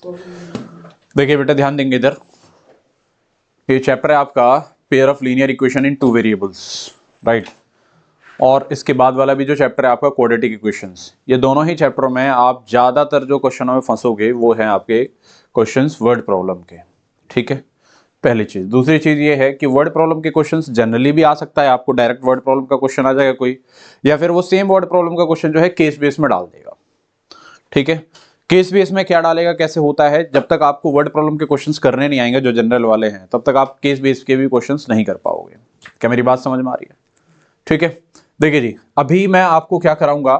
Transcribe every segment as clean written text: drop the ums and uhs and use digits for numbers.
देखिए बेटा ध्यान देंगे इधर, ये चैप्टर है आपका pair of linear equation in two variables, right. और इसके बाद वाला भी जो चैप्टर है आपका क्वाड्रेटिक इक्वेशंस। ये दोनों ही चैप्टरों में आप ज्यादातर जो क्वेश्चनों में फंसोगे वो है आपके क्वेश्चंस वर्ड प्रॉब्लम के, ठीक है, पहली चीज। दूसरी चीज ये है कि वर्ड प्रॉब्लम के क्वेश्चंस जनरली भी आ सकता है, आपको डायरेक्ट वर्ड प्रॉब्लम का क्वेश्चन आ जाएगा कोई, या फिर वो सेम वर्ड प्रॉब्लम का क्वेश्चन जो है केस बेस में डाल देगा, ठीक है। केस बेस में क्या डालेगा, कैसे होता है, जब तक आपको वर्ड प्रॉब्लम के क्वेश्चंस करने नहीं आएंगे जो जनरल वाले हैं, तब तक आप केस बेस के भी क्वेश्चंस नहीं कर पाओगे। क्या मेरी बात समझ में आ रही है? ठीक है। देखिए जी, अभी मैं आपको क्या कराऊंगा,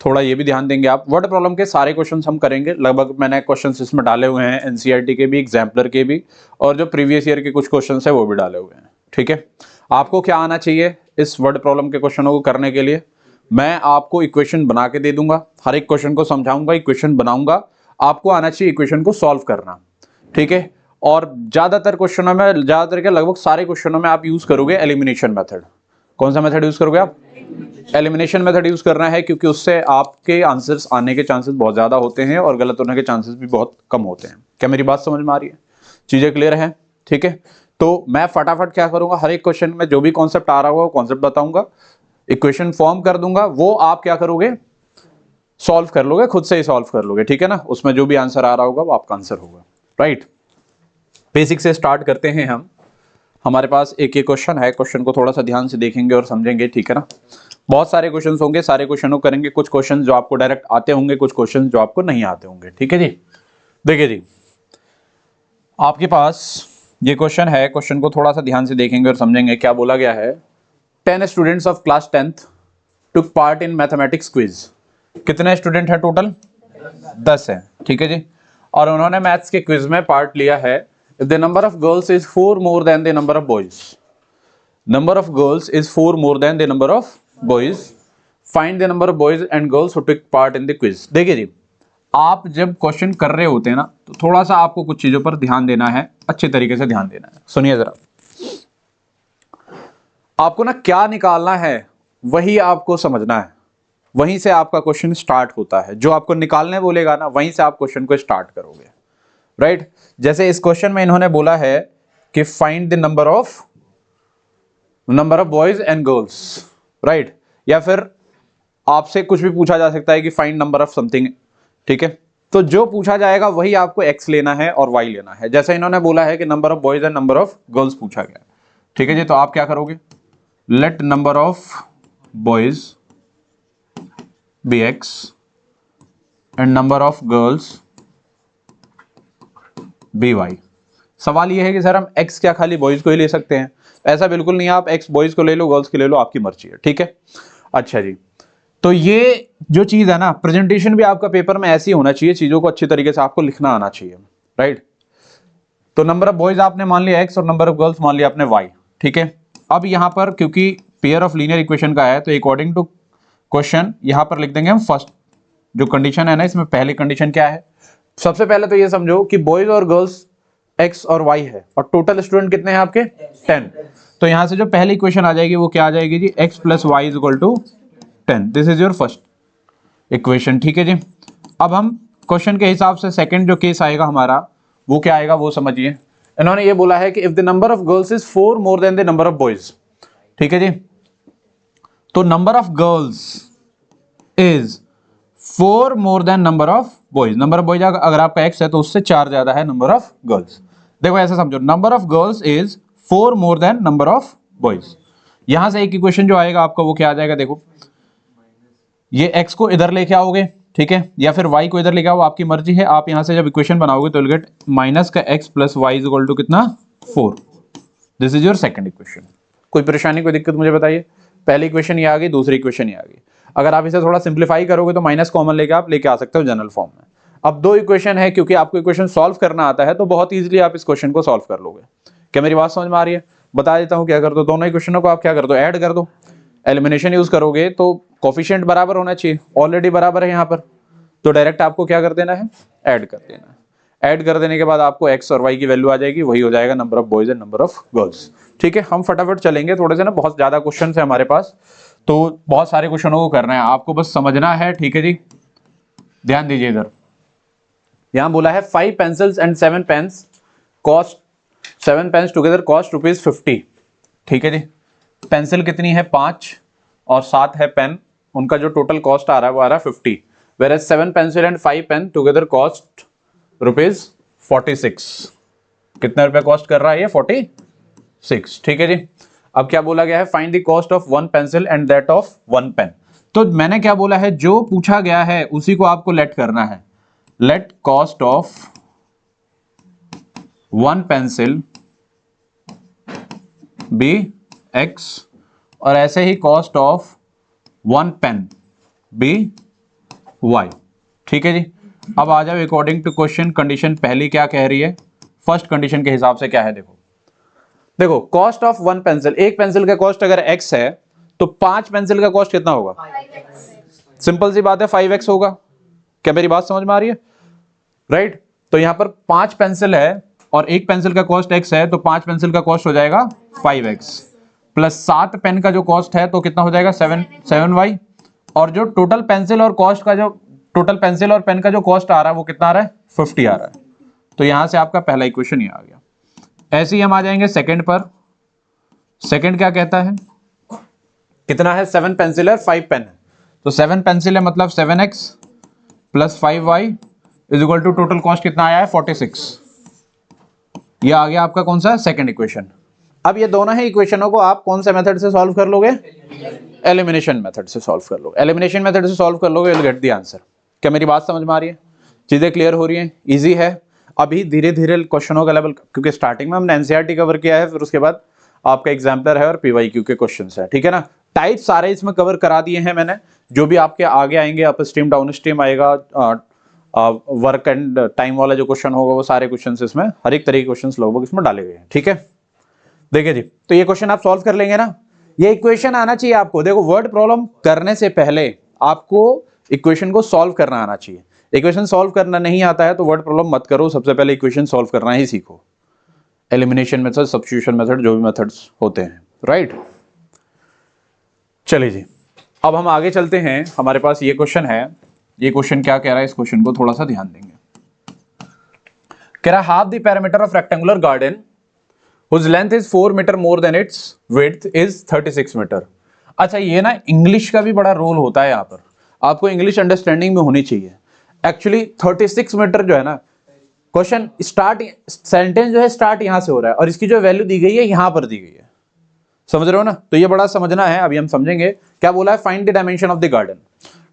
थोड़ा ये भी ध्यान देंगे आप, वर्ड प्रॉब्लम के सारे क्वेश्चंस हम करेंगे लगभग। मैंने क्वेश्चंस इसमें डाले हुए हैं एनसीईआरटी के भी, एग्जाम्पलर के भी, और जो प्रीवियस ईयर के कुछ क्वेश्चंस है वो भी डाले हुए हैं, ठीक है। आपको क्या आना चाहिए इस वर्ड प्रॉब्लम के क्वेश्चनों को करने के लिए, मैं आपको इक्वेशन बना के दे दूंगा, हर एक क्वेश्चन को समझाऊंगा, इक्वेशन बनाऊंगा, आपको आना चाहिए इक्वेशन को सॉल्व करना, ठीक है। और ज्यादातर क्वेश्चनों में, ज्यादातर क्या लगभग सारे क्वेश्चनों में आप यूज करोगे एलिमिनेशन मेथड। कौन सा मेथड यूज करोगे आप? एलिमिनेशन मेथड यूज करना है, क्योंकि उससे आपके आंसर्स आने के चांसेस बहुत ज्यादा होते हैं और गलत होने के चांसेस भी बहुत कम होते हैं। क्या मेरी बात समझ में आ रही है? चीजें क्लियर है? ठीक है। तो मैं फटाफट क्या करूंगा, हर एक क्वेश्चन में जो भी कॉन्सेप्ट आ रहा होगा वो कॉन्सेप्ट बताऊंगा, इक्वेशन फॉर्म कर दूंगा, वो आप क्या करोगे, सॉल्व कर लोगे, खुद से ही सॉल्व कर लोगे, ठीक है ना। उसमें जो भी आंसर आ रहा होगा वो आपका आंसर होगा, राइट। बेसिक से स्टार्ट करते हैं हम। हमारे पास एक ये क्वेश्चन है, क्वेश्चन को थोड़ा सा ध्यान से देखेंगे और समझेंगे, ठीक है ना। बहुत सारे क्वेश्चंस होंगे, सारे क्वेश्चनों को करेंगे, कुछ क्वेश्चन जो आपको डायरेक्ट आते होंगे, कुछ क्वेश्चन जो आपको नहीं आते होंगे, ठीक है जी। देखिए जी, आपके पास ये क्वेश्चन है, क्वेश्चन को थोड़ा सा ध्यान से देखेंगे और समझेंगे। क्या बोला गया है, 10 students of class 10th took part in mathematics quiz. कितने स्टूडेंट है टोटल? 10 है, ठीक है जी। और उन्होंने मैथ्स के क्विज में पार्ट लिया है। If the number of girls is 4 more than the number of boys, number of girls is 4 more than the number of boys, find the number of boys and girls who took part in the quiz। देखिए जी, आप जब question कर रहे होते हैं ना, तो थोड़ा सा आपको कुछ चीजों पर ध्यान देना है, अच्छे तरीके से ध्यान देना है। सुनिए जरा, आपको ना क्या निकालना है वही आपको समझना है, वहीं से आपका क्वेश्चन स्टार्ट होता है। जो आपको निकालने बोलेगा ना, वहीं से आप क्वेश्चन को स्टार्ट करोगे, राइट। जैसे इस क्वेश्चन में इन्होंने बोला है कि find the number of boys and girls, right. या फिर आपसे कुछ भी पूछा जा सकता है कि फाइंड नंबर ऑफ समथिंग, ठीक है। तो जो पूछा जाएगा वही आपको एक्स लेना है और वाई लेना है। जैसे इन्होंने बोला है कि number of boys and number of girls पूछा गया, ठीक है जी। तो आप क्या करोगे, let number of boys be x and number of girls be y. सवाल ये है कि सर हम x क्या खाली बॉयज को ही ले सकते हैं? ऐसा बिल्कुल नहीं है, आप x बॉयज को ले लो, गर्ल्स को ले लो, आपकी मर्जी है, ठीक है। अच्छा जी, तो ये जो चीज है ना, प्रेजेंटेशन भी आपका पेपर में ऐसी होना चाहिए, चीजों को अच्छी तरीके से आपको लिखना आना चाहिए, राइट। तो नंबर ऑफ बॉयज आपने मान लिया x और नंबर ऑफ गर्ल्स मान लिया आपने y, ठीक है। अब यहां पर क्योंकि पेयर ऑफ लीनियर इक्वेशन का है, तो अकॉर्डिंग टू क्वेश्चन यहां पर लिख देंगे हम फर्स्ट जो कंडीशन है ना, इसमें पहली कंडीशन क्या है। सबसे पहले तो ये समझो कि बॉयज और गर्ल्स x और y है, और टोटल स्टूडेंट कितने हैं आपके? 10। तो यहां से जो पहली इक्वेशन आ जाएगी वो क्या आ जाएगी जी, x plus y is equal to 10। This is your first equation, ठीक है जी। अब हम क्वेश्चन के हिसाब से सेकंड जो केस आएगा हमारा, वो क्या आएगा वो समझिए। इन्होंने ये बोला है कि if the number of girls is 4 more than the number of boys, ठीक है जी। तो number of girls is 4 more than number of boys. Number of boys अगर आपका x है तो उससे 4 ज्यादा है नंबर ऑफ गर्ल्स। देखो ऐसा समझो, number of girls is 4 more than number of boys. यहां से एक इक्वेशन जो आएगा आपका वो क्या आ जाएगा, देखो ये x को इधर लेके आओगे, ठीक है, या फिर y को इधर लेके आओ, आपकी मर्जी है। आप यहां से जब इक्वेशन बनाओगे तो गेट माइनस का x plus y is equal to कितना, 4। This is your second equation. कोई परेशानी, कोई दिक्कत मुझे बताइए। पहली इक्वेशन ये आ गई, दूसरी इक्वेशन ये आ गई। अगर आप इसे थोड़ा सिंप्लीफाई करोगे तो माइनस कॉमन लेके आप लेके आ सकते हो जनरल फॉर्म में। अब दो इक्वेशन है, क्योंकि आपको इक्वेशन सॉल्व करना आता है तो बहुत इजीली आप इस क्वेश्चन को सॉल्व कर लोगे। क्या मेरी बात समझ में आ रही है? बता देता हूं क्या कर दो, दोनों इक्वेशनों को आप क्या कर दो, ऐड कर दो। एलिमिनेशन यूज करोगे तो कोफिशिएंट बराबर होना चाहिए, ऑलरेडी बराबर है यहाँ पर, तो डायरेक्ट आपको क्या कर देना है, ऐड कर देना है। ऐड कर देने के बाद आपको x और y की वैल्यू आ जाएगी, वही हो जाएगा number of boys and number of girls, ठीक है। हम फटाफट चलेंगे, थोड़े से ना बहुत ज्यादा क्वेश्चन है हमारे पास, तो बहुत सारे क्वेश्चनों को करना है आपको, बस समझना है, ठीक है जी। ध्यान दीजिए इधर, यहां बोला है 5 pencils and 7 pens cost 7 pens together cost ₹50। ठीक है जी, पेंसिल कितनी है 5 और 7 है पेन, उनका जो टोटल कॉस्ट आ रहा है वो आ रहा है 50, whereas 7 pencil and 5 pen together cost ₹46। कितने रुपए कॉस्ट कर रहा है ये? 46। ठीक है जी, अब क्या बोला गया है? Find the cost of 1 pencil and that of 1 pen. तो मैंने क्या बोला है, जो पूछा गया है उसी को आपको लेट करना है। Let cost of 1 pencil be x और ऐसे ही cost of 1 pen be y। ठीक है जी, अब आ जाओ अकॉर्डिंग टू क्वेश्चन। कंडीशन पहली क्या कह रही है? फर्स्ट कंडीशन के हिसाब से क्या है, देखो कॉस्ट ऑफ 1 पेंसिल, एक पेंसिल का कॉस्ट अगर x है तो 5 पेंसिल का कॉस्ट कितना होगा? 5x। सिंपल सी बात है, 5x होगा। क्या मेरी बात समझ में आ रही है? राइट। तो यहां पर 5 पेंसिल है और एक पेंसिल का कॉस्ट x है, तो 5 पेंसिल का कॉस्ट हो जाएगा 5x प्लस 7 पेन का जो कॉस्ट है तो कितना हो जाएगा? 7y। और जो टोटल पेंसिल और कॉस्ट का जो टोटल पेंसिल और पेन का जो कॉस्ट आ रहा है वो कितना आ रहा है? 50 आ रहा है। तो यहां से आपका पहला इक्वेशन ये आ गया। ऐसे ही हम आ जाएंगे सेकंड पर। सेकंड क्या कहता है? कितना है? 7 पेंसिल है 5 पेन है, तो 7 पेंसिल है मतलब 7x plus 5y is equal to total cost कितना आया है? 46। ये आ गया आपका कौन सा? Second equation. अब ये दोनों ही इक्वेशनों को आप कौन से मेथड से सॉल्व कर लोगे? एलिमिनेशन मेथड से सॉल्व कर लोगे। एलिमिनेशन मेथड से सॉल्व कर लोगे, you will get the answer. क्या मेरी बात समझ में आ रही है? चीजें क्लियर हो रही हैं? इजी है। अभी धीरे धीरे क्वेश्चनों का लेवल, क्योंकि स्टार्टिंग में हमने एनसीईआरटी कवर किया है, फिर उसके बाद आपका एग्जाम्पलर है और पीवाईक्यू के क्वेश्चंस है। ठीक है ना? टाइप सारे इसमें कवर करा दिए हैं मैंने। जो भी आपके आगे आएंगे, अप स्ट्रीम डाउन स्ट्रीम आएगा, वर्क एंड टाइम वाला जो क्वेश्चन होगा वो सारे क्वेश्चंस इसमें, हर एक तरह के क्वेश्चंस लगभग इसमें डाले गए हैं। ठीक है, देखिए जी, तो ये क्वेश्चन आप सॉल्व कर लेंगे ना? ये इक्वेशन आना चाहिए आपको। देखो, वर्ड प्रॉब्लम करने से पहले आपको इक्वेशन को सॉल्व करना आना चाहिए। इक्वेशन सॉल्व करना नहीं आता है तो वर्ड प्रॉब्लम मत करो, सबसे पहले इक्वेशन सॉल्व करना ही सीखो। एलिमिनेशन मेथड, सब्स्टिट्यूशन मेथड, जो भी मेथड्स होते हैं, राइट। चलिए जी, अब हम आगे चलते हैं। हमारे पास ये क्वेश्चन है। ये क्वेश्चन क्या कह रहा है, इस क्वेश्चन को थोड़ा सा ध्यान देंगे। कह रहा है half the parameter of rectangular garden whose length is 4 metre more than its width is 36 metre. अच्छा, ये ना इंग्लिश का भी बड़ा रोल होता है यहाँ पर, आपको इंग्लिश अंडरस्टैंडिंग में होनी चाहिए। एक्चुअली 36 मीटर जो है ना, क्वेश्चन स्टार्ट, सेंटेंस जो है स्टार्ट यहां से हो रहा है और इसकी जो वैल्यू दी गई है यहां पर दी गई है। समझ रहे हो ना? तो ये बड़ा समझना है, अभी हम समझेंगे। क्या बोला है? Find the dimension of the garden.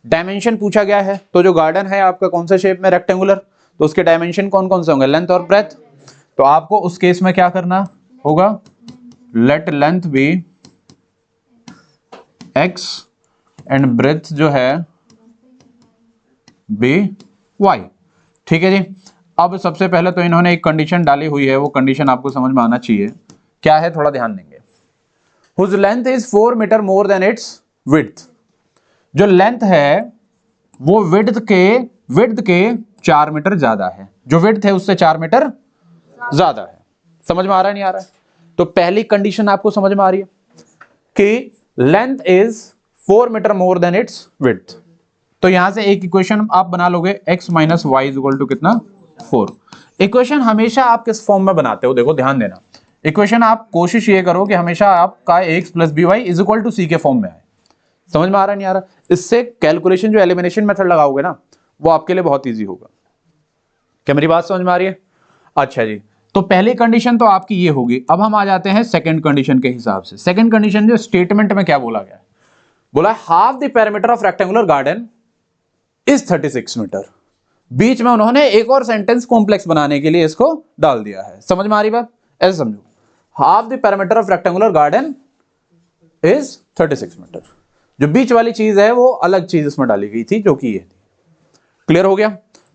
Dimension पूछा गया है, तो जो गार्डन है आपका कौन सा शेप में? रेक्टेंगुलर, तो उसके डायमेंशन कौन कौन से होंगे? लेंथ और ब्रेथ। तो आपको उस केस में क्या करना होगा? Let length be x and breadth जो है बी y। ठीक है जी। अब सबसे पहले तो इन्होंने एक कंडीशन डाली हुई है, वो कंडीशन आपको समझ में आना चाहिए। क्या है? थोड़ा ध्यान देंगे। whose length is 4 metre more than its width। जो लेंथ है वो विड्थ के 4 मीटर ज्यादा है। जो विड्थ है उससे 4 मीटर ज्यादा है। समझ में आ रहा है, नहीं आ रहा है? तो पहली कंडीशन आपको समझ में आ रही है कि length is 4 metre more than its width. तो यहां से एक इक्वेशन आप बना लोगे, x minus y is equal to कितना? 4। इक्वेशन हमेशा आप किस फॉर्म में बनाते हो? देखो ध्यान देना, इक्वेशन आप कोशिश ये करो कि हमेशा आपका x plus b y is equal to c के फॉर्म में आए। समझ में आ रहा है, नहीं आ रहा? इससे कैलकुलेशन, जो एलिमिनेशन मेथड लगाओगे ना, वो आपके लिए बहुत ईजी होगा। क्या मेरी बात समझ में आ रही है? अच्छा जी, तो पहली कंडीशन तो आपकी ये होगी। अब हम आ जाते हैं सेकंड कंडीशन के हिसाब से। सेकंड कंडीशन जो स्टेटमेंट में क्या बोला गया है? बोला half the parameter of rectangular garden is 36 metre. बीच में उन्होंने एक और सेंटेंस कॉम्प्लेक्स बनाने के लिए इसको डाल दिया है। समझ में आ रही बात? ऐसे समझो, half the parameter of rectangular garden is 36 metre. जो बीच वाली चीज है वो अलग चीज इसमें डाली गई थी, जो कि ये थी। क्लियर हो गया?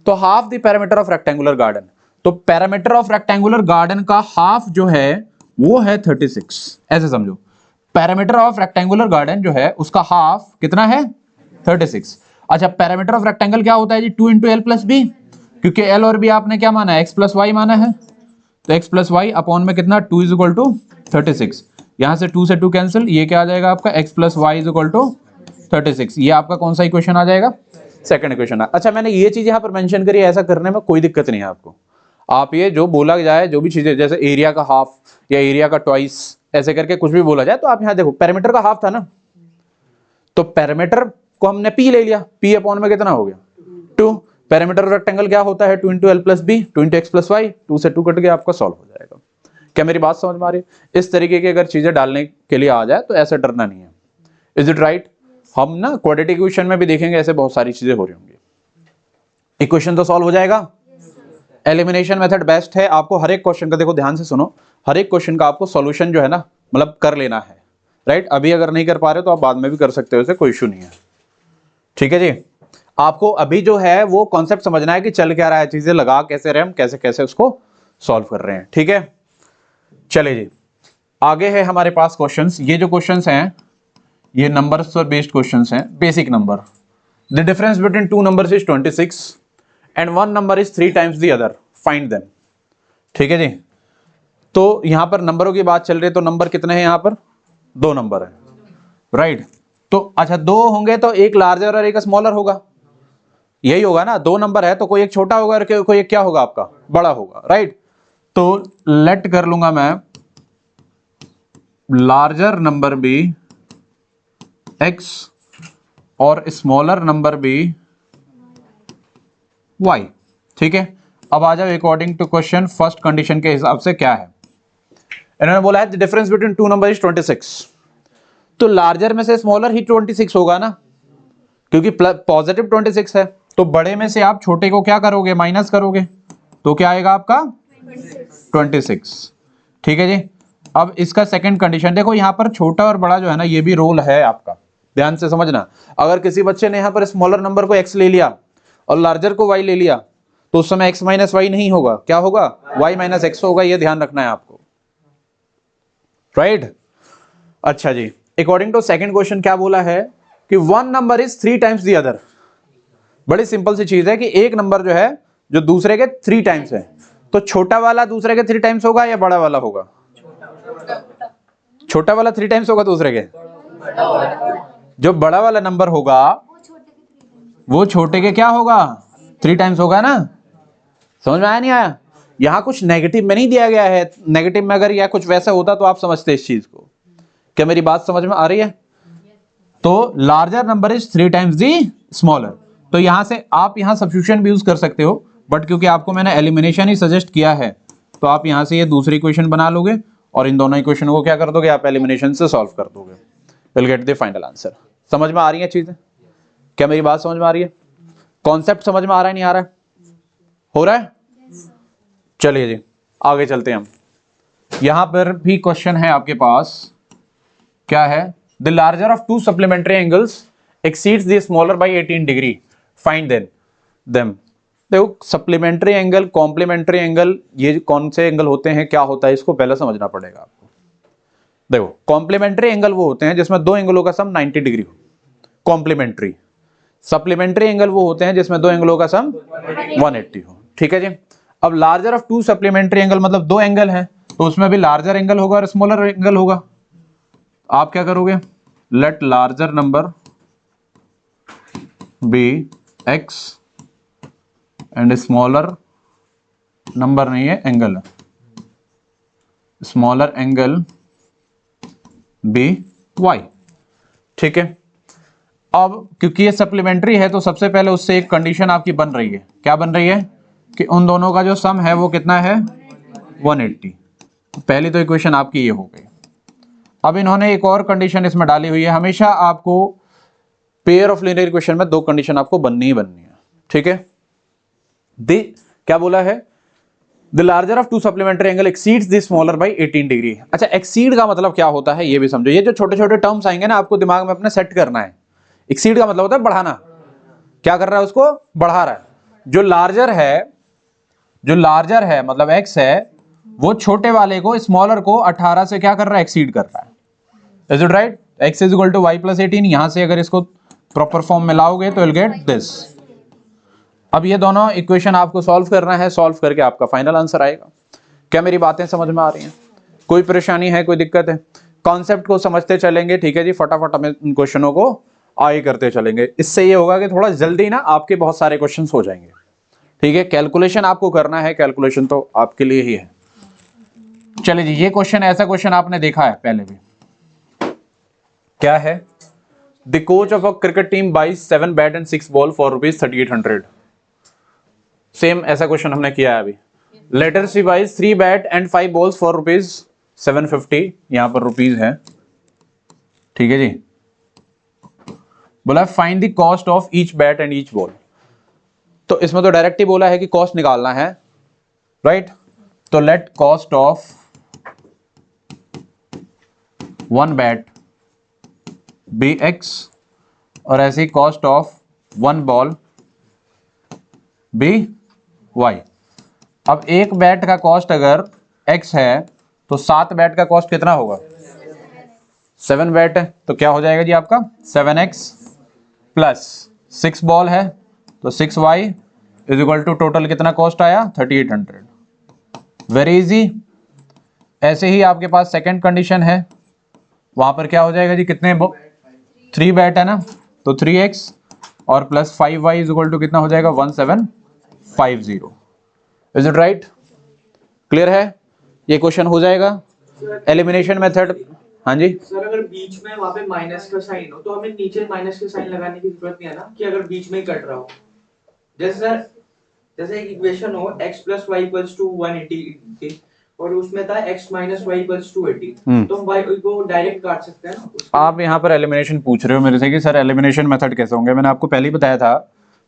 तो half the parameter of rectangular garden, तो पैरामीटर ऑफ रेक्टेंगुलर गार्डन का हाफ जो है वो है 36। ऐसे समझो, पैरामीटर ऑफ रेक्टेंगुलर गार्डन जो है उसका हाफ कितना है? 36। अच्छा, पैरामीटर ऑफ रेक्टेंगल क्या होता है जी? 2 इंटू एल प्लस बी, क्योंकि एल और बी आपने क्या माना है? एक्स प्लस वाई माना है। तो एक्स प्लस वाई अपॉन में कितना? 2 इज इक्वल टू 36। यहां से 2 से 2 कैंसिल, ये क्या आ जाएगा आपका? X plus y is equal to 36। ये आपका कौन सा इक्वेशन आ जाएगा? सेकंड इक्वेशन है। अच्छा मैंने ये चीज यहाँ पर मेंशन करी है, ऐसा करने में कोई दिक्कत नहीं है आपको। आप ये जो बोला जाए जो भी चीजें जैसे एरिया का हाफ या एरिया का ट्वाइस ऐसे करके कुछ भी बोला जाए तो आप यहाँ देखो पैरामीटर का हाफ था ना, तो पैरामीटर को हमने पी ले लिया, पी अपॉन में कितना हो गया 2। पैरामीटर रेक्टेंगल क्या होता है 2 × l + b 2 × x + y, 2 से 2 कट गया, आपका सॉल्व हो जाएगा। क्या मेरी बात समझ में आ रही है? इस तरीके की अगर चीजें डालने के लिए आ जाए तो ऐसा डरना नहीं है। Is it right? हम ना क्वाड्रेटिक इक्वेशन में भी देखेंगे ऐसे बहुत सारी चीजें हो रही होंगी। इक्वेशन तो सॉल्व हो जाएगा। एलिमिनेशन मेथड बेस्ट है। आपको हर एक क्वेश्चन का देखो ध्यान से सुनो, हर एक क्वेश्चन का आपको सॉल्यूशन जो है ना मतलब कर लेना है, राइट? अभी अगर नहीं कर पा रहे तो आप बाद में भी कर सकते हो, इसे कोई इशू नहीं है। ठीक है जी, आपको अभी जो है वो कॉन्सेप्ट समझना है कि चल क्या रहा है, चीजें लगा कैसे रहे हम, कैसे कैसे उसको सॉल्व कर रहे हैं। ठीक है, चलिए जी आगे है हमारे पास क्वेश्चंस। ये जो क्वेश्चंस हैं ये नंबर्स पर बेस्ड क्वेश्चंस हैं, basic number. The difference between two numbers is 26 and one number is 3 times the other, find them. ठीक है जी, तो यहां पर नंबरों की बात चल रही है, तो नंबर कितने हैं यहाँ पर? 2 नंबर है, राइट? तो अच्छा 2 होंगे तो एक लार्जर और एक स्मॉलर होगा, यही होगा ना। 2 नंबर है तो कोई एक छोटा होगा और कोई एक क्या होगा आपका बड़ा होगा, राइट? तो लेट कर लूंगा मैं लार्जर नंबर बी x और स्मॉलर नंबर बी y। ठीक है, अब आ जाओ according to question first condition के हिसाब से क्या है। इन्होंने बोला है the difference between two number is 26, तो लार्जर में से स्मॉलर ही 26 होगा ना, क्योंकि पॉजिटिव 26 है, तो बड़े में से आप छोटे को क्या करोगे माइनस करोगे, तो क्या आएगा आपका 26। ठीक है जी, अब इसका सेकंड कंडीशन देखो, यहां पर छोटा और बड़ा जो है ना ये भी रोल है आपका, ध्यान से समझना। अगर किसी बच्चे ने यहां पर स्मॉलर नंबर को x ले लिया और लार्जर को y ले लिया तो उस समय x - y नहीं होगा, क्या होगा y - x होगा, ये ध्यान रखना है आपको, राइट? अच्छा जी, अकॉर्डिंग टू सेकंड क्वेश्चन क्या बोला है कि one number is 3 times the other. बड़ी सिंपल सी चीज है कि एक नंबर जो है जो दूसरे के 3 times है, तो छोटा वाला दूसरे के 3 times होगा या बड़ा वाला होगा? छोटा वाला 3 times होगा दूसरे के। जो बड़ा वाला नंबर होगा वो छोटे के क्या होगा 3 times होगा ना। समझ में आया नहीं आया? यहां कुछ नेगेटिव में नहीं दिया गया है, नेगेटिव में अगर या कुछ वैसा होता तो आप समझते इस चीज को। क्या मेरी बात समझ में आ रही है? तो larger number is 3 times the smaller, तो यहां से आप यहां सब्स्टिट्यूशन भी यूज कर सकते हो, बट क्योंकि आपको मैंने एलिमिनेशन ही सजेस्ट किया है तो आप यहां से ये दूसरी इक्वेशन बना लोगे और इन दोनों इक्वेशन को क्या कर दोगे आप एलिमिनेशन से सॉल्व कर दोगे, will get the final answer. समझ में आ रही है चीजें? क्या मेरी बात समझ में आ रही है? कॉन्सेप्ट समझ में आ रहा है नहीं आ रहा है? हो रहा है? चलिए जी आगे चलते हैं हम। यहां पर भी क्वेश्चन है आपके पास, क्या है? The larger of to supplementary angles exceeds the smaller by 18 degree, find them. देखो सप्लीमेंट्री एंगल, कॉम्प्लीमेंट्री एंगल, ये कौन से एंगल होते हैं, क्या होता है, इसको पहले समझना पड़ेगा आपको। देखो कॉम्प्लीमेंट्री एंगल वो होते हैं जिसमें दो एंगलों का सम 90 डिग्री हो, कॉम्प्लीमेंट्री। सप्लीमेंट्री एंगल वो होते हैं जिसमें दो एंगलों का सम 180 हो। ठीक है जी, अब larger of to supplementary angle मतलब दो एंगल है तो उसमें भी लार्जर एंगल होगा और स्मॉलर एंगल होगा। आप क्या करोगे, let larger number be x and smaller number नहीं है एंगल है, स्मॉलर एंगल बी y। ठीक है, अब क्योंकि ये सप्लीमेंट्री है तो सबसे पहले उससे एक कंडीशन आपकी बन रही है, क्या बन रही है कि उन दोनों का जो सम है वो कितना है 180। पहली तो इक्वेशन आपकी ये हो गई। अब इन्होंने एक और कंडीशन इसमें डाली हुई है, हमेशा आपको पेयर ऑफ लीनियर इक्वेशन में दो कंडीशन आपको बननी ही बननी है। ठीक है, क्या बोला है, the larger of to supplementary angle exceeds the smaller by 18 degree. अच्छा एक्सीड का मतलब क्या होता है ये भी समझो, ये जो छोटे छोटे टर्म्स आएंगे ना आपको दिमाग में अपने सेट करना है। एक्सीड का मतलब होता है बढ़ाना, क्या कर रहा है उसको बढ़ा रहा है। जो लार्जर है मतलब x है, वो छोटे वाले को स्मॉलर को 18 से क्या कर रहा है एक्सीड कर रहा है। Is it right? x is equal to y plus 18, यहां से अगर इसको प्रॉपर फॉर्म में लाओगे तो विल गेट दिस। अब ये दोनों इक्वेशन आपको सॉल्व करना है, सॉल्व करके आपका फाइनल आंसर आएगा। क्या मेरी बातें समझ में आ रही हैं? कोई परेशानी है, कोई दिक्कत है? कॉन्सेप्ट को समझते चलेंगे, ठीक है जी। फटाफट हमें इन क्वेश्चनों को आगे करते चलेंगे। इससे ये होगा कि थोड़ा जल्दी ना आपके बहुत सारे क्वेश्चंस हो जाएंगे। ठीक है, कैलकुलेशन आपको करना है, कैलकुलेशन तो आपके लिए ही है। चलिए जी, ये क्वेश्चन, ऐसा क्वेश्चन आपने देखा है पहले भी। क्या है? The coach of a cricket team buys 7 bat and 6 ball for ₹3800। Same ऐसा क्वेश्चन हमने किया है अभी। Later she buys 3 bat and 5 balls for ₹750। यहां पर रुपीज है, ठीक है जी। बोला find the cost of each bat and each ball. तो इसमें तो डायरेक्ट ही बोला है कि कॉस्ट निकालना है, राइट? तो let cost of 1 bat be x और ऐसी cost of 1 ball be y. अब एक बैट का कॉस्ट अगर x है तो 7 बैट का कॉस्ट कितना होगा? 7 बैट है तो क्या हो जाएगा जी आपका 7x प्लस 6 बॉल है तो 6y is equal to total कितना कॉस्ट आया 3800। Very easy. ऐसे ही आपके पास सेकंड कंडीशन है, वहां पर क्या हो जाएगा जी, कितने 3 बैट है ना, तो 3x और plus 5y is equal to कितना हो जाएगा 1750। Is it right? क्लियर है? ये क्वेश्चन हो जाएगा। एलिमिनेशन मेथड, हाँ जी सर अगर बीच में वहां पे माइनस का साइन हो तो हमें नीचे माइनस का साइन लगाने की जरूरत नहीं है ना, कि अगर बीच में ही कट रहा हो। जैसे सर, जैसे एक इक्वेशन हो x + y = 180 और उसमें था x - y = 280, तो हम y को डायरेक्ट काट सकते हैं ना। आप यहाँ पर एलिमिनेशन पूछ रहे हो मेरे से कि सर एलिमिनेशन मेथड कैसे होंगे। मैंने आपको पहले ही बताया था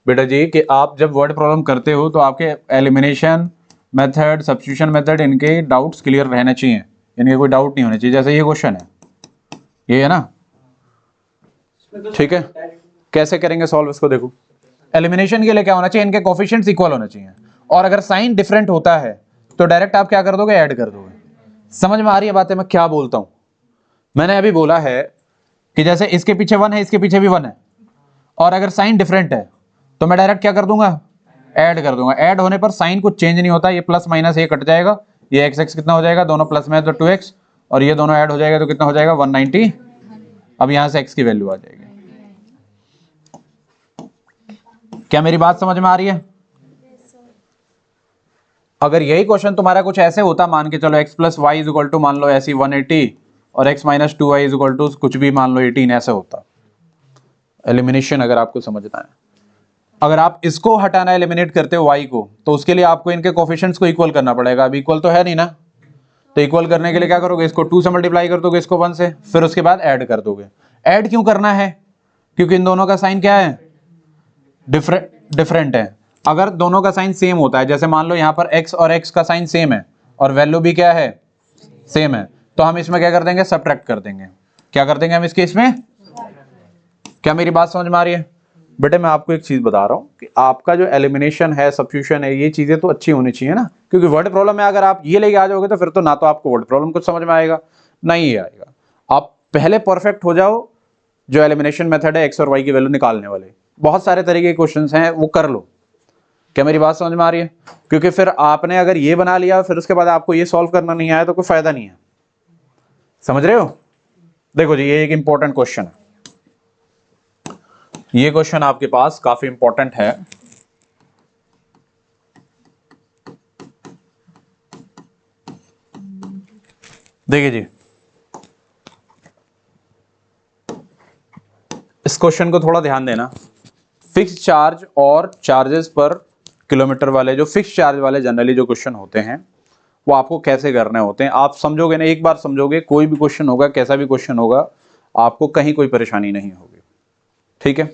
बेटा जी कि आप जब वर्ड प्रॉब्लम करते हो तो आपके एलिमिनेशन मेथड, सब्स्टिट्यूशन मेथड, इनके डाउट्स क्लियर रहने चाहिए, इनके कोई डाउट नहीं होने चाहिए। जैसे ये क्वेश्चन है, ये है ना, ठीक है, कैसे करेंगे सॉल्व इसको? देखो, एलिमिनेशन के लिए क्या होना चाहिए, इनके कोफिशिएंट्स इक्वल होना चाहिए, और अगर साइन डिफरेंट होता है तो डायरेक्ट आप क्या कर दोगे, ऐड कर दोगे। समझ में आ रही है बातें मैं क्या बोलता हूं? मैंने अभी बोला है कि जैसे इसके पीछे 1 है, इसके पीछे भी 1 है, और अगर साइन डिफरेंट है तो मैं डायरेक्ट क्या कर दूंगा, ऐड कर दूंगा। ऐड होने पर साइन कुछ चेंज नहीं होता, ये प्लस माइनस ये कट जाएगा, ये एक्स एक्स कितना हो जाएगा, दोनों प्लस में है तो 2x, और ये दोनों ऐड हो जाएगा तो कितना हो जाएगा 190। अब यहां से x की वैल्यू आ जाएगी। क्या मेरी बात समझ में आ रही है? अगर यही क्वेश्चन तुम्हारा कुछ ऐसे होता, मान के चलो x + y = मान लो ऐसी 180 और x - 2y = कुछ भी मान लो 18, ऐसे होता एलिमिनेशन। अगर आपको समझना है, अगर आप इसको हटाना एलिमिनेट करते हो y को, तो उसके लिए आपको इनके कोफिशिएंट्स को इक्वल करना पड़ेगा। अब इक्वल तो है नहीं ना, तो इक्वल करने के लिए क्या करोगे, इसको 2 से मल्टीप्लाई कर दोगे, इसको 1 से, फिर उसके बाद ऐड कर दोगे। ऐड क्यों करना है? क्योंकि इन दोनों का साइन क्या है, डिफरेंट है। अगर दोनों का साइन सेम होता है, जैसे मान लो यहाँ पर x और x का साइन सेम है और वैल्यू भी क्या है, सेम है, तो हम इसमें क्या कर देंगे, सब्ट्रैक्ट कर देंगे। क्या कर देंगे हम इसके इसमें? क्या मेरी बात समझ में आ रही है? बेटे मैं आपको एक चीज बता रहा हूं कि आपका जो एलिमिनेशन है, सब्स्टिट्यूशन है, ये चीजें तो अच्छी होनी चाहिए ना, क्योंकि वर्ड प्रॉब्लम में अगर आप ये लेके आ जाओगे तो फिर तो ना तो आपको वर्ड प्रॉब्लम कुछ समझ में आएगा, नहीं आएगा। आप पहले परफेक्ट हो जाओ, जो एलिमिनेशन मेथड है एक्स और वाई की वैल्यू निकालने वाले, बहुत सारे तरीके के क्वेश्चन हैं, वो कर लो। क्या मेरी बात समझ में आ रही है? क्योंकि फिर आपने अगर ये बना लिया फिर उसके बाद आपको ये सॉल्व करना नहीं आया तो कोई फायदा नहीं है। समझ रहे हो? देखो जी, ये एक इंपॉर्टेंट क्वेश्चन है, ये क्वेश्चन आपके पास काफी इंपॉर्टेंट है। देखिए जी, इस क्वेश्चन को थोड़ा ध्यान देना। फिक्स चार्ज और चार्जेस पर किलोमीटर वाले, जो फिक्स चार्ज वाले जनरली जो क्वेश्चन होते हैं वो आपको कैसे करने होते हैं, आप समझोगे ना, एक बार समझोगे, कोई भी क्वेश्चन होगा, कैसा भी क्वेश्चन होगा, आपको कहीं कोई परेशानी नहीं होगी। ठीक है,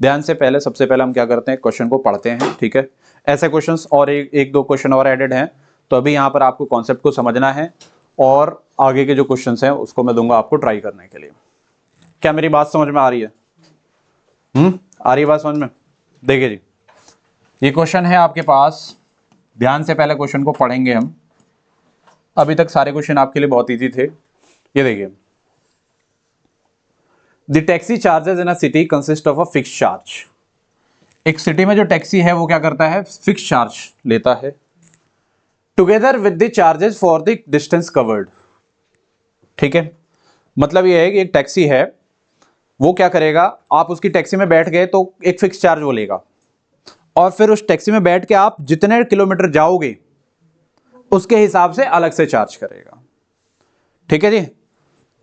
ध्यान से, पहले सबसे पहले हम क्या करते हैं, क्वेश्चन को पढ़ते हैं। ठीक है, ऐसे क्वेश्चंस और एक दो क्वेश्चन और एडेड हैं, तो अभी यहाँ पर आपको कॉन्सेप्ट को समझना है और आगे के जो क्वेश्चंस हैं उसको मैं दूंगा आपको ट्राई करने के लिए। क्या मेरी बात समझ में आ रही है? आ रही है बात समझ में? देखिए जी, ये क्वेश्चन है आपके पास, ध्यान से पहले क्वेश्चन को पढ़ेंगे हम। अभी तक सारे क्वेश्चन आपके लिए बहुत इजी थे। ये देखिए, the taxi charges in a city consist of a fix charge. एक सिटी में जो टैक्सी है वो क्या करता है, फिक्स चार्ज लेता है, together with the charges for the distance covered. ठीक है, मतलब ये है कि एक टैक्सी है वो क्या करेगा, आप उसकी टैक्सी में बैठ गए तो एक फिक्स चार्ज वो लेगा, और फिर उस टैक्सी में बैठ के आप जितने किलोमीटर जाओगे उसके हिसाब से अलग से चार्ज करेगा। ठीक है जी।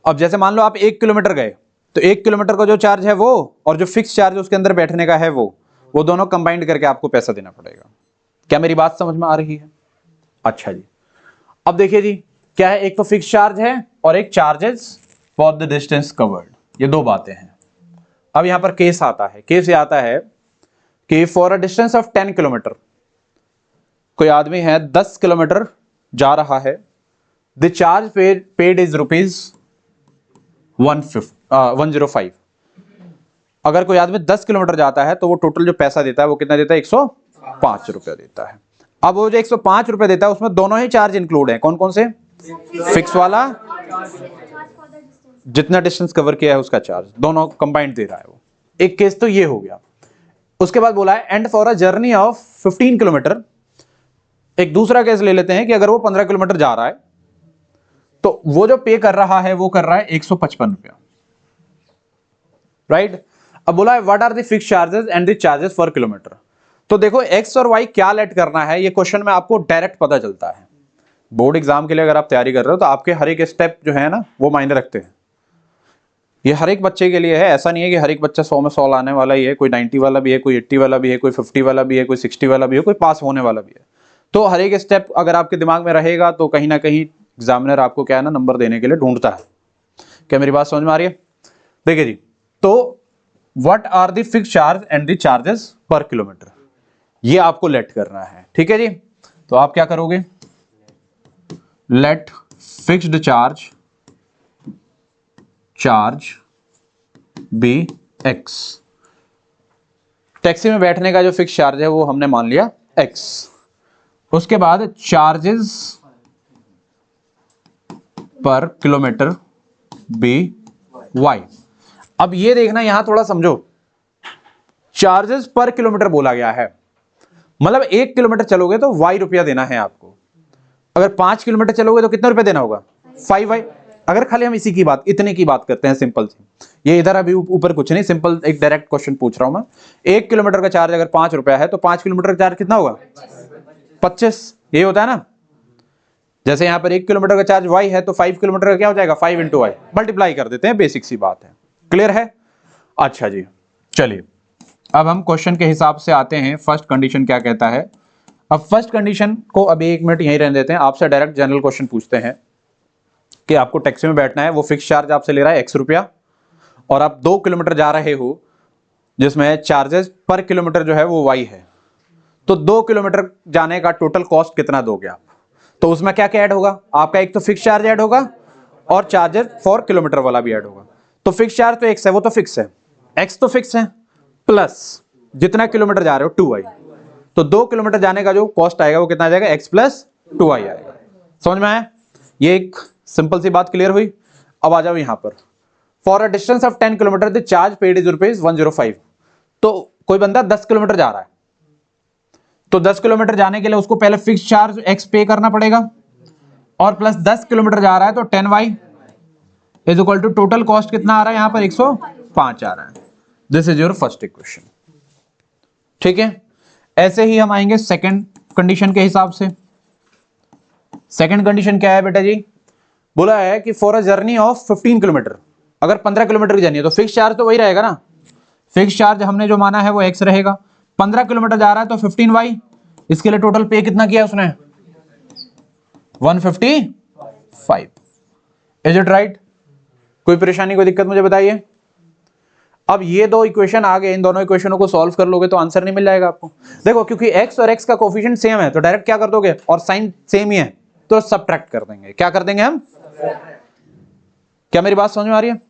अब जैसे मान लो आप 1 किलोमीटर गए, तो 1 किलोमीटर का जो चार्ज है वो और जो फिक्स चार्ज उसके अंदर बैठने का है वो दोनों कंबाइंड करके आपको पैसा देना पड़ेगा। क्या मेरी बात समझ में आ रही है? अच्छा जी। अब देखिए जी, क्या है, एक तो फिक्स चार्ज है और एक charges for the distance covered, ये दो बातें हैं। अब यहां पर केस आता है, केस ये आता है कि for a distance of 10 kilometre, कोई आदमी है 10 किलोमीटर जा रहा है, द चार्ज पेड इज ₹105। अगर कोई आदमी 10 किलोमीटर जाता है तो वो टोटल जो पैसा देता है वो कितना देता है? 105 रुपया देता है। अब वो जो 105 रुपया देता है उसमें दोनों ही चार्ज इंक्लूड है। कौन कौन से? फिक्स वाला, जितना डिस्टेंस कवर किया है उसका चार्ज, दोनों कंबाइंड दे रहा है वो। एक केस तो ये हो गया। उसके बाद बोला है and for a journey of 15 kilometre, एक दूसरा केस ले लेते हैं कि अगर वो 15 किलोमीटर जा रहा है तो वो जो पे कर रहा है वो कर रहा है 155 रुपया, राइट। अब बोला है what are the fix charges and the charges per kilometre. तो देखो एक्स और वाई क्या लेट करना है, ये क्वेश्चन में आपको डायरेक्ट पता चलता है। बोर्ड एग्जाम के लिए अगर आप तैयारी कर रहे हो तो आपके हर एक स्टेप जो है ना वो मायने रखते हैं। ये हर एक बच्चे के लिए है, ऐसा नहीं है कि हर एक बच्चा 100 में 100 लाने वाला ही है। कोई 90 वाला भी है, कोई 80 वाला भी है, कोई 50 वाला भी है, कोई 60 वाला भी है, कोई पास होने वाला भी है। तो हर एक स्टेप अगर आपके दिमाग में रहेगा तो कहीं ना कहीं एग्जामिनर आपको क्या है ना नंबर देने के लिए ढूंढता है। क्या मेरी बात समझ में आ रही है? देखिए जी, तो what are the fix charge and the charges per kilometre, ये आपको लेट करना है। ठीक है जी। तो आप क्या करोगे? Let fixed charge be x. Taxi में बैठने का जो फिक्स चार्ज है वो हमने मान लिया एक्स। उसके बाद charges per kilometre B y. अब ये देखना, यहां थोड़ा समझो, चार्जेस पर किलोमीटर बोला गया है, मतलब 1 किलोमीटर चलोगे तो वाई रुपया देना है आपको। अगर 5 किलोमीटर चलोगे तो कितना रुपया देना होगा? 5y। अगर खाली हम इसी की बात, इतने की बात करते हैं सिंपल सी, ये इधर अभी ऊपर कुछ नहीं, सिंपल एक डायरेक्ट क्वेश्चन पूछ रहा हूं मैं। 1 किलोमीटर का चार्ज अगर 5 रुपया है तो 5 किलोमीटर का चार्ज कितना होगा? 25। ये होता है ना। जैसे यहां पर 1 किलोमीटर का चार्ज y है तो 5 किलोमीटर का क्या हो जाएगा? 5 × y, मल्टीप्लाई कर देते हैं, बेसिक सी बात है। क्लियर है? अच्छा जी, चलिए अब हम क्वेश्चन के हिसाब से आते हैं। फर्स्ट कंडीशन क्या कहता है? अब फर्स्ट कंडीशन को अभी 1 मिनट यहीं रहने देते हैं। आपसे डायरेक्ट जनरल क्वेश्चन पूछते हैं कि आपको टैक्सी में बैठना है, वो फिक्स चार्ज आपसे ले रहा है x रुपया, और आप 2 किलोमीटर जा रहे हो जिसमें चार्जेस पर किलोमीटर जो है वो y है। तो 2 किलोमीटर जाने का टोटल कॉस्ट कितना दोगे आप? तो उसमें क्या क्या ऐड होगा? आपका एक तो फिक्स चार्ज ऐड होगा और चार्जेस फॉर किलोमीटर वाला भी ऐड होगा। तो फिक्स चार्ज तो x है, वो तो फिक्स है, x तो फिक्स है, प्लस जितना किलोमीटर जा रहे हो 2y। तो 2 किलोमीटर जाने का जो कॉस्ट आएगा वो कितना आ जाएगा? x + 2y आएगा। समझ में आया? ये एक सिंपल सी बात क्लियर हुई। अब आ जाओ यहां पर, for a distance of 10 kilometre the charge paid is ₹105। तो कोई बंदा 10 किलोमीटर जा रहा है, तो 10 किलोमीटर जाने के लिए उसको पहले फिक्स चार्ज x पे करना पड़ेगा, और प्लस 10 किलोमीटर जा रहा है तो 10y is equal to total cost कितना आ रहा है यहां पर? 105 आ रहा है। This is your first equation. ठीक है, ऐसे ही हम आएंगे सेकंड कंडीशन के हिसाब से। सेकंड कंडीशन क्या है बेटा जी? बोला है कि for a journey of 15 kilometre, अगर 15 किलोमीटर की जर्नी है तो फिक्स चार्ज तो वही रहेगा ना। फिक्स चार्ज हमने जो माना है वो x रहेगा। 15 किलोमीटर जा रहा है तो 15y। इसके लिए टोटल पे कितना किया उसने? 155। Is it right? कोई परेशानी, कोई दिक्कत मुझे बताइए। अब ये दो इक्वेशन आ गए, इन दोनों इक्वेशनों को सॉल्व कर लोगे तो आंसर नहीं मिल जाएगा आपको। देखो क्योंकि x और x का कोफिशिएंट सेम है तो डायरेक्ट क्या कर दोगे, और साइन सेम ही है तो सब्ट्रैक्ट कर देंगे। क्या कर देंगे हम? क्या मेरी बात समझ में आ रही है?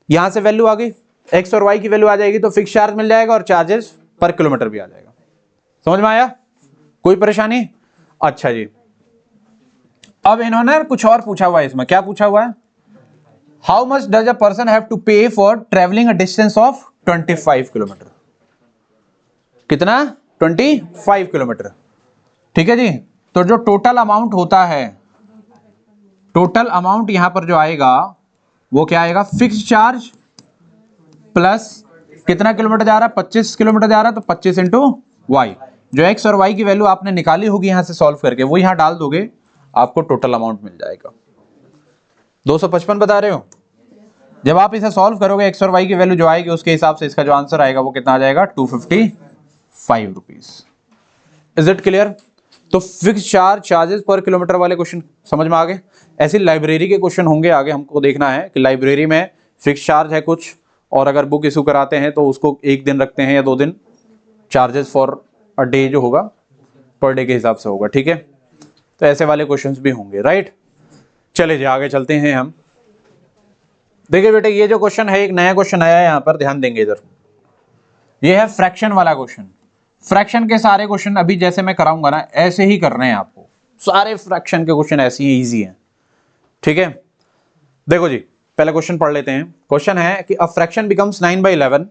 यहां से वैल्यू आ गई, x और y की वैल्यू आ जाएगी तो फिक्स चार्ज मिल जाएगा और चार्जेस पर किलोमीटर भी आ जाएगा। समझ में आया? कोई परेशानी? अच्छा जी, अब इन्होंने कुछ और पूछा हुआ है इसमें। क्या पूछा हुआ है? How much does a person have to pay for travelling a distance of 25 kilometre. कितना? 25 किलोमीटर। ठीक है जी। तो जो टोटल अमाउंट होता है, टोटल अमाउंट यहां पर जो आएगा वो क्या आएगा? फिक्स चार्ज प्लस कितना किलोमीटर जा रहा है, 25 किलोमीटर जा रहा है, तो 25 इंटू वाई। जो एक्स और वाई की वैल्यू आपने निकाली होगी यहां से सॉल्व करके, वो यहां डाल दोगे, आपको टोटल अमाउंट मिल जाएगा। 255 बता रहे हो। जब आप इसे सॉल्व करोगे एक्स और वाई की वैल्यू जो आएगी उसके हिसाब से इसका जो आंसर आएगा वो कितना आ जाएगा, 255 रुपीज। Is it clear? तो फिक्स चार्जेस पर किलोमीटर वाले क्वेश्चन समझ में आ गए। ऐसी लाइब्रेरी के क्वेश्चन होंगे आगे, हमको देखना है कि लाइब्रेरी में फिक्स चार्ज है कुछ, और अगर बुक इशू कराते हैं तो उसको 1 दिन रखते हैं या 2 दिन, चार्जेस फॉर अ डे जो होगा पर डे के हिसाब से होगा, ठीक है। तो ऐसे वाले क्वेश्चंस भी होंगे, राइट। चले जी आगे चलते हैं हम। देखिए बेटे ये जो क्वेश्चन है, एक नया क्वेश्चन आया है यहाँ पर, ध्यान देंगे इधर। ये है फ्रैक्शन वाला क्वेश्चन। फ्रैक्शन के सारे क्वेश्चन अभी जैसे मैं कराऊंगा ना ऐसे ही करने हैं आपको, सारे फ्रैक्शन के क्वेश्चन ऐसे ही इजी हैं, ठीक है। देखो जी पहले क्वेश्चन पढ़ लेते हैं। क्वेश्चन है कि अ फ्रैक्शन बिकम्स 9/11।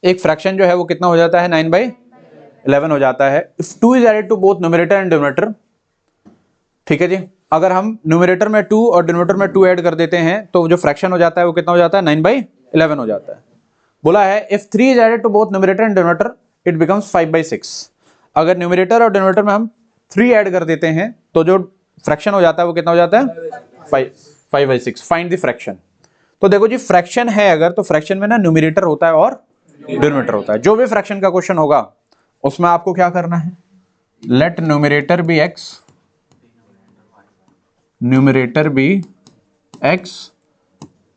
एक फ्रैक्शन जो है वो कितना हो जाता है, 9/11 हो जाता है। If 2 is added to both numerator and denominator, ठीक है जी। अगर हम न्यूमरेटर में 2 और डिनोमिनेटर में 2 ऐड कर देते हैं तो जो फ्रैक्शन हो जाता है वो कितना हो जाता है, 9/11 हो जाता है। बोला है if 3 is added to both numerator and denominator it becomes 5/6। अगर न्यूमरेटर और डिनोमिनेटर में हम 3 ऐड कर देते हैं तो जो फ्रैक्शन हो जाता है वो कितना हो जाता है, 5/6। Find the fraction. तो देखो जी फ्रैक्शन है अगर, तो फ्रैक्शन में ना न्यूमरेटर होता है और डिनोमिनेटर होता है। जो भी फ्रैक्शन का क्वेश्चन होगा उसमें आपको क्या करना है, let numerator be x, numerator be x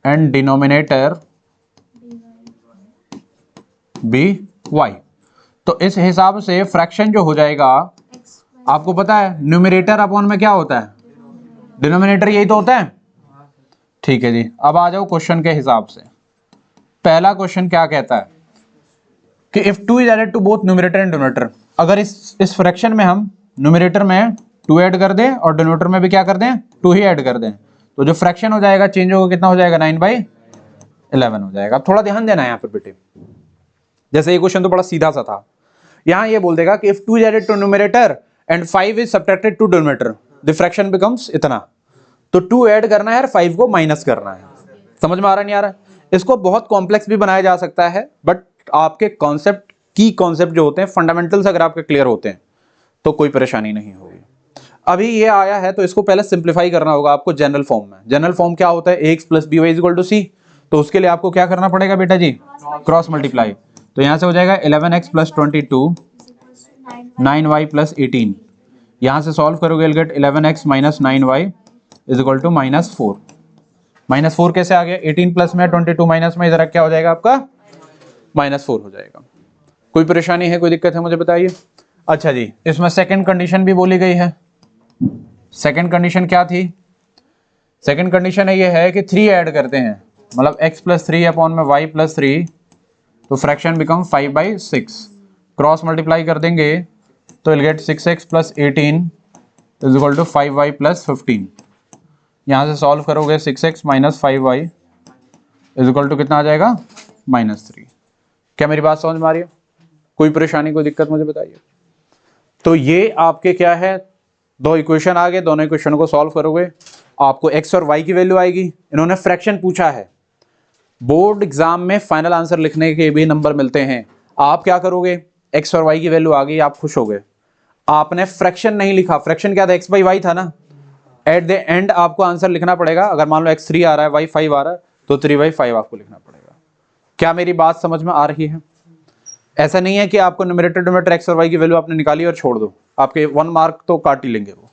and denominator be y। तो इस हिसाब से फ्रैक्शन जो हो जाएगा, आपको पता है न्यूमरेटर अपॉन में क्या होता है, डिनोमिनेटर, यही तो होता है, ठीक है जी। अब आ जाओ क्वेश्चन के हिसाब से। पहला क्वेश्चन क्या कहता है कि if 2 is added to both numerator and denominator, अगर इस फ्रैक्शन में हम न्यूमरेटर में 2 ऐड कर दें और डिनोमिनेटर में भी क्या कर दें, 2 ही ऐड कर दें, तो जो फ्रैक्शन हो जाएगा चेंज होगा, कितना हो जाएगा, 9/11 हो जाएगा। अब थोड़ा ध्यान देना है यहाँ पर बेटे, जैसे ये क्वेश्चन तो बड़ा सीधा सा था। यहाँ ये बोल देगा कि if 2 is added to numerator and 5 is subtracted to denominator the fraction becomes इतना। तो 2 ऐड करना है और 5 को माइनस करना है। समझ में आ रहा नहीं आ रहा है? इसको बहुत कॉम्प्लेक्स भी बनाया जा सकता है, बट आपके कॉन्सेप्ट की कॉन्सेप्ट जो होते हैं फंडामेंटल्स अगर आपके क्लियर होते हैं तो कोई परेशानी नहीं होगी। अभी ये आया है तो इसको पहले सिंप्लीफाई करना होगा आपको जनरल फॉर्म में। जनरल फॉर्म क्या होता है, ax + by = c। तो उसके लिए आपको क्या करना पड़ेगा बेटा जी, क्रॉस मल्टीप्लाई। तो यहां से हो जाएगा 11x + 22 9y + 18। यहां से सॉल्व करोगे गेट 11x - 9y = -4। -4 कैसे आ गया, 18 प्लस में 22 माइनस में, इधर क्या हो जाएगा आपका, -4 हो जाएगा। कोई परेशानी है, कोई दिक्कत है मुझे बताइए। अच्छा जी इसमें सेकंड कंडीशन भी बोली गई है। सेकंड कंडीशन क्या थी, सेकंड कंडीशन है ये है कि 3 ऐड करते हैं, मतलब x + 3 अपॉन में y + 3, तो फ्रैक्शन बिकम 5/6। क्रॉस मल्टीप्लाई कर देंगे तो विल गेट 6x + 18 = 5y + 15। यहाँ से सॉल्व करोगे 6x - 5y = कितना आ जाएगा, -3। क्या मेरी बात समझ में आ रही है? कोई परेशानी, कोई दिक्कत मुझे बताइए। तो ये आपके क्या है, 2 इक्वेशन आ गए, दोनों इक्वेशन को सॉल्व करोगे आपको x और y की वैल्यू आएगी। इन्होंने फ्रैक्शन पूछा है, बोर्ड एग्जाम में फाइनल आंसर लिखने के भी नंबर मिलते हैं। आप क्या करोगे, x और y की वैल्यू आ गई, आप खुश हो गए। आपने फ्रैक्शन नहीं लिखा, फ्रैक्शन क्या था, x/y था ना। एट द एंड आपको आंसर लिखना पड़ेगा। अगर मान लो x3 आ रहा है, y 5 आ रहा है, तो 3/5 आपको लिखना पड़ेगा। क्या मेरी बात समझ में आ रही है? ऐसा नहीं है कि आपको न्यूमरेटर डिनोमिनेटर x और y की वैल्यू आपने निकाली और छोड़ दो, आपके 1 मार्क तो काट ही लेंगे वो।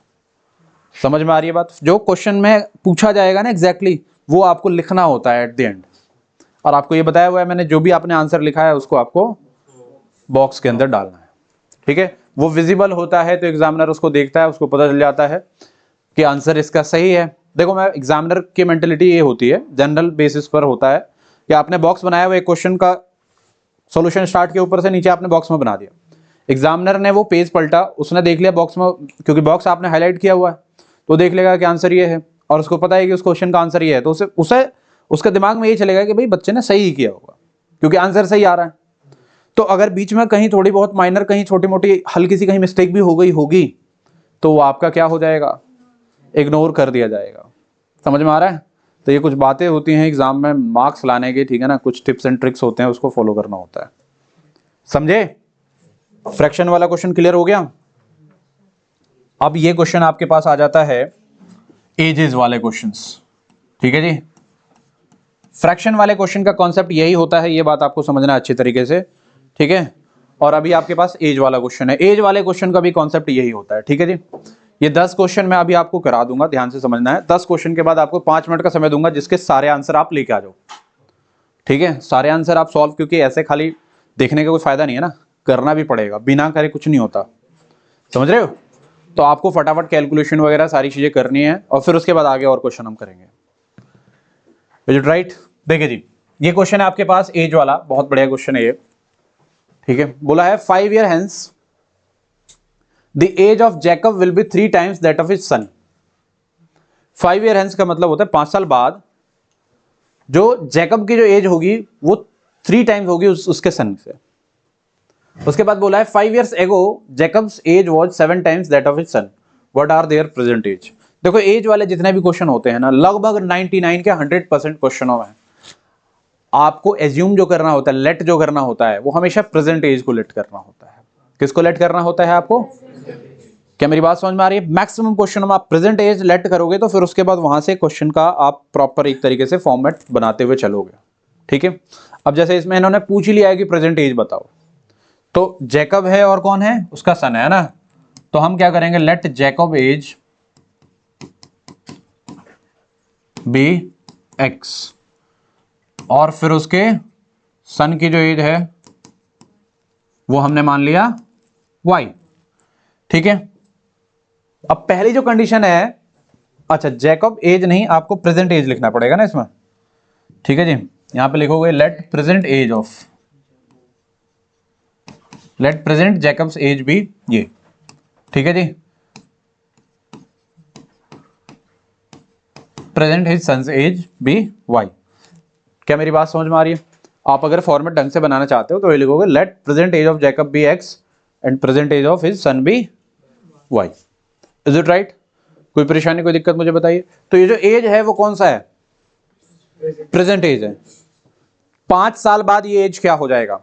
समझ में आ रही है बात? जो क्वेश्चन में पूछा जाएगा ना एग्जैक्टली वो आपको लिखना होता है एट द एंड। और आपको ये बताया हुआ है मैंने, जो भी आपने आंसर लिखा है उसको आपको बॉक्स के अंदर डालना है, ठीक है। वो विजिबल होता है तो एग्जामिनर उसको देखता है, उसको पता चल जाता है कि आंसर इसका सही है। देखो मैं एग्जामिनर की मेंटेलिटी ये होती है, जनरल बेसिस पर होता है कि आपने बॉक्स बनाया हुआ एक क्वेश्चन का सॉल्यूशन स्टार्ट के ऊपर से नीचे आपने बॉक्स में बना दिया। एग्जामिनर ने वो पेज पलटा, उसने देख लिया बॉक्स में, क्योंकि बॉक्स आपने हाईलाइट किया हुआ है, तो देख लेगा कि आंसर ये है और उसको पता है कि उस क्वेश्चन का आंसर ये है, तो उसे उसके दिमाग में ये चलेगा कि भाई बच्चे ने सही ही किया होगा क्योंकि आंसर सही आ रहा है। तो अगर बीच में कहीं थोड़ी बहुत माइनर, कहीं छोटी मोटी हल्की सी कहीं मिस्टेक भी हो गई होगी तो वो आपका क्या हो जाएगा, इग्नोर कर दिया जाएगा। समझ में आ रहा है? तो ये कुछ बातें होती हैं एग्जाम में मार्क्स लाने की, ठीक है ना, कुछ टिप्स एंड ट्रिक्स होते हैं, उसको फॉलो करना होता है, समझे। फ्रैक्शन वाला क्वेश्चन क्लियर हो गया। अब ये क्वेश्चन आपके पास आ जाता है एजेस वाले क्वेश्चंस, ठीक है जी। फ्रैक्शन वाले क्वेश्चन का कॉन्सेप्ट यही होता है, ये बात आपको समझना है अच्छी तरीके से, ठीक है। और अभी आपके पास एज वाला क्वेश्चन है, एज वाले क्वेश्चन का भी कॉन्सेप्ट यही होता है, ठीक है जी। ये 10 क्वेश्चन मैं अभी आपको करा दूंगा, ध्यान से समझना है। 10 क्वेश्चन के बाद आपको 5 मिनट का समय दूंगा, जिसके सारे आंसर आप लेके आ जाओ, ठीक है। सारे आंसर आप सॉल्व, क्योंकि ऐसे खाली देखने का कोई फायदा नहीं है ना, करना भी पड़ेगा, बिना करे कुछ नहीं होता, समझ रहे हो। तो आपको फटाफट कैलकुलेशन वगैरह सारी चीजें करनी है, और फिर उसके बाद आगे और क्वेश्चन हम करेंगे, राइट। देखिए जी, ये क्वेश्चन है आपके पास एज वाला, बहुत बढ़िया क्वेश्चन है ये, ठीक है। बोला है 5 years hence the age of Jacob will be 3 times that of his son। 5 years hence का मतलब होता है 5 साल बाद जो जैकब की जो एज होगी वो 3 टाइम्स होगी उसके सन से। उसके बाद बोला है 5 years ago Jacob's age was 7 times that of his son, what are their present age। देखो एज वाले जितने भी क्वेश्चन होते हैं ना, लगभग 99 के 100% क्वेश्चनों में आपको एज्यूम जो करना होता है, लेट जो करना होता है, वो हमेशा प्रेजेंट एज को लेट करना होता है। किसको लेट करना होता है आपको? क्या मेरी बात समझ में आ रही है? मैक्सिमम क्वेश्चन में आप प्रेजेंट एज लेट करोगे तो फिर उसके बाद वहां से क्वेश्चन का आप प्रॉपर एक तरीके से फॉर्मेट बनाते हुए चलोगे, ठीक है। अब जैसे इसमें इन्होंने पूछ ही लिया है कि प्रेजेंट एज बताओ, तो जैकब है और कौन है? उसका सन है ना। तो हम क्या करेंगे, let Jacob age be x, और फिर उसके सन की जो एज है वो हमने मान लिया y, ठीक है। अब पहली जो कंडीशन है, अच्छा जैकब एज नहीं, आपको प्रेजेंट एज लिखना पड़ेगा ना इसमें, ठीक है जी। यहां पे लिखोगे let present age of, let present Jacob's age भी ये, ठीक है जी। Present his son's age be y। क्या मेरी बात समझ में आ रही है? आप अगर फॉर्मेट ढंग से बनाना चाहते हो तो ये लिखोगे let present age of Jacob be x and present age of his son be y. Is it right? कोई परेशानी, कोई दिक्कत मुझे बताइए। तो ये जो एज है वो कौन सा है? प्रेजेंट एज है। 5 साल बाद ये एज क्या हो जाएगा?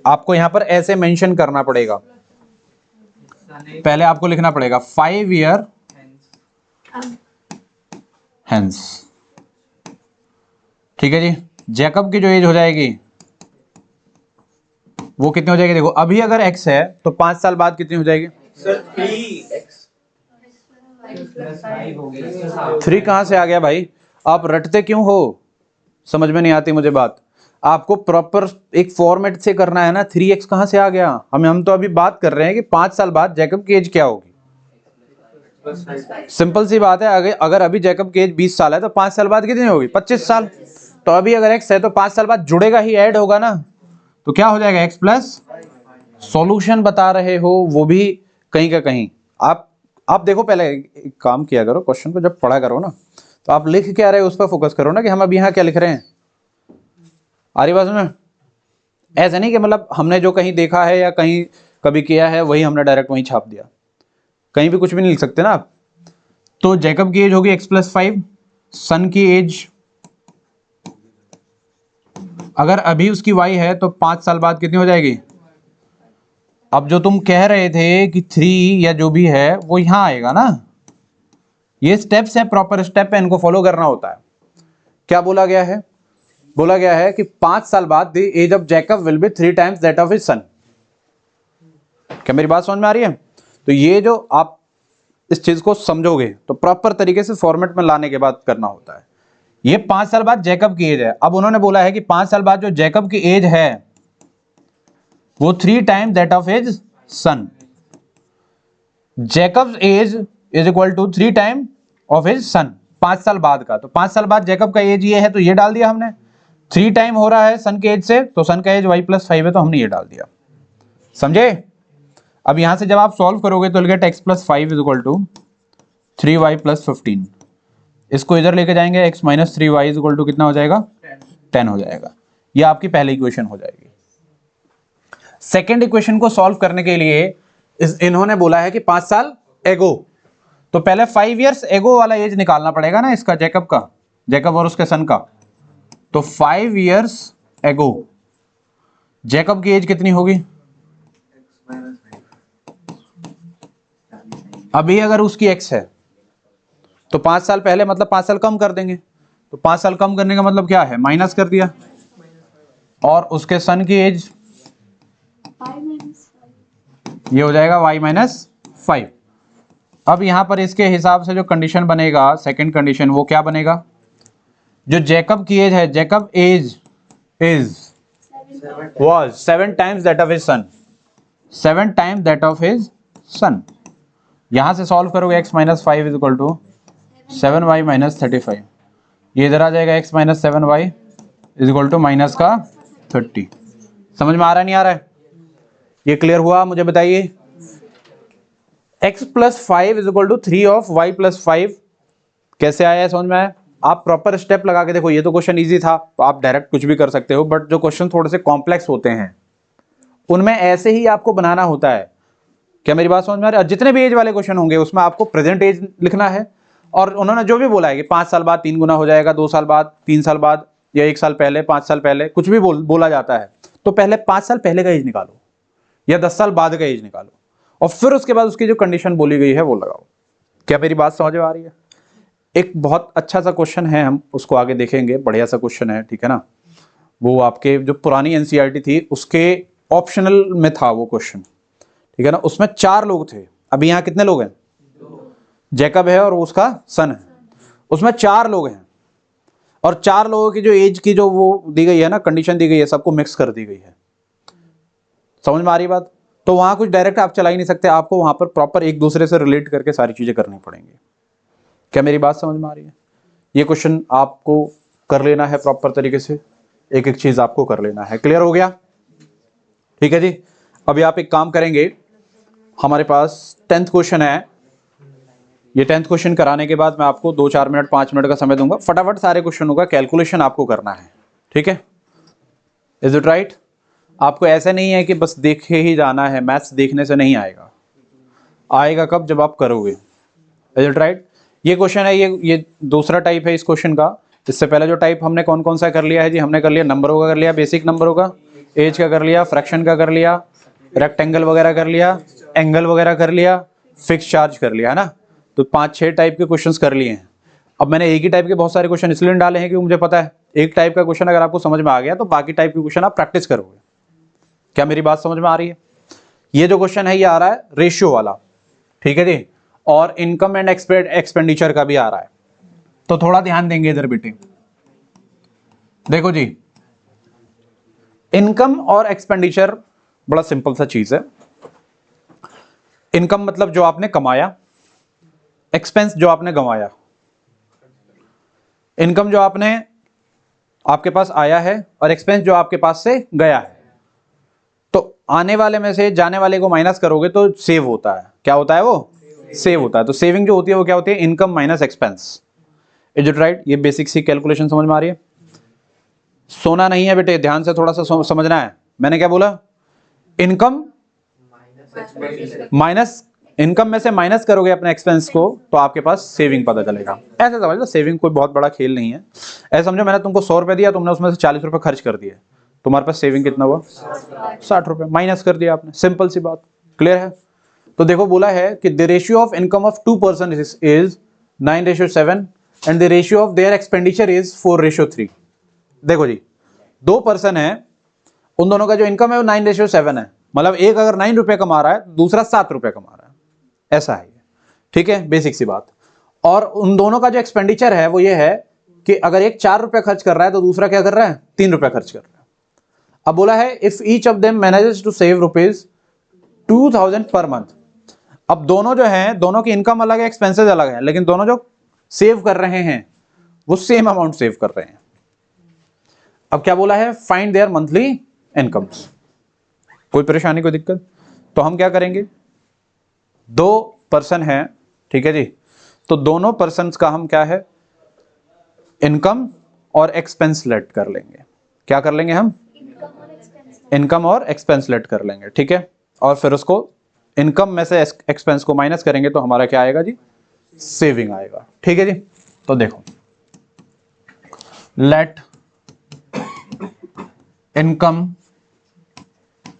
आपको यहां पर ऐसे मेंशन करना पड़ेगा, पहले आपको लिखना पड़ेगा 5 years hence, ठीक है जी। जैकब की जो एज हो जाएगी वो कितनी हो जाएगी? देखो अभी अगर x है तो 5 साल बाद कितनी हो जाएगी? सर 3x 3 कहां से आ गया भाई? आप रटते क्यों हो? समझ में नहीं आती मुझे बात। आपको प्रॉपर एक फॉर्मेट से करना है ना। 3x कहां से आ गया? हम तो अभी बात कर रहे हैं कि 5 साल बाद जैकब की एज क्या होगी। सिंपल सी बात है, अगर अभी जैकब की एज 20 साल है तो 5 साल बाद कितनी होगी? 25 साल। तो अभी अगर x है तो 5 साल बाद जुड़ेगा ही, ऐड होगा ना, तो क्या हो जाएगा? x plus. सॉल्यूशन बता रहे हो वो भी कहीं का कहीं। आप देखो, पहले एक काम किया करो, क्वेश्चन को जब पढ़ा करो ना तो आप लिख क्या रहे हो उस पर फोकस करो ना, कि हम अब यहाँ क्या लिख रहे हैं। आ रही बात में? ऐसा नहीं कि मतलब हमने जो कहीं देखा है या कहीं कभी किया है वही हमने डायरेक्ट वहीं छाप दिया, कहीं भी कुछ भी नहीं लिख सकते ना आप। तो जैकब की एज होगी x+5, सन की एज अगर अभी उसकी y है तो 5 साल बाद कितनी हो जाएगी? अब जो तुम कह रहे थे कि 3 या जो भी है वो यहां आएगा ना। ये स्टेप्स है, प्रॉपर स्टेप है, इनको फॉलो करना होता है। क्या बोला गया है? बोला गया है कि 5 साल बाद the age of Jacob will be 3 times that of his son. क्या मेरी बात समझ में आ रही है? तो ये जो आप इस चीज को समझोगे तो प्रॉपर तरीके से फॉर्मेट में लाने के बाद करना होता है। ये 5 साल बाद जैकब की एज है। अब उन्होंने बोला है कि 5 साल बाद जो जैकब की एज है वो 3 times that of his son. Jacob's age is equal to 3 time of his son, 5 साल बाद का। तो 5 साल बाद जैकब का एज ये है तो ये डाल दिया हमने। 3 टाइम हो रहा है सन के एज से, तो सन का एज y+5 है तो हमने ये डाल दिया। समझे? अब यहां से जब आप सॉल्व करोगे तो gate x+5 is equal to 3y+15। इसको इधर लेके जाएंगे, x - 3y is equal to कितना हो जाएगा? 10 हो जाएगा। ये आपकी पहली इक्वेशन हो जाएगी। सेकेंड इक्वेशन को सॉल्व करने के लिए इन्होंने बोला है कि 5 साल एगो, तो पहले 5 years एगो वाला एज निकालना पड़ेगा ना इसका, जैकब का। जैकब और उसके सन का, तो 5 years एगो जैकब की एज कितनी होगी? अभी अगर उसकी एक्स है तो 5 साल पहले मतलब 5 साल कम कर देंगे, तो 5 साल कम करने का मतलब क्या है? माइनस कर दिया। और उसके सन की एज ये हो जाएगा y माइनस 5। अब यहां पर इसके हिसाब से जो कंडीशन बनेगा, सेकंड कंडीशन, वो क्या बनेगा? जो जैकब की एज है, Jacob age is was 7 times that of his son, 7 times that of his son। यहां से सॉल्व करोगे x minus 5 is equal to 7y minus 35, ये इधर आ जाएगा x minus 7y is equal to minus का 30। समझ में आ रहा है नहीं आ रहा है? ये क्लियर हुआ? मुझे बताइए। x plus 5 is equal to 3 of y plus 5 कैसे आया है? समझ में आया? आप प्रॉपर स्टेप लगा के देखो। ये तो क्वेश्चन इजी था तो आप डायरेक्ट कुछ भी कर सकते हो, बट जो क्वेश्चन थोड़े से कॉम्प्लेक्स होते हैं उनमें ऐसे ही आपको बनाना होता है। क्या मेरी बात समझ में आ रही है? जितने भी एज वाले क्वेश्चन होंगे उसमें आपको प्रेजेंट एज लिखना है, और उन्होंने जो भी बोला है कि 5 साल बाद 3 गुना हो जाएगा, 2 साल बाद, 3 साल बाद, या 1 साल पहले, 5 साल पहले, कुछ भी बोला जाता है, तो पहले 5 साल पहले का एज निकालो या 10 साल बाद का एज निकालो, और फिर उसके बाद उसकी जो कंडीशन बोली गई है वो लगाओ। क्या मेरी बात समझ में आ रही है? एक बहुत अच्छा सा क्वेश्चन है, हम उसको आगे देखेंगे, बढ़िया सा क्वेश्चन है, ठीक है ना? वो आपके जो पुरानी एनसीईआरटी थी उसके ऑप्शनल में था वो क्वेश्चन, ठीक है ना? उसमें 4 लोग थे, अभी यहाँ कितने लोग हैं? जैकब है और उसका सन है, उसमें 4 लोग हैं, और 4 लोगों की जो एज की जो वो दी गई है ना, कंडीशन दी गई है, सबको मिक्स कर दी गई है। समझ में आ रही बात? तो वहां कुछ डायरेक्ट आप चला ही नहीं सकते, आपको वहां पर प्रॉपर एक दूसरे से रिलेट करके सारी चीजें करनी पड़ेंगी। क्या मेरी बात समझ में आ रही है? ये क्वेश्चन आपको कर लेना है प्रॉपर तरीके से, एक एक चीज आपको कर लेना है। क्लियर हो गया? ठीक है जी। अभी आप एक काम करेंगे, हमारे पास 10th क्वेश्चन है, ये 10th क्वेश्चन कराने के बाद मैं आपको 2-4 मिनट 5 मिनट का समय दूंगा, फटाफट सारे क्वेश्चन होगा, कैलकुलेशन आपको करना है, ठीक है? Is it right? आपको ऐसा नहीं है कि बस देखे ही जाना है, मैथ्स देखने से नहीं आएगा, आएगा कब? जब आप करोगे। Is it right? ये क्वेश्चन है, ये दूसरा टाइप है इस क्वेश्चन का। इससे पहले जो टाइप हमने कौन कौन सा कर लिया है जी? हमने कर लिया नंबरों का, कर लिया बेसिक नंबरों का, एज का कर लिया, फ्रैक्शन का कर लिया, रेक्टेंगल वगैरह कर लिया, एंगल वगैरह कर लिया, फिक्स चार्ज कर लिया, है ना? तो 5-6 टाइप के क्वेश्चंस कर लिए हैं। अब मैंने एक ही टाइप के बहुत सारे क्वेश्चन इसलिए डाले हैं क्योंकि मुझे पता है एक टाइप का क्वेश्चन अगर आपको समझ में आ गया तो बाकी टाइप के क्वेश्चन आप प्रैक्टिस करोगे। क्या मेरी बात समझ में आ रही है? ये जो क्वेश्चन है ये आ रहा है रेशियो वाला, ठीक है जी, और इनकम एंड एक्सपेंडिचर का भी आ रहा है, तो थोड़ा ध्यान देंगे इधर बेटे। देखो जी, इनकम और एक्सपेंडिचर बड़ा सिंपल सा चीज है। इनकम मतलब जो आपने कमाया, एक्सपेंस जो आपने गंवाया। इनकम जो आपके पास आया है, और एक्सपेंस जो आपके पास से गया है। तो आने वाले में से जाने वाले को माइनस करोगे तो सेव होता है। क्या होता है? वो सेव होता है। तो सेविंग जो होती है वो क्या होती है? Income minus expense. Is it right? ये बेसिक सी कैलकुलेशन समझ में आ रही है? सोना नहीं है बेटे, ध्यान से थोड़ा सा समझना है। मैंने क्या बोला? इनकम माइनस, इनकम में से माइनस करोगे अपने एक्सपेंस को तो आपके पास सेविंग पता चलेगा। ऐसे समझ लो, सेविंग कोई बहुत बड़ा खेल नहीं है। ऐसा समझो मैंने तुमको 100 रुपए दिया, तुमने उसमें से 40 रुपए खर्च कर दिए, तुम्हारे पास सेविंग कितना हुआ? 60 रुपए माइनस कर दिया आपने। सिंपल सी बात, क्लियर है? तो देखो बोला है कि the ratio of income of 2 person is 9:7 and the ratio of their expenditure is 4:3। देखो जी, 2 पर्सन है, उन दोनों का जो इनकम है वो 9:7 है, मतलब एक अगर 9 रुपए कमा रहा है, दूसरा 7 रुपए कमा रहा है, ऐसा है। ठीक है, बेसिक सी बात। और उन दोनों का जो एक्सपेंडिचर है वो ये है कि अगर एक 4 रुपए खर्च कर रहा है तो दूसरा क्या कर रहा है? 3 रुपए खर्च कर रहा है। अब बोला है if each of them manages to save ₹2000 per month. अब दोनों जो हैं, दोनों की इनकम अलग है, एक्सपेंसेस अलग है, लेकिन दोनों जो सेव कर रहे हैं वो सेम अमाउंट सेव कर रहे हैं। अब क्या बोला है? Find there monthly incomes. कोई परेशानी, कोई दिक्कत? तो हम क्या करेंगे, 2 पर्सन हैं, ठीक है जी, तो दोनों पर्सन का हम क्या है, इनकम और एक्सपेंस लेट कर लेंगे। क्या कर लेंगे हम? इनकम और एक्सपेंस लेट कर लेंगे, ठीक है। और फिर उसको इनकम में से एक्सपेंस को माइनस करेंगे तो हमारा क्या आएगा जी? सेविंग आएगा। ठीक है जी। तो देखो let income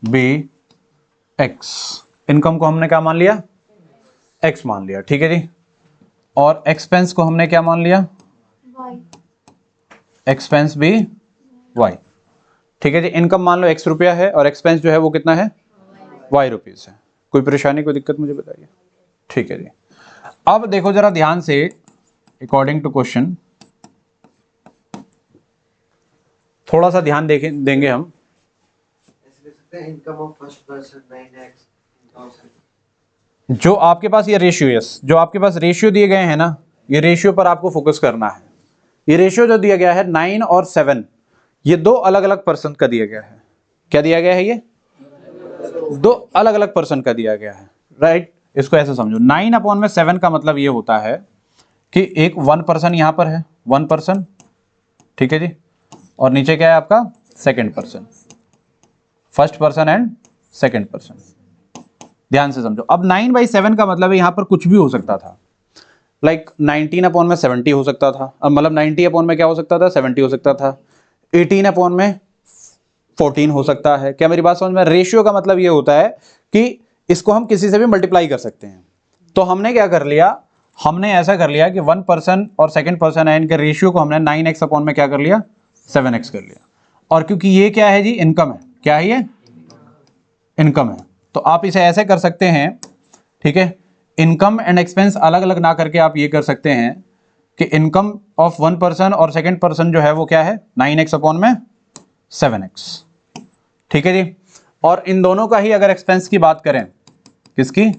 be x. Income को हमने क्या मान लिया? एक्स मान लिया, ठीक है जी। और एक्सपेंस को हमने क्या मान लिया? एक्सपेंस भी वाई, ठीक है जी। इनकम मान लो एक्स रुपया है और एक्सपेंस जो है वो कितना है? वाई रुपीज है। कोई परेशानी, कोई दिक्कत मुझे बताइए, ठीक है जी। अब देखो जरा ध्यान से, अकॉर्डिंग टू क्वेश्चन थोड़ा सा ध्यान देंगे हम। Income of first person 9x जो आपके पास ये रेशियो, यस, जो आपके पास रेशियो दिए गए हैं ना, ये रेशियो पर आपको फोकस करना है। ये रेशियो जो दिया गया है 9 और 7, ये दो अलग अलग पर्सन का दिया गया है। क्या दिया गया है? ये दो अलग अलग पर्सन का दिया गया है, राइट। इसको ऐसे समझो, 9/7 का मतलब ये होता है कि एक 1 पर्सन यहां पर है, 1 पर्सन, ठीक है जी। और नीचे क्या है आपका? Second person, first person and second person. ध्यान से समझो। अब 9/7 का मतलब है यहां पर कुछ भी हो सकता था, लाइक 19/70 हो सकता था। अब मतलब 90/में क्या हो सकता था? 70 हो सकता था। 18/14 हो सकता है। क्या मेरी बात समझ में? रेशियो का मतलब ये होता है कि इसको हम किसी से भी मल्टीप्लाई कर सकते हैं। तो हमने क्या कर लिया? हमने ऐसा कर लिया कि 1 पर्सन और सेकंड पर्सन है, इनके रेशियो को हमने 9x में क्या कर लिया? 7x कर लिया। और क्योंकि ये क्या है जी? इनकम है। क्या है ये? इनकम है। तो आप इसे ऐसे कर सकते हैं, ठीक है। इनकम एंड एक्सपेंस अलग अलग ना करके आप ये कर सकते हैं कि इनकम ऑफ 1 पर्सन और सेकंड पर्सन जो है वो क्या है? 9x/7x, ठीक है जी। और इन दोनों का ही अगर एक्सपेंस की बात करें, किसकी?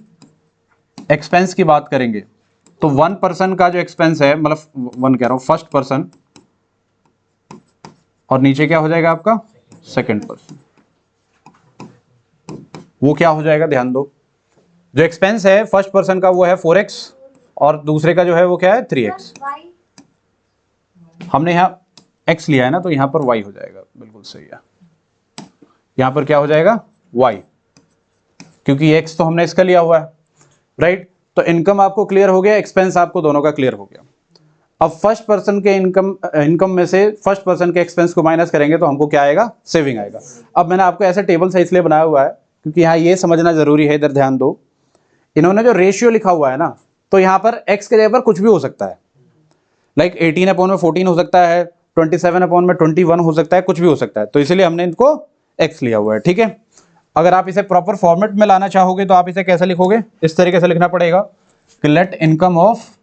एक्सपेंस की बात करेंगे, तो 1 पर्सन का जो एक्सपेंस है, मतलब 1 कह रहा हूं, फर्स्ट पर्सन, और नीचे क्या हो जाएगा आपका? Second person. वो क्या हो जाएगा? ध्यान दो, जो एक्सपेंस है फर्स्ट पर्सन का वो है 4x और दूसरे का जो है वो क्या है? 3x। हमने यहाँ x लिया है ना, तो यहां पर y हो जाएगा। बिल्कुल सही है। यहां पर क्या हो जाएगा? y, क्योंकि x तो हमने इसका लिया हुआ है, राइट। तो इनकम आपको क्लियर हो गया, एक्सपेंस आपको दोनों का क्लियर हो गया। अब फर्स्ट पर्सन के इनकम में से फर्स्ट पर्सन के एक्सपेंस को माइनस करेंगे तो हमको क्या आएगा? सेविंग आएगा। अब मैंने आपको ऐसे टेबल से इसलिए बनाया हुआ है क्योंकि यहाँ ये समझना जरूरी है, इधर ध्यान दो। इन्होंने जो रेशियो लिखा हुआ है ना, तो यहाँ पर x के जगह पर कुछ भी हो सकता है, लाइक 18/14 हो सकता है, 27/21 हो सकता है, कुछ भी हो सकता है। तो इसलिए हमने इनको x लिया हुआ है, ठीक है। अगर आप इसे प्रॉपर फॉर्मेट में लाना चाहोगे तो आप इसे कैसे लिखोगे? इस तरीके से लिखना पड़ेगा कि let income of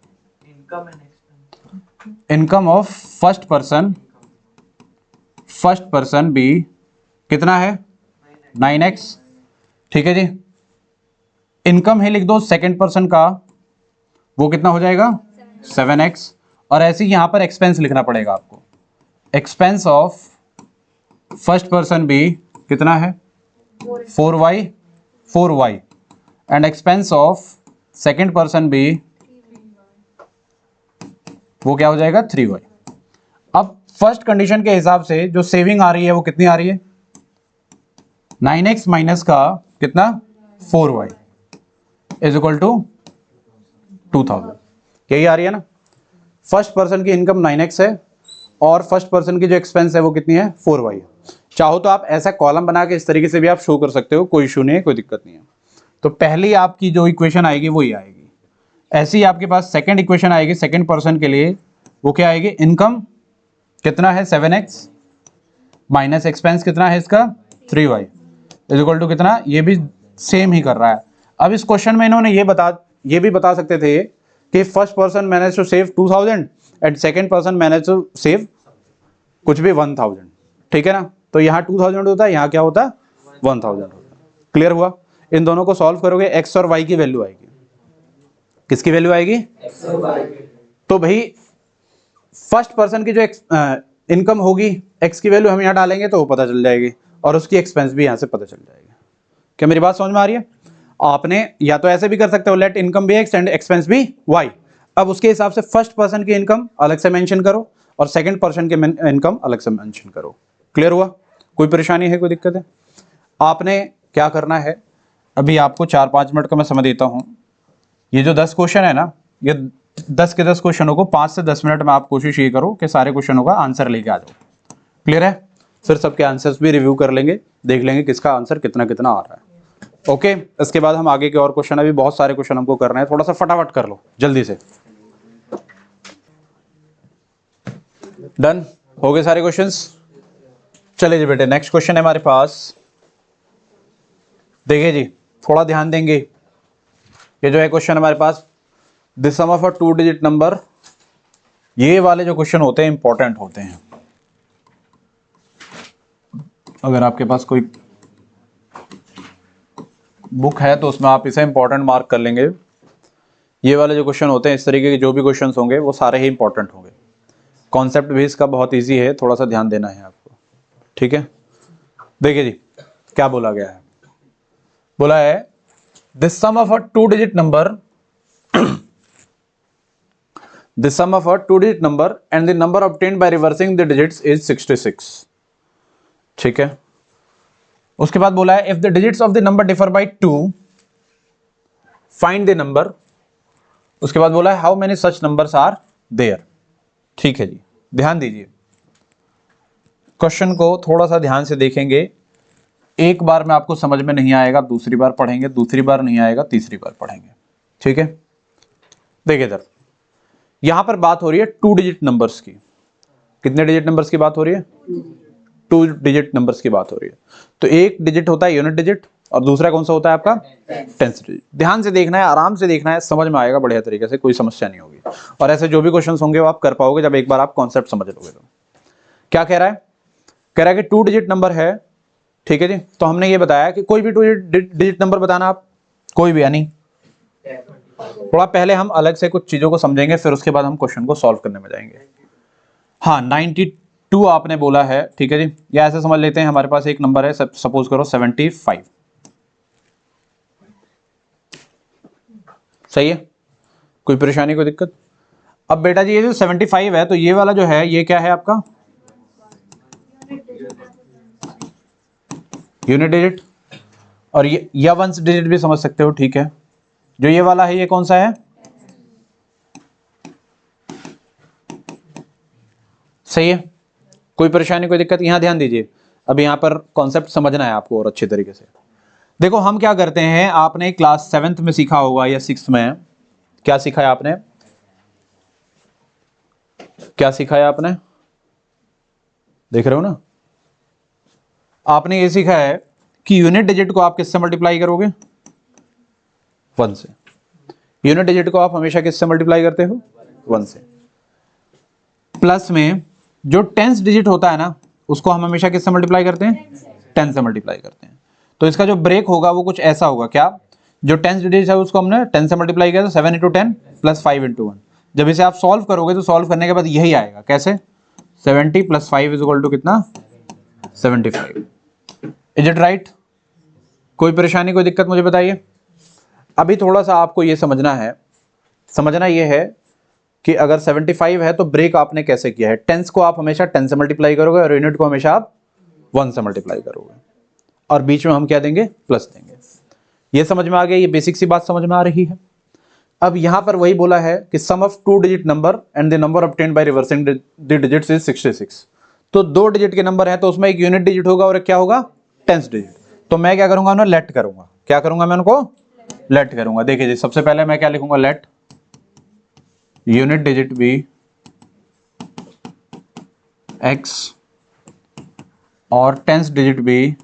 first person be कितना है? 9x, ठीक है जी। इनकम है लिख दो सेकंड पर्सन का, वो कितना हो जाएगा? 7x। और ऐसे ही यहां पर एक्सपेंस लिखना पड़ेगा आपको। Expense of first person be कितना है? 4y and expense of second person be वो क्या हो जाएगा? 3y। अब फर्स्ट कंडीशन के हिसाब से जो सेविंग आ रही है वो कितनी आ रही है? 9x माइनस का कितना? 4y is equal to 2000। यही आ रही है ना। फर्स्ट पर्सन की इनकम 9x है और फर्स्ट पर्सन की जो एक्सपेंस है वो कितनी है? 4y है। चाहो तो आप ऐसा कॉलम बना के इस तरीके से भी आप शो कर सकते हो, कोई इशू नहीं है, कोई दिक्कत नहीं है। तो पहली आपकी जो इक्वेशन आएगी वो ही आएगी। ऐसी आपके पास सेकंड इक्वेशन आएगी सेकंड पर्सन के लिए, वो क्या आएगी? इनकम कितना है? 7x माइनस एक्सपेंस कितना है इसका? 3y इज इक्वल टू कितना? ये भी सेम ही कर रहा है। अब इस क्वेश्चन में इन्होंने ये भी बता सकते थे कि first person manage to save 2000 and second person manage to save कुछ भी 1000, ठीक है ना। तो यहाँ 2000 होता है, यहाँ क्या होता है? 1000 होता है। क्लियर हुआ? इन दोनों को सॉल्व करोगे, x और y की वैल्यू आएगी। किसकी वैल्यू आएगी? x और y। तो भाई फर्स्ट पर्सन की जो इनकम होगी, x की वैल्यू हम यहाँ डालेंगे तो वो पता चल जाएगी और उसकी एक्सपेंस भी यहाँ से पता चल जाएगी। क्या मेरी बात समझ में आ रही है? आपने या तो ऐसे भी कर सकते हो, let income be x and expense be y। अब उसके हिसाब से फर्स्ट पर्सन की इनकम अलग से मेंशन करो और सेकंड पर्सन की इनकम अलग से मेंशन करो। क्लियर हुआ? कोई परेशानी है, कोई दिक्कत है? आपने क्या करना है, अभी आपको 4-5 मिनट का मैं समय देता हूं। ये जो 10 क्वेश्चन है ना, ये 10 के 10 क्वेश्चनों को 5 से 10 मिनट में आप कोशिश ये करो कि सारे क्वेश्चनों का आंसर लेके आ जाओ। क्लियर है? फिर सबके आंसर्स भी रिव्यू कर लेंगे, देख लेंगे किसका आंसर कितना कितना आ रहा है। ओके, इसके बाद हम आगे के और क्वेश्चन, अभी बहुत सारे क्वेश्चन हमको करना है, थोड़ा सा फटाफट कर लो जल्दी से। डन हो गए सारे क्वेश्चंस? चलिए जी बेटे, नेक्स्ट क्वेश्चन है हमारे पास। देखिए जी, थोड़ा ध्यान देंगे। ये जो है क्वेश्चन हमारे पास, the sum of a 2 digit number. ये वाले जो क्वेश्चन होते हैं इंपॉर्टेंट होते हैं। अगर आपके पास कोई बुक है तो उसमें आप इसे इंपॉर्टेंट मार्क कर लेंगे। ये वाले जो क्वेश्चन होते हैं, इस तरीके के जो भी क्वेश्चन होंगे वो सारे ही इंपॉर्टेंट होंगे। कॉन्सेप्ट भी इसका बहुत ईजी है, थोड़ा सा ध्यान देना है आपको। ठीक है, देखिए जी क्या बोला गया है। बोला है the sum of a 2 digit number the sum of a 2 digit number and the number obtained by reversing the digits is 66। ठीक है, उसके बाद बोला है if the digits of the number differ by 2 find the number। उसके बाद बोला है how many such numbers are there। ठीक है जी, ध्यान दीजिए, क्वेश्चन को थोड़ा सा ध्यान से देखेंगे। एक बार में आपको समझ में नहीं आएगा, दूसरी बार पढ़ेंगे, दूसरी बार नहीं आएगा, तीसरी बार पढ़ेंगे। ठीक है, देखिए इधर यहां पर बात हो रही है 2 डिजिट नंबर्स की। कितने डिजिट नंबर्स की बात हो रही है? 2 डिजिट नंबर्स की बात हो रही है। तो एक डिजिट होता है यूनिट डिजिट और दूसरा कौन सा होता है आपका? Tens digit. ध्यान से देखना है, आराम से देखना है, समझ में आएगा बढ़िया तरीके से, कोई समस्या नहीं होगी। और ऐसे जो भी क्वेश्चंस होंगे वो आप कर पाओगे जब एक बार आप कॉन्सेप्ट समझ लोगे। तो क्या कह रहा है? कह रहा है कि 2 डिजिट नंबर है। ठीक है जी, तो हमने ये बताया कि कोई भी 2 डिजिट नंबर बताना आप, कोई भी, यानी थोड़ा पहले हम अलग से कुछ चीजों को समझेंगे, फिर उसके बाद हम क्वेश्चन को सॉल्व करने में जाएंगे। हाँ, 92 आपने बोला है। ठीक है जी, या ऐसे समझ लेते हैं, हमारे पास एक नंबर है, सपोज करो 75। सही है, कोई परेशानी, कोई दिक्कत? अब बेटा जी ये जो 75 है, तो ये वाला जो है ये क्या है आपका? Unit digit. और ये या वंस डिजिट भी समझ सकते हो। ठीक है, जो ये वाला है ये कौन सा है? सही है, कोई परेशानी, कोई दिक्कत? यहां ध्यान दीजिए, अब यहां पर कॉन्सेप्ट समझना है आपको और अच्छे तरीके से। देखो हम क्या करते हैं, आपने क्लास 7th में सीखा होगा या 6th में, क्या सीखा है आपने? क्या सीखा है आपने? देख रहे हो ना, आपने ये सीखा है कि यूनिट डिजिट को आप किससे मल्टीप्लाई करोगे? 1 से। यूनिट डिजिट को आप हमेशा किससे मल्टीप्लाई करते हो? 1 से। प्लस में जो टेंस डिजिट होता है ना, उसको हम हमेशा किससे मल्टीप्लाई करते हैं? 10 से मल्टीप्लाई करते हैं। तो इसका जो ब्रेक होगा वो कुछ ऐसा होगा, क्या? जो टेंस डिजिट है उसको हमने 10 से मल्टीप्लाई किया, तो 7 × 10 + 5 × 1। जब इसे आप सॉल्व करोगे तो सॉल्व करने के बाद यही आएगा। कैसे? 70 + 5 = कितना? 75। Is it right? कोई परेशानी, कोई दिक्कत मुझे बताइए। अभी थोड़ा सा आपको ये समझना ये है कि अगर 75 है तो ब्रेक आपने कैसे किया है। टेंस को आप हमेशा 10 से मल्टीप्लाई करोगे और यूनिट को हमेशा आप 1 से मल्टीप्लाई करोगे, और बीच में हम क्या देंगे? प्लस देंगे। ये समझ में आ गया? ये बेसिक सी बात समझ में आ रही है। अब यहां पर वही बोला है कि sum of 2 digit number and the number obtained by reversing the digits is 66। तो 2 डिजिट के नंबर है तो उसमें एक यूनिट डिजिट होगा और एक क्या होगा? Tens digit. तो मैं क्या करूंगा? उन्हें लेट करूंगा। क्या करूंगा? मैं उनको लेट करूंगा। देखिए जी, सबसे पहले मैं क्या लिखूंगा? Let unit digit be x और टेंस डिजिट बी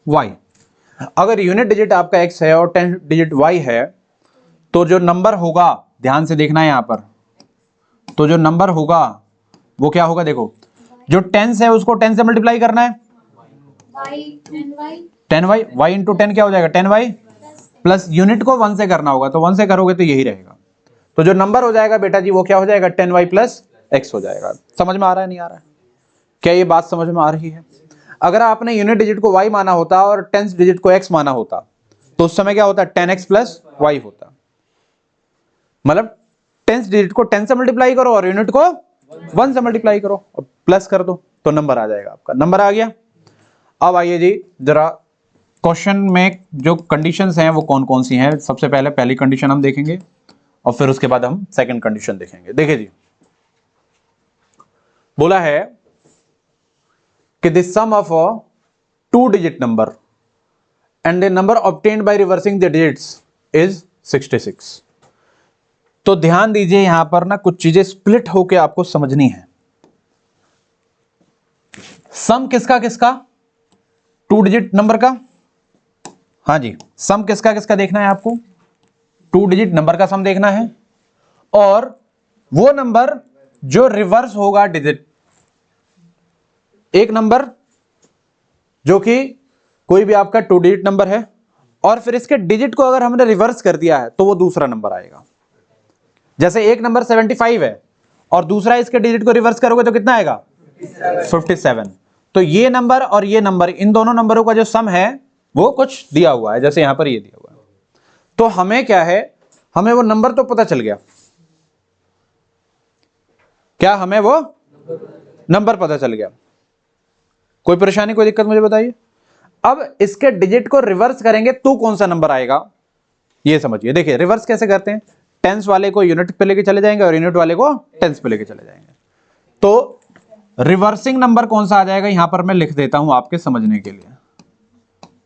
y। अगर यूनिट डिजिट आपका x है और टेंस डिजिट y है, तो जो नंबर होगा, ध्यान से देखना है यहां पर, तो जो नंबर होगा वो क्या होगा? देखो, जो टेंस है उसको 10 से मल्टीप्लाई करना है, 10y, y इंटू 10 क्या हो जाएगा? 10y, प्लस यूनिट को 1 से करना होगा, तो 1 से करोगे तो यही रहेगा। तो जो नंबर हो जाएगा बेटा जी वो क्या हो जाएगा? 10y + x हो जाएगा। समझ में आ रहा है, नहीं आ रहा है? क्या ये बात समझ में आ रही है? अगर आपने यूनिट डिजिट को y माना होता और टेंस डिजिट को x माना होता, तो उस समय क्या होता? 10x + y होता। मतलब टेंस डिजिट को 10 से मल्टीप्लाई करो और यूनिट को 1 से मल्टीप्लाई करो और प्लस कर दो, तो नंबर आ जाएगा आपका। नंबर आ गया। अब आइए जी, जरा क्वेश्चन में जो कंडीशंस हैं वो कौन कौन सी हैं, सबसे पहले पहली कंडीशन हम देखेंगे और फिर उसके बाद हम सेकंड कंडीशन देखेंगे। देखिए जी, बोला है कि the sum of a 2 digit number and the number obtained by reversing the digits is 66। तो ध्यान दीजिए यहां पर ना कुछ चीजें स्प्लिट होके आपको समझनी है। सम किसका किसका, 2 डिजिट नंबर का, हाँ जी, सम किसका किसका देखना है आपको, 2 डिजिट नंबर का सम देखना है, और वो नंबर जो रिवर्स होगा डिजिट, एक नंबर जो कि कोई भी आपका 2 डिजिट नंबर है और फिर इसके डिजिट को अगर हमने रिवर्स कर दिया है तो वो दूसरा नंबर आएगा। जैसे एक नंबर 75 है और दूसरा इसके डिजिट को रिवर्स करोगे तो कितना आएगा, 57। तो ये नंबर और ये नंबर, इन दोनों नंबरों का जो सम है वो कुछ दिया हुआ है, जैसे यहां पर ये दिया हुआ है। तो हमें क्या है, हमें वो नंबर तो पता चल गया, क्या हमें वो नंबर पता चल गया, कोई परेशानी कोई दिक्कत मुझे बताइए। अब इसके डिजिट को रिवर्स करेंगे तो कौन सा नंबर आएगा ये समझिए। देखिए रिवर्स कैसे करते हैं, टेंस वाले को यूनिट पे लेके चले जाएंगे और यूनिट वाले को टेंस पे लेके चले जाएंगे। तो रिवर्सिंग नंबर कौन सा आ जाएगा, यहां पर मैं लिख देता हूं आपके समझने के लिए।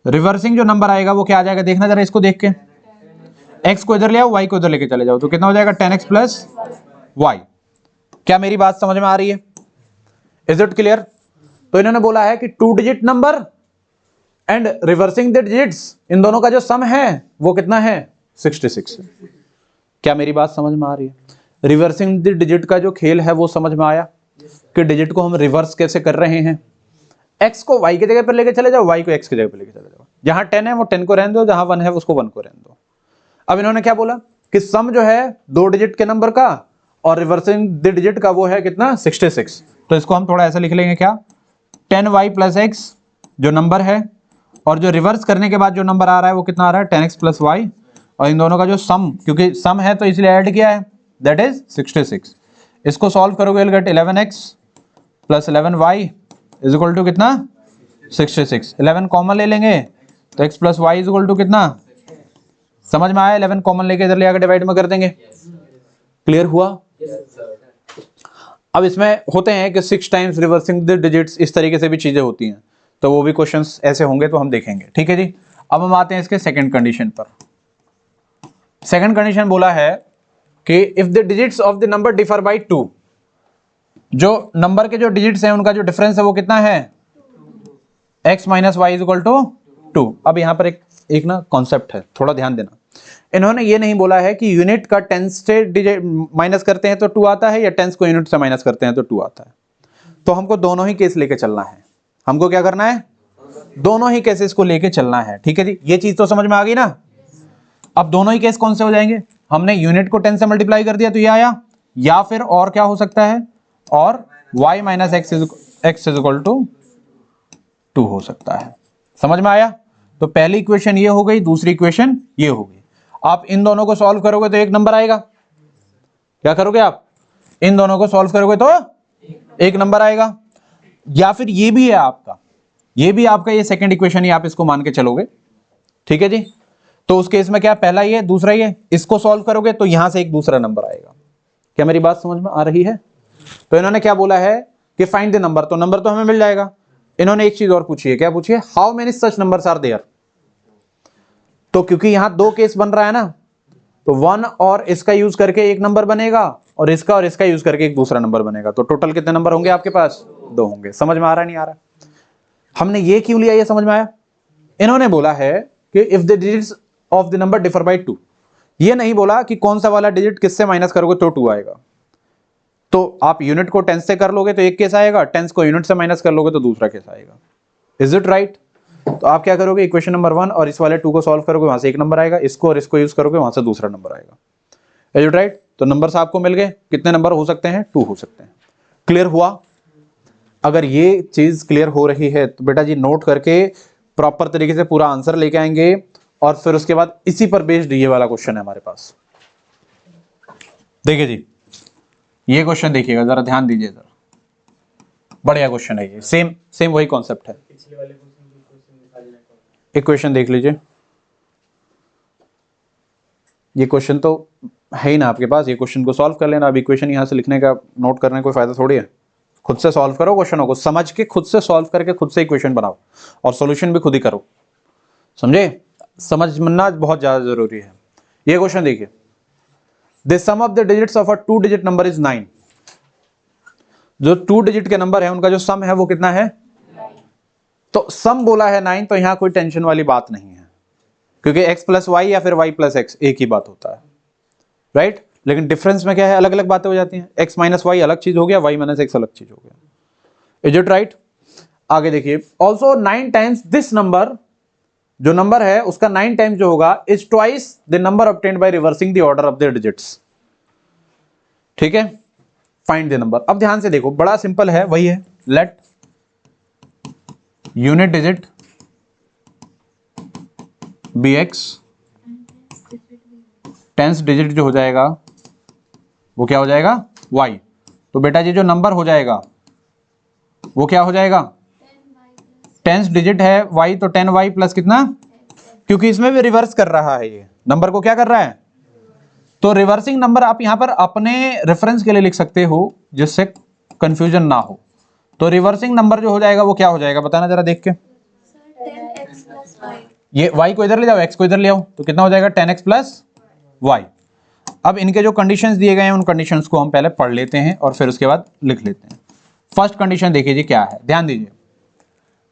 रिवर्सिंग जो नंबर आएगा वो क्या आ जाएगा, देखना जरा इसको देख के, x को इधर ले आओ, y को इधर लेके चले जाओ, तो कितना हो जाएगा 10x प्लस y। क्या मेरी बात समझ में आ रही है, इज इट क्लियर। तो इन्होंने बोला है कि 2 digit number and reversing the digits, इन दोनों का जो सम है वो कितना है, 66। क्या मेरी बात समझ में आ रही है। रिवर्सिंग द डिजिट का जो खेल है वो समझ में आया कि डिजिट को हम रिवर्स कैसे कर रहे हैं। x को y की जगह पर लेके चले जाओ, y को x की जगह पर लेके चले जाओ, जहां 10 है वो 10 को रहने दो, जहां 1 है उसको 1 को रहने दो। अब इन्होंने क्या बोला कि सम जो है 2 डिजिट के नंबर का और रिवर्सिंग द डिजिट का वो है कितना, 66। तो इसको हम थोड़ा ऐसा लिख लेंगे, क्या, 10y प्लस x जो नंबर है और जो रिवर्स करने के बाद जो नंबर आ रहा है वो कितना आ रहा है, 10x प्लस y, और इन दोनों का जो सम, क्योंकि सम है तो इसलिए ऐड किया है, दैट इज 66। इसको सॉल्व करोगे get 11x plus 11y is equal to कितना, 66। 11 कॉमन ले लेंगे तो x plus y is equal to कितना, समझ में आया, 11 कॉमन लेके इधर ले आकर डिवाइड में कर देंगे। क्लियर हुआ। अब इसमें होते हैं कि 6 टाइम्स रिवर्सिंग द डिजिट्स, इस तरीके से भी चीजें होती हैं, तो वो भी क्वेश्चंस ऐसे होंगे तो हम देखेंगे, ठीक है जी। अब हम आते हैं इसके सेकंड कंडीशन पर। सेकंड कंडीशन बोला है कि if the digits of the number differ by 2, जो नंबर के जो डिजिट्स हैं उनका जो डिफरेंस है वो कितना है, x minus y is equal to 2। अब यहां पर एक ना कॉन्सेप्ट है, थोड़ा ध्यान देना। इन्होंने ये नहीं बोला है कि यूनिट का टेंस से माइनस करते हैं तो 2 आता है, या टेंस को यूनिट से माइनस करते हैं तो 2 आता है। तो हमको दोनों ही केस लेके चलना है, हमको क्या करना है, दोनों ही केसेस को लेके चलना है, ठीक है जी। ये चीज तो समझ में आ गई ना। अब दोनों ही केस कौन से हो जाएंगे, हमने यूनिट को 10 से मल्टीप्लाई कर दिया तो ये आया, या फिर और क्या हो सकता है, और y minus x is equal to 2 हो सकता है। समझ में आया। तो पहली इक्वेशन ये हो गई, दूसरी इक्वेशन ये हो गई। आप इन दोनों को सॉल्व करोगे तो एक नंबर आएगा, क्या करोगे आप, इन दोनों को सॉल्व करोगे तो एक नंबर आएगा। या फिर ये भी है आपका, ये भी आपका ये सेकंड इक्वेशन ही आप इसको मान के चलोगे, ठीक है जी। तो उस केस में क्या, पहला ये दूसरा ये, इसको सॉल्व करोगे तो यहां से एक दूसरा नंबर आएगा। क्या मेरी बात समझ में आ रही है। तो इन्होंने क्या बोला है कि फाइंड द नंबर, तो नंबर तो हमें मिल जाएगा। इन्होंने एक चीज और पूछी है, क्या पूछी है, how many such numbers are there. तो क्योंकि यहां 2 केस बन रहा है ना, तो 1 और इसका यूज करके एक नंबर बनेगा और इसका यूज करके एक दूसरा नंबर बनेगा। तो टोटल कितने नंबर होंगे आपके पास, 2 होंगे। समझ में आ रहा नहीं आ रहा, हमने ये क्यों लिया, ये समझ में आया। इन्होंने बोला है कि if the digits of the number differ by 2, ये नहीं बोला कि कौन सा वाला डिजिट किससे माइनस करोगे तो 2 आएगा। तो आप यूनिट को 10 से कर लोगे तो एक केस आएगा, 10 को यूनिट से माइनस कर लोगे तो दूसरा केस आएगा। Is it right. तो आप क्या करोगे, इक्वेशन नंबर 1 और इस वाले 2 को सॉल्व करोगे, वहां से एक नंबर आएगा, इसको और इसको यूज करोगे, वहां से दूसरा नंबर आएगा। Is it right. तो नंबर्स आपको मिल गए, कितने नंबर हो सकते हैं, 2 हो सकते हैं। क्लियर हुआ। अगर ये चीज क्लियर हो रही है तो बेटा जी नोट करके प्रॉपर तरीके से पूरा आंसर लेके आएंगे, और फिर उसके बाद इसी पर बेस्ड ये वाला क्वेश्चन है हमारे पास। देखिए जी, ये क्वेश्चन देखिएगा, जरा ध्यान दीजिए, जरा बढ़िया क्वेश्चन है ये, सेम वही कॉन्सेप्ट है। इक्वेशन देख लीजिए, ये क्वेश्चन तो है ही ना आपके पास, ये क्वेश्चन को सॉल्व कर लेना। अब इक्वेशन यहाँ से लिखने का नोट करने का कोई फायदा थोड़ी है। खुद से सॉल्व करो क्वेश्चनों को, समझ के खुद से सॉल्व करके खुद से इक्वेशन बनाओ और सॉल्यूशन भी खुद ही करो, समझे? समझना बहुत ज्यादा जरूरी है। ये क्वेश्चन देखिए, the sum of the digits of a 2 digit number is 9। जो 2 डिजिट के नंबर है उनका जो सम है वो कितना है? तो सम बोला है 9, तो यहां कोई टेंशन वाली बात नहीं है, क्योंकि x प्लस वाई या फिर y प्लस एक्स एक ही बात होता है, राइट? लेकिन डिफरेंस में क्या है, अलग अलग बातें हो जाती हैं। x माइनस वाई अलग चीज हो गया, y माइनस एक्स अलग चीज हो गया। Is it right? आगे देखिए, ऑल्सो 9 टाइम्स दिस नंबर, जो नंबर है उसका 9 टाइम्स जो होगा is twice the number obtained by reversing the order of the digits. ठीक है, फाइंड द नंबर। अब ध्यान से देखो, बड़ा सिंपल है, वही है, let unit digit be x, tens digit जो हो जाएगा वो क्या हो जाएगा? y। तो बेटा जी जो नंबर हो जाएगा वो क्या हो जाएगा? टेंस डिजिट है y, तो 10y प्लस कितना, क्योंकि इसमें भी रिवर्स कर रहा है, ये नंबर को क्या कर रहा है? तो रिवर्सिंग नंबर आप यहां पर अपने रेफरेंस के लिए लिख सकते हो जिससे कंफ्यूजन ना हो। तो रिवर्सिंग नंबर जो हो जाएगा वो क्या हो जाएगा, बताना जरा देख के। ये y को इधर ले जाओ, x को इधर ले आओ, तो कितना हो जाएगा? 10x plus Y. अब इनके जो कंडीशंस दिए गए हैं उन कंडीशंस को हम पहले पढ़ लेते हैं और फिर उसके बाद लिख लेते हैं। फर्स्ट कंडीशन देखिए जी क्या है, ध्यान दीजिए।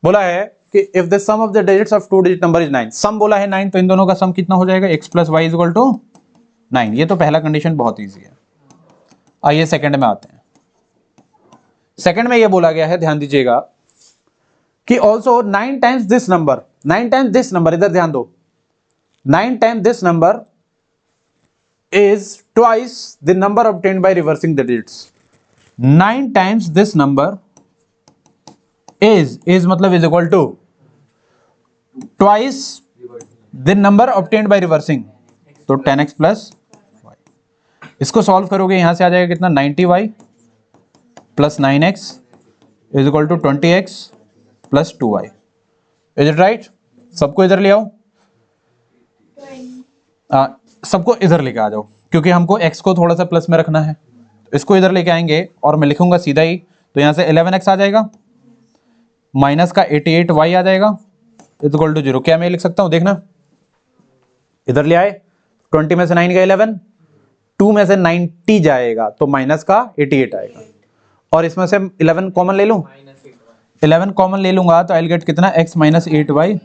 बोला है कि if the sum of the digits of 2 digit number is 9, sum बोला है 9, तो इन दोनों का सम कितना हो जाएगा? x plus y is equal to 9। ये तो पहला कंडीशन बहुत ईजी है। आइए सेकंड में आते हैं। सेकंड में ये बोला गया है, ध्यान दीजिएगा, कि also 9 times this number, 9 times this number, इधर ध्यान दो, 9 times this number is twice the number obtained by reversing the digits। 9 times this number is मतलब is equal to twice the number obtained by reversing, तो 10x plus y। इसको solve करोगे यहां से आ जाएगा कितना? 90y plus 9x is equal to 20x plus 2y। Is it right? सबको इधर ले आओ, सबको इधर लेके आ जाओ, क्योंकि हमको x को थोड़ा सा प्लस में रखना है। इसको इधर लेके आएंगे और मैं लिखूंगा सीधा ही, तो यहां से 11x आ जाएगा, माइनस का 88y आ जाएगा, इज इक्वल टू 0। क्या मैं लिख सकता हूं, देखना, इधर ले आए, 20 में से 9 का 11, 2 में से 90 जाएगा तो माइनस का 88 आएगा, और इसमें से 11 कॉमन ले लूं, 11 कॉमन ले लूंगा तो आई विल गेट कितना? x minus 8y।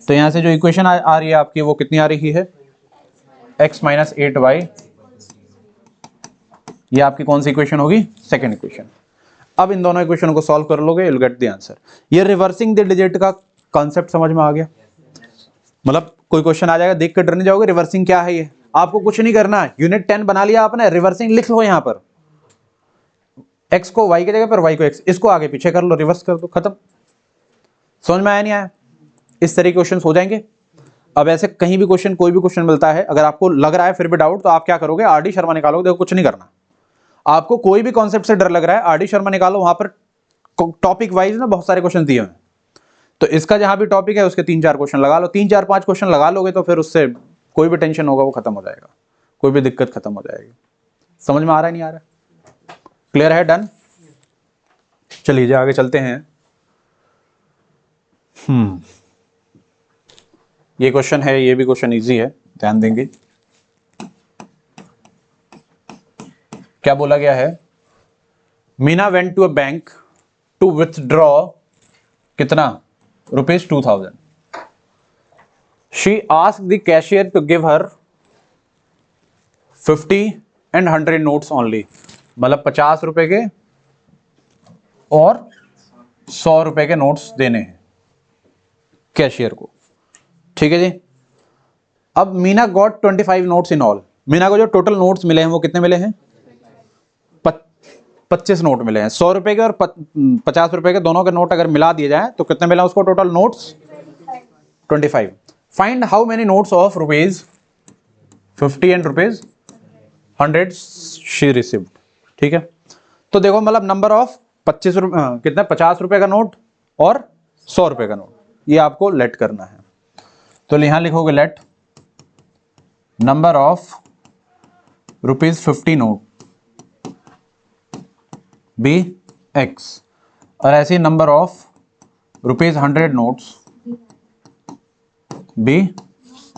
तो यहां से जो इक्वेशन आ रही है आपकी वो कितनी आ रही है? x minus 8y। ये आपकी कौन सी इक्वेशन होगी? Second equation. अब इन दोनों इक्वेशन को सॉल्व कर लोगे, you'll get the आंसर। ये रिवर्सिंग द डिजिट का कॉन्सेप्ट समझ में आ गया? मतलब कोई क्वेश्चन आ जाएगा, देख कर डर नहीं जाओगे, रिवर्सिंग क्या है ये, आपको कुछ नहीं करना, यूनिट 10 बना लिया आपने, रिवर्सिंग लिख लो यहां पर, x को y की जगह पर y को x, इसको आगे पीछे कर लो, रिवर्स कर दो, खत्म। समझ में आया नहीं आया? इस तरह के क्वेश्चन हो जाएंगे। अब ऐसे कहीं भी क्वेश्चन, कोई भी क्वेश्चन मिलता है, अगर आपको लग रहा है फिर भी डाउट, तो आप क्या करोगे? आर डी शर्मा निकालोगे। देखो कुछ नहीं करना, आपको कोई भी कॉन्सेप्ट से डर लग रहा है, आर डी शर्मा निकालो, वहां पर टॉपिक वाइज ना बहुत सारे क्वेश्चन दिए हुए हैं, तो इसका जहां भी टॉपिक है उसके 3-4 क्वेश्चन लगा लो, 3-4-5 क्वेश्चन लगा लोगे तो फिर उससे कोई भी टेंशन होगा वो खत्म हो जाएगा, कोई भी दिक्कत खत्म हो जाएगी। समझ में आ रहा है नहीं आ रहा? क्लियर है? डन? चलिए आगे चलते हैं। ये क्वेश्चन है, ये भी क्वेश्चन इजी है, ध्यान देंगे। क्या बोला गया है? Meena went to a bank to withdraw कितना? ₹2000। She asked the cashier to give her 50 and 100 notes only, मतलब 50 रुपए के और 100 रुपए के नोट्स देने हैं कैशियर को। ठीक है जी। अब Meena got 25 notes in all. Meena को जो टोटल नोट्स मिले हैं वो कितने मिले हैं? 25 नोट मिले हैं। 100 रुपए के और 50 रुपए के दोनों के नोट अगर मिला दिए जाए तो कितने मिला उसको total notes? 25। Find how many notes of ₹50 and ₹100 she received. ठीक है, तो देखो मतलब नंबर ऑफ 25 कितना? 50 रुपए का नोट और 100 रुपए का नोट। ये आपको लेट करना है। तो यहां लिखोगे let number of ₹50 note be x, और ऐसे number of ₹100 notes be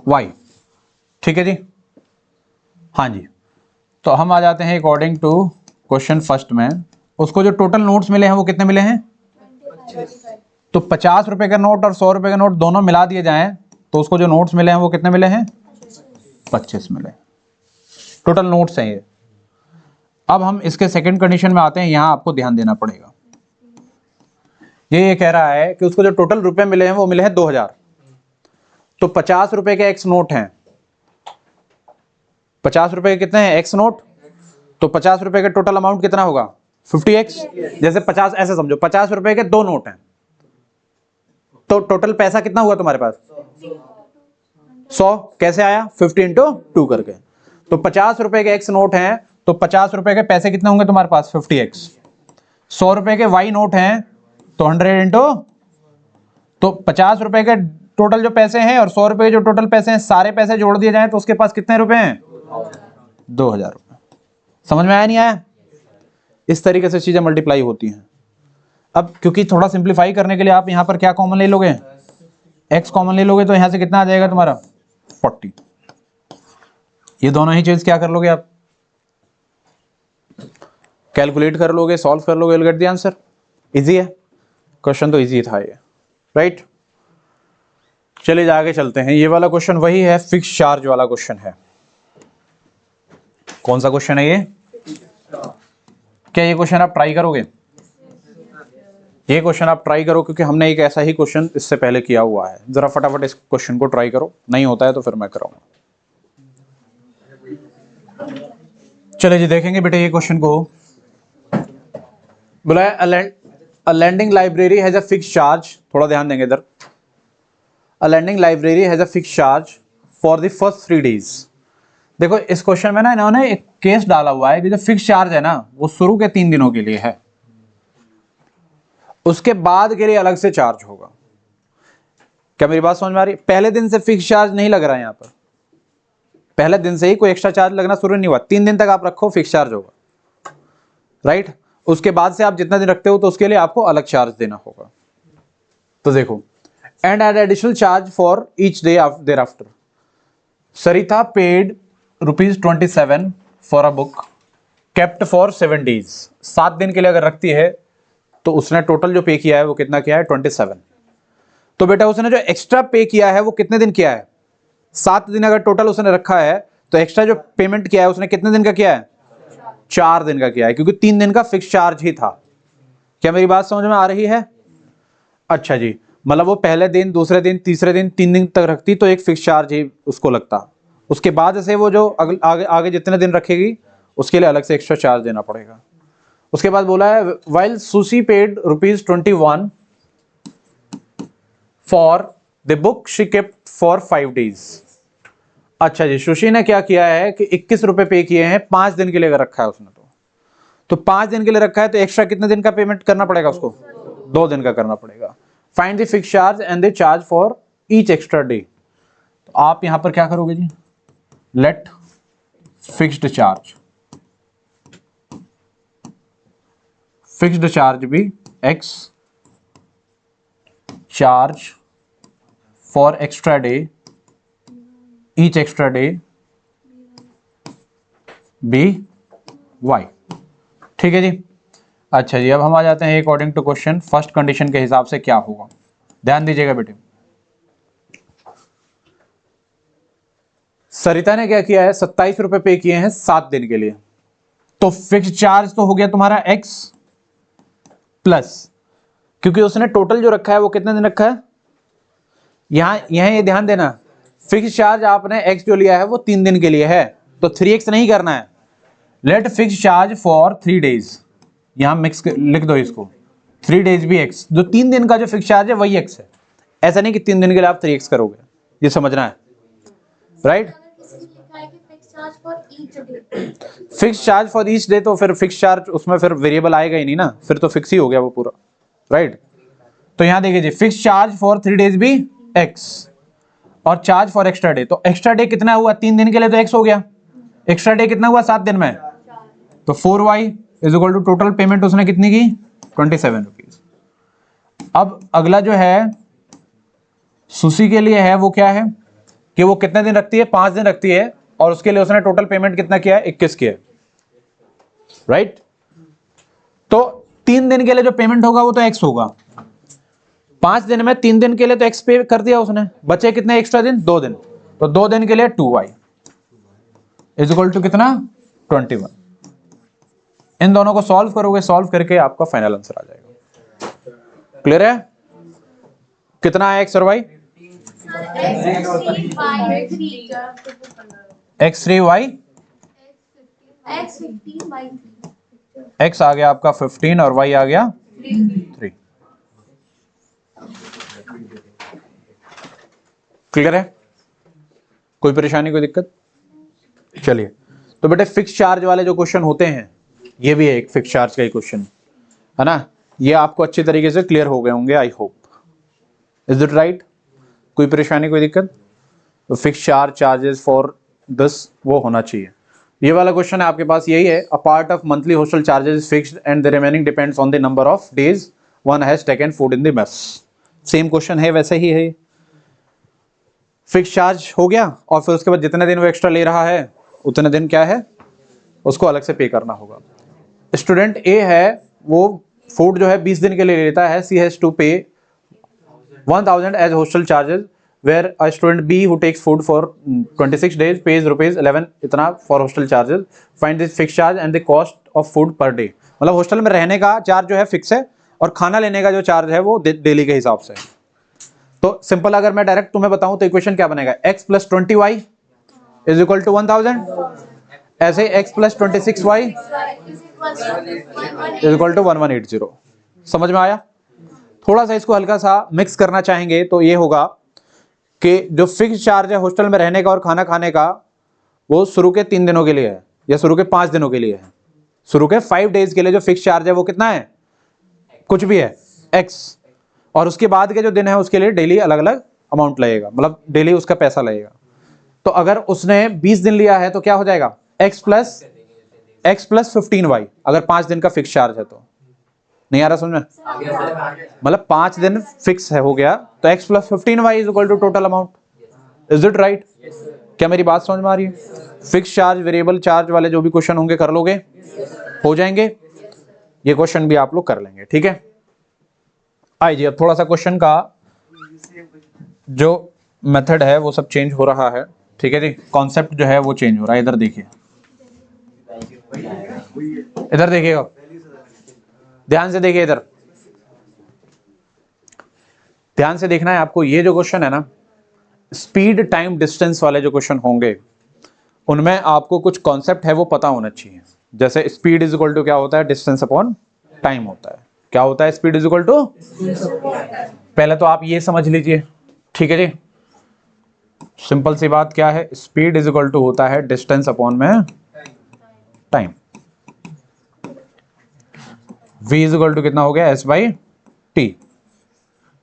y. ठीक है जी, हाँ जी। तो हम आ जाते हैं अकॉर्डिंग टू क्वेश्चन फर्स्ट में। उसको जो टोटल नोट्स मिले हैं वो कितने मिले हैं? तो 50 रुपए का नोट और 100 रुपए का नोट दोनों मिला दिए जाएं तो उसको जो नोट्स मिले हैं वो कितने मिले हैं? 25 मिले। टोटल नोट्स हैं ये। अब हम इसके सेकंड कंडीशन में आते हैं, यहां आपको ध्यान देना पड़ेगा। ये कह रहा है कि उसको जो टोटल रुपए मिले हैं वो मिले हैं 2000। तो 50 रुपए के एक्स नोट हैं, 50 रुपए के कितने हैं? X note. तो 50 रुपए का टोटल अमाउंट कितना होगा? 50x। जैसे 50, ऐसे समझो 50 रुपए के 2 नोट हैं, तो टोटल पैसा कितना हुआ तुम्हारे पास? 100। कैसे आया? 50 इंटू 2 करके। तो 50 रुपए के एक्स नोट हैं, तो 50 रुपए के पैसे कितने होंगे तुम्हारे पास? 50x। 100 रुपए के वाई नोट हैं, तो 100 इंटू, तो 50 रुपए के टोटल जो पैसे हैं और 100 रुपए के जो टोटल पैसे हैं, सारे पैसे जोड़ दिए जाएं तो उसके पास कितने रुपए हैं? 2000 रुपए। समझ में आया नहीं आया? इस तरीके से चीजें मल्टीप्लाई होती हैं। अब क्योंकि थोड़ा सिंप्लीफाई करने के लिए आप यहां पर क्या कॉमन ले लोगे? x कॉमन ले लोगे, तो यहां से कितना आ जाएगा तुम्हारा? 40। ये दोनों ही चीज क्या कर लोगे आप? कैलकुलेट कर लोगे, सॉल्व कर लोगे, will get the answer. Easy है क्वेश्चन, तो इजी था ये, राइट। चलिए आगे चलते हैं। ये वाला क्वेश्चन वही है, फिक्स चार्ज वाला क्वेश्चन है। कौन सा क्वेश्चन है ये? क्या ये क्वेश्चन आप ट्राई करोगे? ये क्वेश्चन आप ट्राई करो, क्योंकि हमने एक ऐसा ही क्वेश्चन इससे पहले किया हुआ है। जरा फटाफट इस क्वेश्चन को ट्राई करो, नहीं होता है तो फिर मैं कराऊंगा। चलिए जी देखेंगे बेटे ये क्वेश्चन को। बोला है a landing library has a fix charge, थोड़ा ध्यान देंगे इधर। A landing library has a fix charge for the first 3 days. देखो इस क्वेश्चन में ना इन्होंने एक केस डाला हुआ है कि जो फिक्स चार्ज है ना वो शुरू के 3 दिनों के लिए है, उसके बाद के लिए अलग से चार्ज होगा। क्या मेरी बात समझ में आ रही? पहले दिन से फिक्स चार्ज नहीं लग रहा है, यहां पर पहले दिन से ही कोई एक्स्ट्रा चार्ज लगना शुरू नहीं हुआ। 3 दिन तक आप रखो, फिक्स चार्ज होगा, राइट। उसके बाद से आप जितना दिन रखते हो तो उसके लिए आपको अलग चार्ज देना होगा। तो देखो, and add additional charge for each day thereafter. Sarita paid ₹27 for a book kept for 7 days. 7 दिन के लिए अगर रखती है तो उसने टोटल जो पे किया है वो कितना किया है? 27। तो बेटा उसने जो एक्स्ट्रा पे किया है वो कितने दिन किया है? 7 दिन अगर टोटल उसने रखा है तो एक्स्ट्रा जो पेमेंट किया है उसने कितने दिन का किया है? 4 दिन का किया है, क्योंकि 3 दिन का फिक्स चार्ज ही था। क्या मेरी बात समझ में आ रही है? अच्छा जी, मतलब वो पहले दिन, दूसरे दिन, तीसरे दिन, 3 दिन तक रखती तो एक फिक्स चार्ज ही उसको लगता। उसके बाद से वो जो आगे जितने दिन रखेगी उसके लिए अलग से एक्स्ट्रा चार्ज देना पड़ेगा। उसके बाद बोला है while sushi paid ₹21 for the book she kept for 5 days. अच्छा जी, सुशी ने क्या किया है कि 21 रुपए पे किए हैं 5 दिन के लिए अगर रखा है उसने, तो 5 दिन के लिए रखा है तो एक्स्ट्रा कितने दिन का पेमेंट करना पड़ेगा उसको? 2 दिन का करना पड़ेगा। Find the fix charge and the charge for each extra day. तो आप यहां पर क्या करोगे जी? Let fixed charge, fixed charge be x, charge for extra day, each extra day be y। ठीक है जी। अच्छा जी, अब हम आ जाते हैं according to question first condition के हिसाब से क्या होगा। ध्यान दीजिएगा बेटे। सरिता ने क्या किया है? 27 रुपए पे किए हैं 7 दिन के लिए, तो फिक्स चार्ज तो हो गया तुम्हारा x प्लस, क्योंकि उसने टोटल जो रखा है वो कितने दिन रखा है? यहां ये ध्यान देना, फिक्स चार्ज आपने x जो लिया है वो 3 दिन के लिए है, तो 3x नहीं करना है। Let fix charge for 3 days, यहां मिक्स लिख दो इसको, 3 डेज भी x, जो 3 दिन का जो फिक्स चार्ज है वही x है। ऐसा नहीं कि 3 दिन के लिए आप 3x करोगे, ये समझना है, right. Fix charge for each day, तो फिर फिक्स चार्ज उसमें फिर वेरिएबल आएगा ही नहीं ना, फिर तो फिक्स ही हो गया वो पूरा, राइट। तो यहां देखिए जी, फिक्स चार्ज फॉर 3 डेज भी x और चार्ज फॉर एक्स्ट्रा डे। तो एक्स्ट्रा डे कितना हुआ 3 दिन के लिए, तो x हो गया। एक्स्ट्रा डे कितना हुआ 7 दिन में, तो 4y is equal to total payment उसने कितनी की 27 रुपीज। अब अगला जो है सुशी के लिए है वो क्या है कि वो कितने दिन रखती है, 5 दिन रखती है, और उसके लिए उसने टोटल पेमेंट कितना किया है 21 किया है, राइट। तो 3 दिन के लिए जो पेमेंट होगा वो तो x होगा, 5 दिन में 3 दिन के लिए तो x पे कर दिया उसने, बचे कितने एक्स्ट्रा दिन 2 दिन, तो 2 दिन के लिए 2y इज इक्वल टू कितना 21। इन दोनों को सॉल्व करोगे, सॉल्व करके आपका फाइनल आंसर आ जाएगा। क्लियर है? कितना है x और y? x3y x आ गया आपका 15 और y आ गया 3। क्लियर है? कोई परेशानी, कोई दिक्कत? चलिए, तो बेटे फिक्स चार्ज वाले जो क्वेश्चन होते हैं, ये भी है एक फिक्स चार्ज का ही क्वेश्चन है ना, ये आपको अच्छी तरीके से क्लियर हो गए होंगे, I hope. Is it right? कोई परेशानी, कोई दिक्कत? तो fix charge charges for this वो होना चाहिए। ये वाला क्वेश्चन है आपके पास, यही है, a part of monthly hostel charges fixed and the remaining depends on the number of days one has taken food in the mess. Same question है, वैसे ही है। फिक्स चार्ज हो गया, और फिर उसके बाद जितने दिन वो एक्स्ट्रा ले रहा है उतने दिन क्या है उसको अलग से पे करना होगा। स्टूडेंट ए है, वो फूड जो है 20 दिन के लिए लेता है, सी has to pay 1000 as hostel charges, where a student be who takes food for 26 days pays ₹11 इतना for hostel charges, find this fix charge and the cost of food per day. मतलब hostel में रहने का charge जो है fix है, और खाना लेने का जो चार्ज है वो डेली के हिसाब से। तो सिंपल, अगर मैं डायरेक्ट तुम्हें बताऊं तो इक्वेशन क्या बनेगा, x + 20y is equal to 1000, ऐसे x + 26y is equal to 1180। समझ में आया? थोड़ा सा इसको हल्का सा मिक्स करना चाहेंगे तो ये होगा कि जो फिक्स चार्ज है हॉस्टल में रहने का और खाना खाने का, वो शुरू के 3 दिनों के लिए है या शुरू के 5 दिनों के लिए है। शुरू के 5 डेज के लिए जो फिक्स चार्ज है वो कितना है, कुछ भी है x, और उसके बाद के जो दिन है उसके लिए डेली अलग अलग अमाउंट लगेगा, मतलब डेली उसका पैसा लगेगा। तो अगर उसने 20 दिन लिया है तो क्या हो जाएगा, x + 15y, अगर 5 दिन का फिक्स चार्ज है तो। नहीं आ रहा समझ में? मतलब 5 दिन फिक्स है, हो गया, तो x + 15y is equal to total amount. Is it right? क्या मेरी बात समझ में आ रही है? फिक्स चार्ज वेरिएबल चार्ज वाले जो भी क्वेश्चन होंगे कर लोगे, हो जाएंगे। ये क्वेश्चन भी आप लोग कर लेंगे, ठीक है। आइए अब थोड़ा सा क्वेश्चन का जो मेथड है वो सब चेंज हो रहा है, ठीक है जी। कॉन्सेप्ट जो है वो चेंज हो रहा है। इधर देखिए, इधर देखिएगा, ध्यान से देखिए, इधर ध्यान से देखना है आपको। ये जो क्वेश्चन है ना, स्पीड टाइम डिस्टेंस वाले जो क्वेश्चन होंगे उनमें आपको कुछ कॉन्सेप्ट है वो पता होना चाहिए। जैसे स्पीड इज इक्वल टू क्या होता है, डिस्टेंस अपॉन टाइम होता है। क्या होता है स्पीड इज इक्वल टू? पहले तो आप ये समझ लीजिए, ठीक है जी। सिंपल सी बात क्या है, स्पीड इज इक्वल टू होता है डिस्टेंस अपॉन में time. v is equal to कितना हो गया, s/t।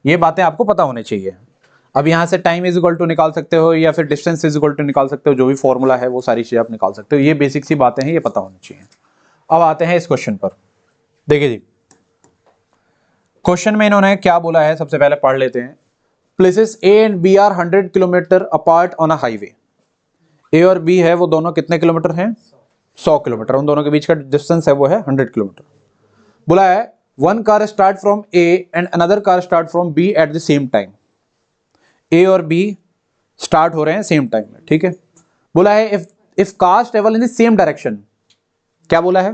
ये बातें आपको पता होनी चाहिए। अब यहां से टाइम इज इक्वल टू निकाल सकते हो या फिर डिस्टेंस इज इक्वल टू निकाल सकते हो, जो भी फॉर्मूला है वो सारी चीजें आप निकाल सकते हो। ये बेसिक सी बातें हैं, ये पता होनी चाहिए। अब आते हैं इस क्वेश्चन पर। देखिए जी, क्वेश्चन में इन्होंने क्या बोला है, सबसे पहले पढ़ लेते हैं। Places A and B are 100 kilometre apart on a highway. A और B है वो दोनों कितने किलोमीटर हैं, 100 किलोमीटर। उन दोनों के बीच का डिस्टेंस है वो है 100 किलोमीटर। बोला है one car start from A and another car start from B at the same time. A और B स्टार्ट हो रहे हैं सेम टाइम में, ठीक है। बोला है if cars travel in the same direction. क्या बोला है,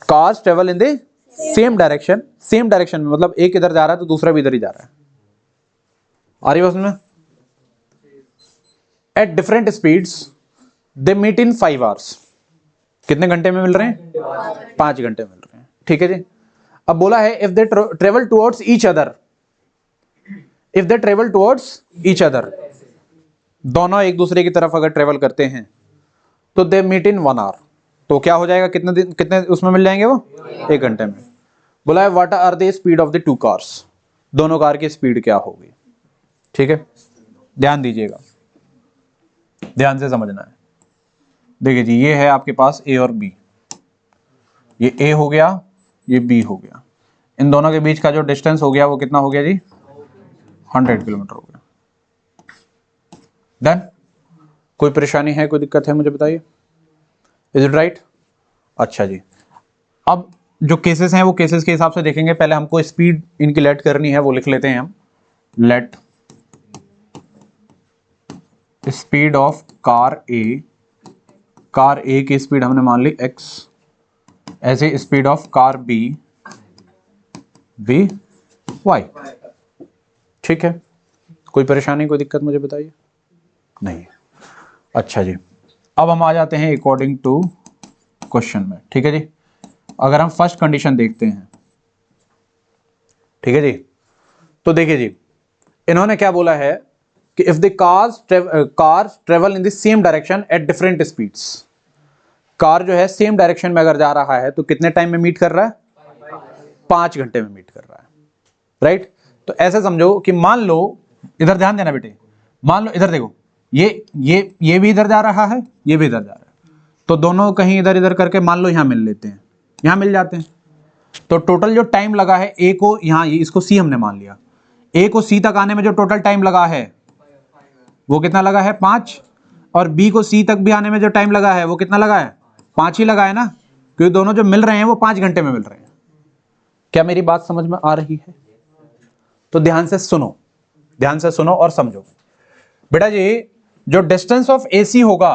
cars travel in the same direction. Same direction में मतलब एक इधर जा रहा है तो दूसरा भी इधर ही जा रहा है। आ रही बात में? At different speeds they meet in 5 hours. कितने घंटे में मिल रहे हैं, 5 घंटे मिल रहे हैं, ठीक है जी। अब बोला है if they travel towards each other, if they travel towards each other, दोनों एक दूसरे की तरफ अगर ट्रेवल करते हैं तो दे मीट इन 1 आवर। तो क्या हो जाएगा, कितने दिन, कितने उसमें मिल जाएंगे वो, 1 घंटे में। बोला है what are the speed of the two cars, दोनों कार की स्पीड क्या होगी। ठीक है, ध्यान दीजिएगा, ध्यान से समझना है। देखिए जी, ये है आपके पास ए और बी, ये ए हो गया, ये बी हो गया, इन दोनों के बीच का जो डिस्टेंस हो गया वो कितना हो गया जी, 100 किलोमीटर हो गया। डन। कोई परेशानी है, कोई दिक्कत है, मुझे बताइए। Is it right? अच्छा जी, अब जो केसेस हैं वो केसेस के हिसाब से देखेंगे। पहले हमको स्पीड इनकी लेट करनी है, वो लिख लेते हैं हम। Let speed of car A, car A की स्पीड हमने मान ली x, ऐसे speed of car B, B y। ठीक है, कोई परेशानी, कोई दिक्कत, मुझे बताइए। नहीं। अच्छा जी, अब हम आ जाते हैं अकॉर्डिंग टू क्वेश्चन में। ठीक है जी, अगर हम फर्स्ट कंडीशन देखते हैं, ठीक है जी, तो देखिए जी, इन्होंने क्या बोला है कि if the cars travel in the same direction at different speeds, car जो है सेम डायरेक्शन में अगर जा रहा है तो कितने टाइम में मीट कर रहा है, 5 घंटे में मीट कर रहा है। राइट, तो ऐसे समझो कि मान लो, इधर ध्यान देना बेटे, मान लो इधर देखो, ये भी इधर जा रहा है, ये भी इधर जा रहा है, तो दोनों कहीं इधर इधर करके मान लो यहां मिल लेते हैं, यहां मिल जाते हैं। तो टोटल जो टाइम लगा है ए को, यहां इसको सी हमने मान लिया, ए को सी तक आने में जो टोटल टाइम लगा है वो कितना लगा है, 5, और बी को सी तक भी आने में जो टाइम लगा है वो कितना लगा है, 5 ही लगा है ना, क्योंकि दोनों जो मिल रहे हैं वो 5 घंटे में मिल रहे हैं। क्या मेरी बात समझ में आ रही है? तो ध्यान से सुनो, ध्यान से सुनो और समझो बेटा जी। जो डिस्टेंस ऑफ AC होगा,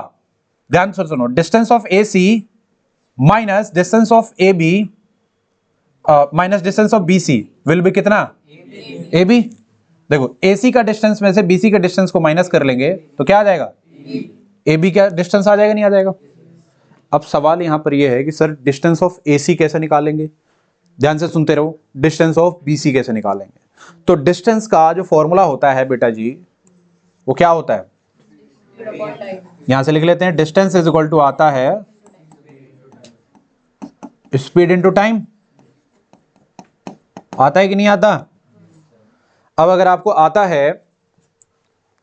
ध्यान से सुनो, distance of AC minus distance of AB minus distance of BC will be कितना, AB। देखो AC का डिस्टेंस में से BC के डिस्टेंस को माइनस कर लेंगे तो क्या आ जाएगा, AB का डिस्टेंस आ जाएगा, नहीं आ जाएगा। अब सवाल यहां पर यह है कि सर डिस्टेंस ऑफ AC कैसे निकालेंगे, ध्यान से सुनते रहो, डिस्टेंस ऑफ BC कैसे निकालेंगे। तो डिस्टेंस का जो फॉर्मूला होता है बेटा जी, वो क्या होता है, यहां से लिख लेते हैं, डिस्टेंस इज इक्वल टू आता है स्पीड इनटू टाइम। आता है कि नहीं आता? अब अगर आपको आता है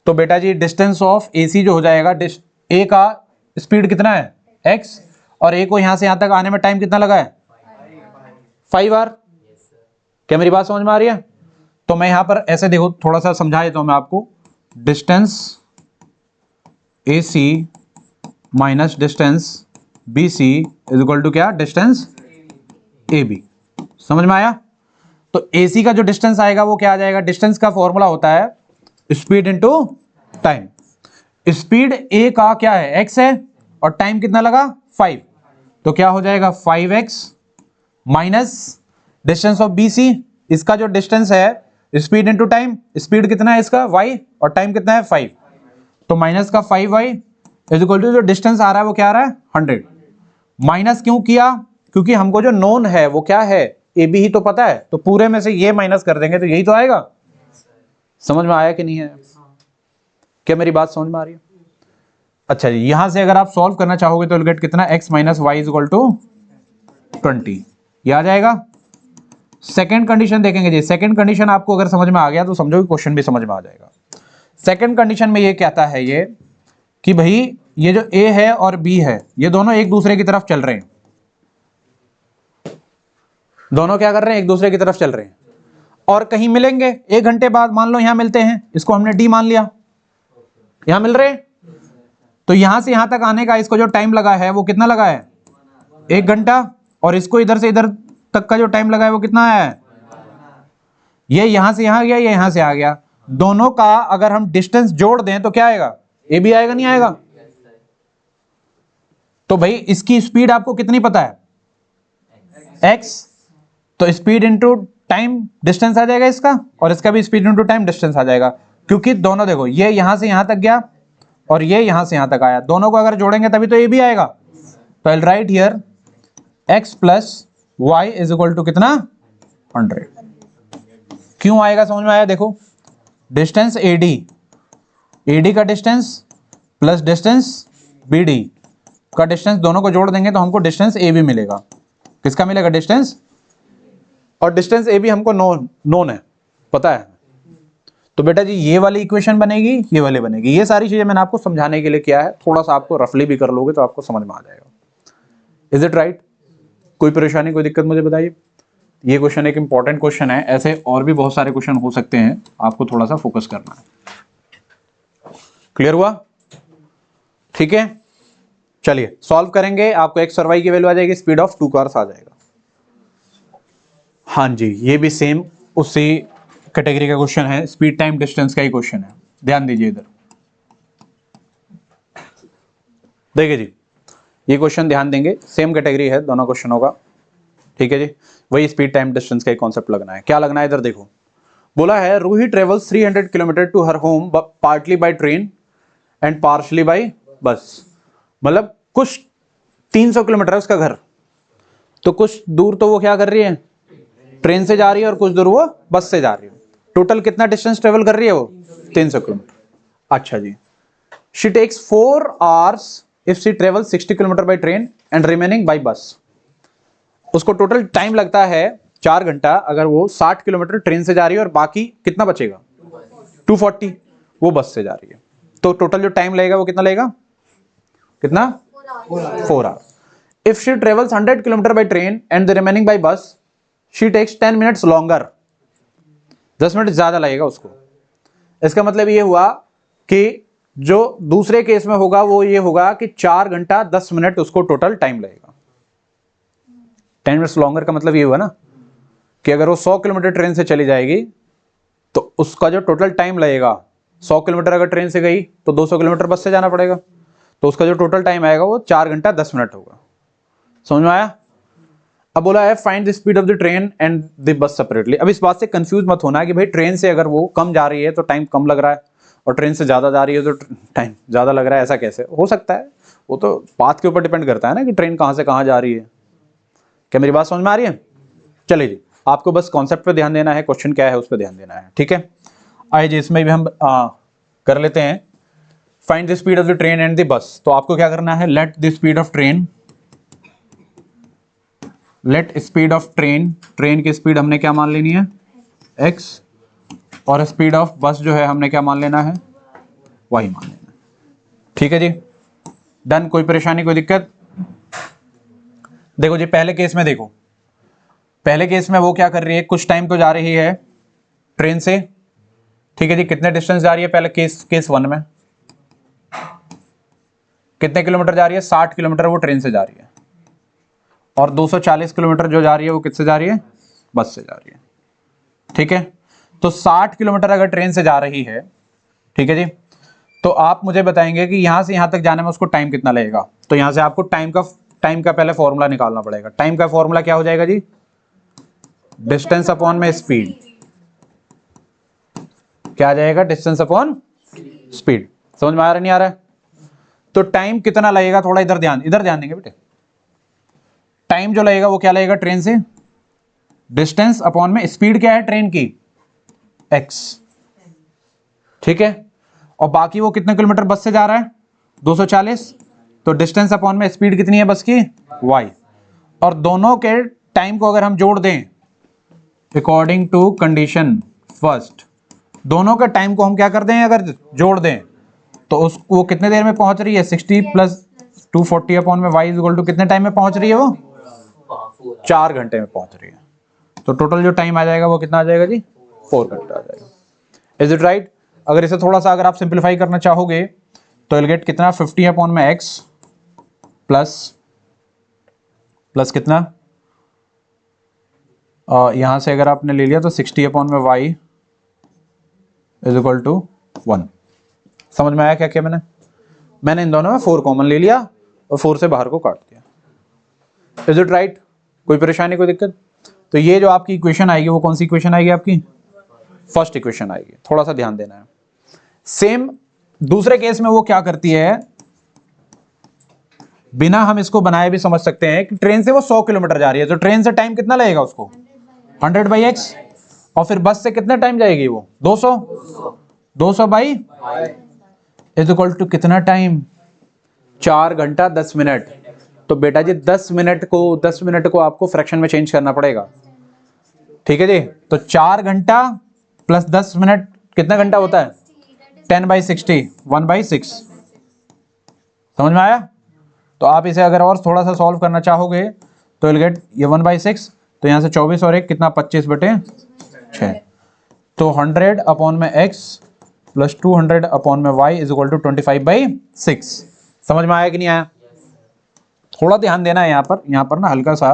तो बेटा जी डिस्टेंस ऑफ AC जो हो जाएगा, A का स्पीड कितना है x, और A को यहां से यहां तक आने में टाइम कितना लगा है, 5 आवर। क्या मेरी बात समझ में आ रही है? तो मैं यहां पर ऐसे देखो, थोड़ा सा समझा देता हूं मैं आपको। Distance AC minus distance BC is equal to क्या, डिस्टेंस AB। समझ में आया? तो AC का जो डिस्टेंस आएगा वो क्या आ जाएगा, डिस्टेंस का फॉर्मूला होता है speed into time. Speed A का क्या है, x है, और टाइम कितना लगा, 5, तो क्या हो जाएगा 5x minus distance of BC, इसका जो डिस्टेंस है स्पीड इनटू टाइम, स्पीड कितना है इसका y, और टाइम कितना है 5, तो माइनस का 5y इज इक्वल टू जो डिस्टेंस आ रहा है वो क्या आ रहा है, 100। माइनस क्यों किया, क्योंकि हमको जो नोन है वो क्या है, AB ही तो पता है, तो पूरे में से ये माइनस कर देंगे तो यही तो आएगा। समझ में आया कि नहीं है? क्या मेरी बात समझ में आ रही है? अच्छा जी, यहां से अगर आप सॉल्व करना चाहोगे तो गेट कितना, x minus y is equal to 20, ये आ जाएगा। सेकेंड कंडीशन देखेंगे जी। सेकेंड कंडीशन आपको अगर समझ में आ गया तो समझो कि क्वेश्चन भी समझ में आ जाएगा। सेकेंड कंडीशन में ये कहता है ये कि भाई ये जो A है और B है ये दोनों एक दूसरे की तरफ चल रहे हैं, दोनों क्या कर रहे हैं, एक दूसरे की तरफ चल रहे हैं, और कहीं मिलेंगे 1 घंटे बाद, मान लो यहां मिलते हैं, इसको हमने D मान लिया, यहां मिल रहे हैं, तो यहां से यहां तक आने का इसको जो टाइम लगा है वो कितना लगा है, 1 घंटा, और इसको इधर से इधर तक का जो टाइम लगा है वो कितना है, ये यहां से यहां गया, ये यहां से आ गया, दोनों का अगर हम डिस्टेंस जोड़ दें तो क्या आएगा, AB आएगा, नहीं आएगा? तो भाई इसकी स्पीड आपको कितनी पता है, x, तो स्पीड इनटू टाइम डिस्टेंस आ जाएगा इसका, और इसका भी स्पीड इनटू टाइम डिस्टेंस आ जाएगा, क्योंकि दोनों देखो ये यहां से यहां तक गया और ये यहां से यहां तक आया, दोनों को अगर जोड़ेंगे तभी तो AB आएगा। तो I will write here x plus y is equal to कितना, 100। क्यों आएगा समझ में आया? देखो डिस्टेंस AD का डिस्टेंस प्लस डिस्टेंस BD का डिस्टेंस, दोनों को जोड़ देंगे तो हमको डिस्टेंस AB मिलेगा। किसका मिलेगा, डिस्टेंस, और डिस्टेंस ए भी हमको नोन है, पता है। तो बेटा जी ये वाली इक्वेशन बनेगी, ये वाली बनेगी। ये सारी चीजें मैंने आपको समझाने के लिए किया है, थोड़ा सा आपको रफली भी कर लोगे तो आपको समझ में आ जाएगा। Is it right? कोई परेशानी, कोई दिक्कत मुझे बताइए। ये क्वेश्चन एक इंपॉर्टेंट क्वेश्चन है, ऐसे और भी बहुत सारे क्वेश्चन हो सकते हैं, आपको थोड़ा सा फोकस करना है। क्लियर हुआ? ठीक है, चलिए सॉल्व करेंगे। आपको एक्स और वाई की वैल्यू आ जाएगी, स्पीड ऑफ 2 कार्स आ जाएगा। हाँ जी, ये भी सेम उसी कैटेगरी का क्वेश्चन है, स्पीड टाइम डिस्टेंस का ही क्वेश्चन है। ध्यान दीजिए इधर, देखिए जी ये क्वेश्चन ध्यान देंगे, सेम कैटेगरी है दोनों क्वेश्चनों का। ठीक है जी, वही स्पीड टाइम डिस्टेंस का ही कॉन्सेप्ट लगना है। क्या लगना है इधर देखो, बोला है Roohi travels 300 kilometre to her home partly by train and partially by bus. मतलब कुछ 300 किलोमीटर है उसका घर, तो कुछ दूर तो वो क्या कर रही है, ट्रेन से जा रही है, और कुछ दूर वो बस से जा रही है। टोटल कितना डिस्टेंस ट्रेवल कर रही है वो? 300 किलोमीटर। अच्छा जी, she takes 4 hours if she travel 60 kilometre by train and remaining by bus. उसको टोटल टाइम लगता है 4 घंटा अगर वो 60 किलोमीटर ट्रेन से जा रही है, और बाकी कितना बचेगा 240 वो बस से जा रही है। तो टोटल जो टाइम लगेगा वो कितना लगेगा, कितना 4 hours। If she travels 100 kilometre by train and the remaining by bus she takes 10 minutes longer. 10 minute ज्यादा लगेगा उसको। इसका मतलब ये हुआ कि जो दूसरे केस में होगा वो ये होगा कि 4 घंटा 10 मिनट उसको टोटल टाइम लगेगा। 10 मिनट्स लॉन्गर का मतलब ये हुआ ना कि अगर वो 100 किलोमीटर ट्रेन से चली जाएगी तो उसका जो टोटल टाइम लगेगा, 100 किलोमीटर अगर ट्रेन से गई तो 200 किलोमीटर बस से जाना पड़ेगा, तो उसका जो टोटल टाइम आएगा वो 4 घंटा 10 मिनट होगा। समझ में आया? अब बोला है find the speed of the train and the bus separately. अब इस बात से कंफ्यूज मत होना कि भाई ट्रेन से अगर वो कम जा रही है तो टाइम कम लग रहा है, और ट्रेन से ज्यादा जा रही है तो टाइम ज्यादा लग रहा है। ऐसा कैसे हो सकता है? वो तो पाथ के ऊपर डिपेंड करता है ना कि ट्रेन कहां से कहां जा रही है। क्या मेरी बात समझ में आ रही है? चलिए जी, आपको बस कॉन्सेप्ट पे ध्यान देना है, क्वेश्चन क्या है उस पर ध्यान देना है। ठीक है, आइए जी इसमें भी हम कर लेते हैं। Find the speed of the train and the bus. तो आपको क्या करना है, let the speed of train, late speed of train, train की स्पीड हमने क्या मान लेनी है x, और स्पीड ऑफ बस जो है हमने क्या मान लेना है, y मान लेना है। ठीक है जी, डन। कोई परेशानी, कोई दिक्कत? देखो जी पहले केस में देखो, पहले केस में वो क्या कर रही है, कुछ टाइम तो जा रही है ट्रेन से। ठीक है जी, कितने डिस्टेंस जा रही है पहले केस 1 में, कितने किलोमीटर जा रही है, 60 किलोमीटर वो ट्रेन से जा रही है, और 240 किलोमीटर जो जा रही है वो किससे जा रही है, बस से जा रही है। ठीक है, तो 60 किलोमीटर अगर ट्रेन से जा रही है, ठीक है जी, तो आप मुझे बताएंगे कि यहां से यहां तक जाने में उसको टाइम कितना लगेगा। तो यहां से आपको टाइम का पहले फॉर्मूला निकालना पड़ेगा। टाइम का फॉर्मूला क्या हो जाएगा जी, डिस्टेंस अपॉन में स्पीड। क्या आ जाएगा, डिस्टेंस अपॉन स्पीड। समझ में आ रहा नहीं आ रहा है? तो टाइम कितना लगेगा, थोड़ा इधर ध्यान देंगे बेटे। टाइम जो लगेगा वो क्या लगेगा, ट्रेन से डिस्टेंस अपॉन में स्पीड क्या है ट्रेन की, x। ठीक है, और बाकी वो कितने किलोमीटर बस से जा रहा है, 240, तो डिस्टेंस अपॉन में स्पीड कितनी है बस की, y। और दोनों के टाइम को अगर हम जोड़ दें अकॉर्डिंग टू कंडीशन फर्स्ट, दोनों के टाइम को हम क्या कर दें, अगर जोड़ दें तो उसको वो कितने देर में पहुंच रही है, 60 प्लस 240 अपॉन में y इज इक्वल टू कितने टाइम में पहुंच रही है वो, 4 घंटे में पहुंच रही है। तो टोटल जो टाइम आ जाएगा वो कितना आ जाएगा जी, 4 घंटा आ जाएगा। Is it right? अगर इसे थोड़ा सा अगर आप सिंप्लीफाई करना चाहोगे तो विल गेट कितना, 50 अपॉन में x प्लस कितना, यहां से अगर आपने ले लिया तो 60 अपॉन में y इज इक्वल टू 1। समझ में आया क्या क्या? मैंने इन दोनों में 4 कॉमन ले लिया और 4 से बाहर को काट दिया। Is it right? कोई परेशानी, कोई दिक्कत? तो ये जो आपकी इक्वेशन आएगी वो कौन सी इक्वेशन आएगी आपकी, फर्स्ट इक्वेशन आएगी। थोड़ा सा ध्यान देना है। सेम दूसरे केस में वो क्या करती है, बिना हम इसको बनाए भी समझ सकते हैं कि ट्रेन से वो 100 किलोमीटर जा रही है, तो ट्रेन से टाइम कितना लगेगा उसको, 100/x, और फिर बस से कितना टाइम जाएगी वो, 200 बाई इज इक्वल टू कितना टाइम, 4 घंटा 10 मिनट। तो बेटा जी 10 मिनट को आपको फ्रैक्शन में चेंज करना पड़ेगा। ठीक है जी। तो 4 घंटा प्लस 10 मिनट कितना घंटा होता है? 10/60, 1/6। समझ में आया? तो आप इसे अगर और थोड़ा सा सॉल्व करना चाहोगे तो विल गेट ये 1/6, तो यहाँ से 24 और 1 कितना 25/6। तो 100 अपॉन में x प्लस 200 अपॉन में y इज इक्वल टू 25/6। समझ में आया कि नहीं आया? थोड़ा ध्यान देना है यहाँ पर ना हल्का सा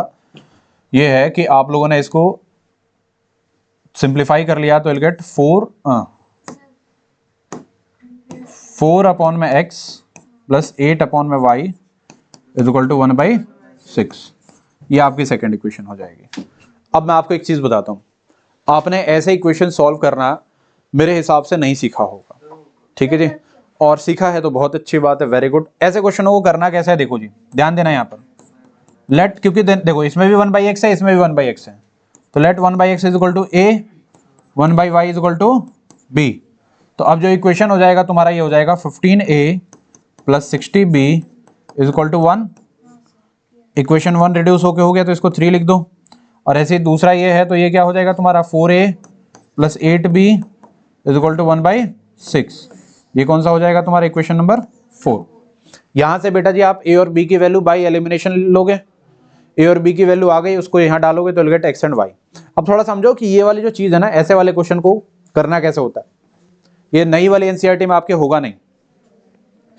ये है कि आप लोगों ने इसको सिंप्लीफाई कर लिया तो विल गेट 4 अपॉन में x प्लस 8 अपॉन में y इज इक्वल टू 1/6। ये आपकी सेकेंड इक्वेशन हो जाएगी। अब मैं आपको एक चीज बताता हूं, आपने ऐसे इक्वेशन सॉल्व करना मेरे हिसाब से नहीं सीखा होगा, ठीक है जी, और सीखा है तो बहुत अच्छी बात है, वेरी गुड। ऐसे क्वेश्चनों को करना कैसे है देखो जी, ध्यान देना यहाँ पर। लेट, क्योंकि देखो इसमें भी 1/x है, इसमें भी 1/x है, तो let 1/x is equal to a, 1/y is equal to b। तो अब जो इक्वेशन हो जाएगा तुम्हारा ये हो जाएगा 15a plus 60b is equal to 1। Equation 1 reduce होके हो गया तो इसको 3 लिख दो, और ऐसे ही दूसरा ये है तो ये क्या हो जाएगा तुम्हारा 4a plus 8b is equal to 1/6। ये कौन सा हो जाएगा तुम्हारा इक्वेशन नंबर 4। यहां से बेटा जी आप a और b की वैल्यू बाय एलिमिनेशन लोगे, a और b की वैल्यू आ गई उसको यहाँ डालोगे तो गेट x एंड y। अब थोड़ा समझो कि ये वाली जो चीज है ना, ऐसे वाले क्वेश्चन को करना कैसे होता है, ये नई वाली एनसीईआरटी में आपके होगा नहीं,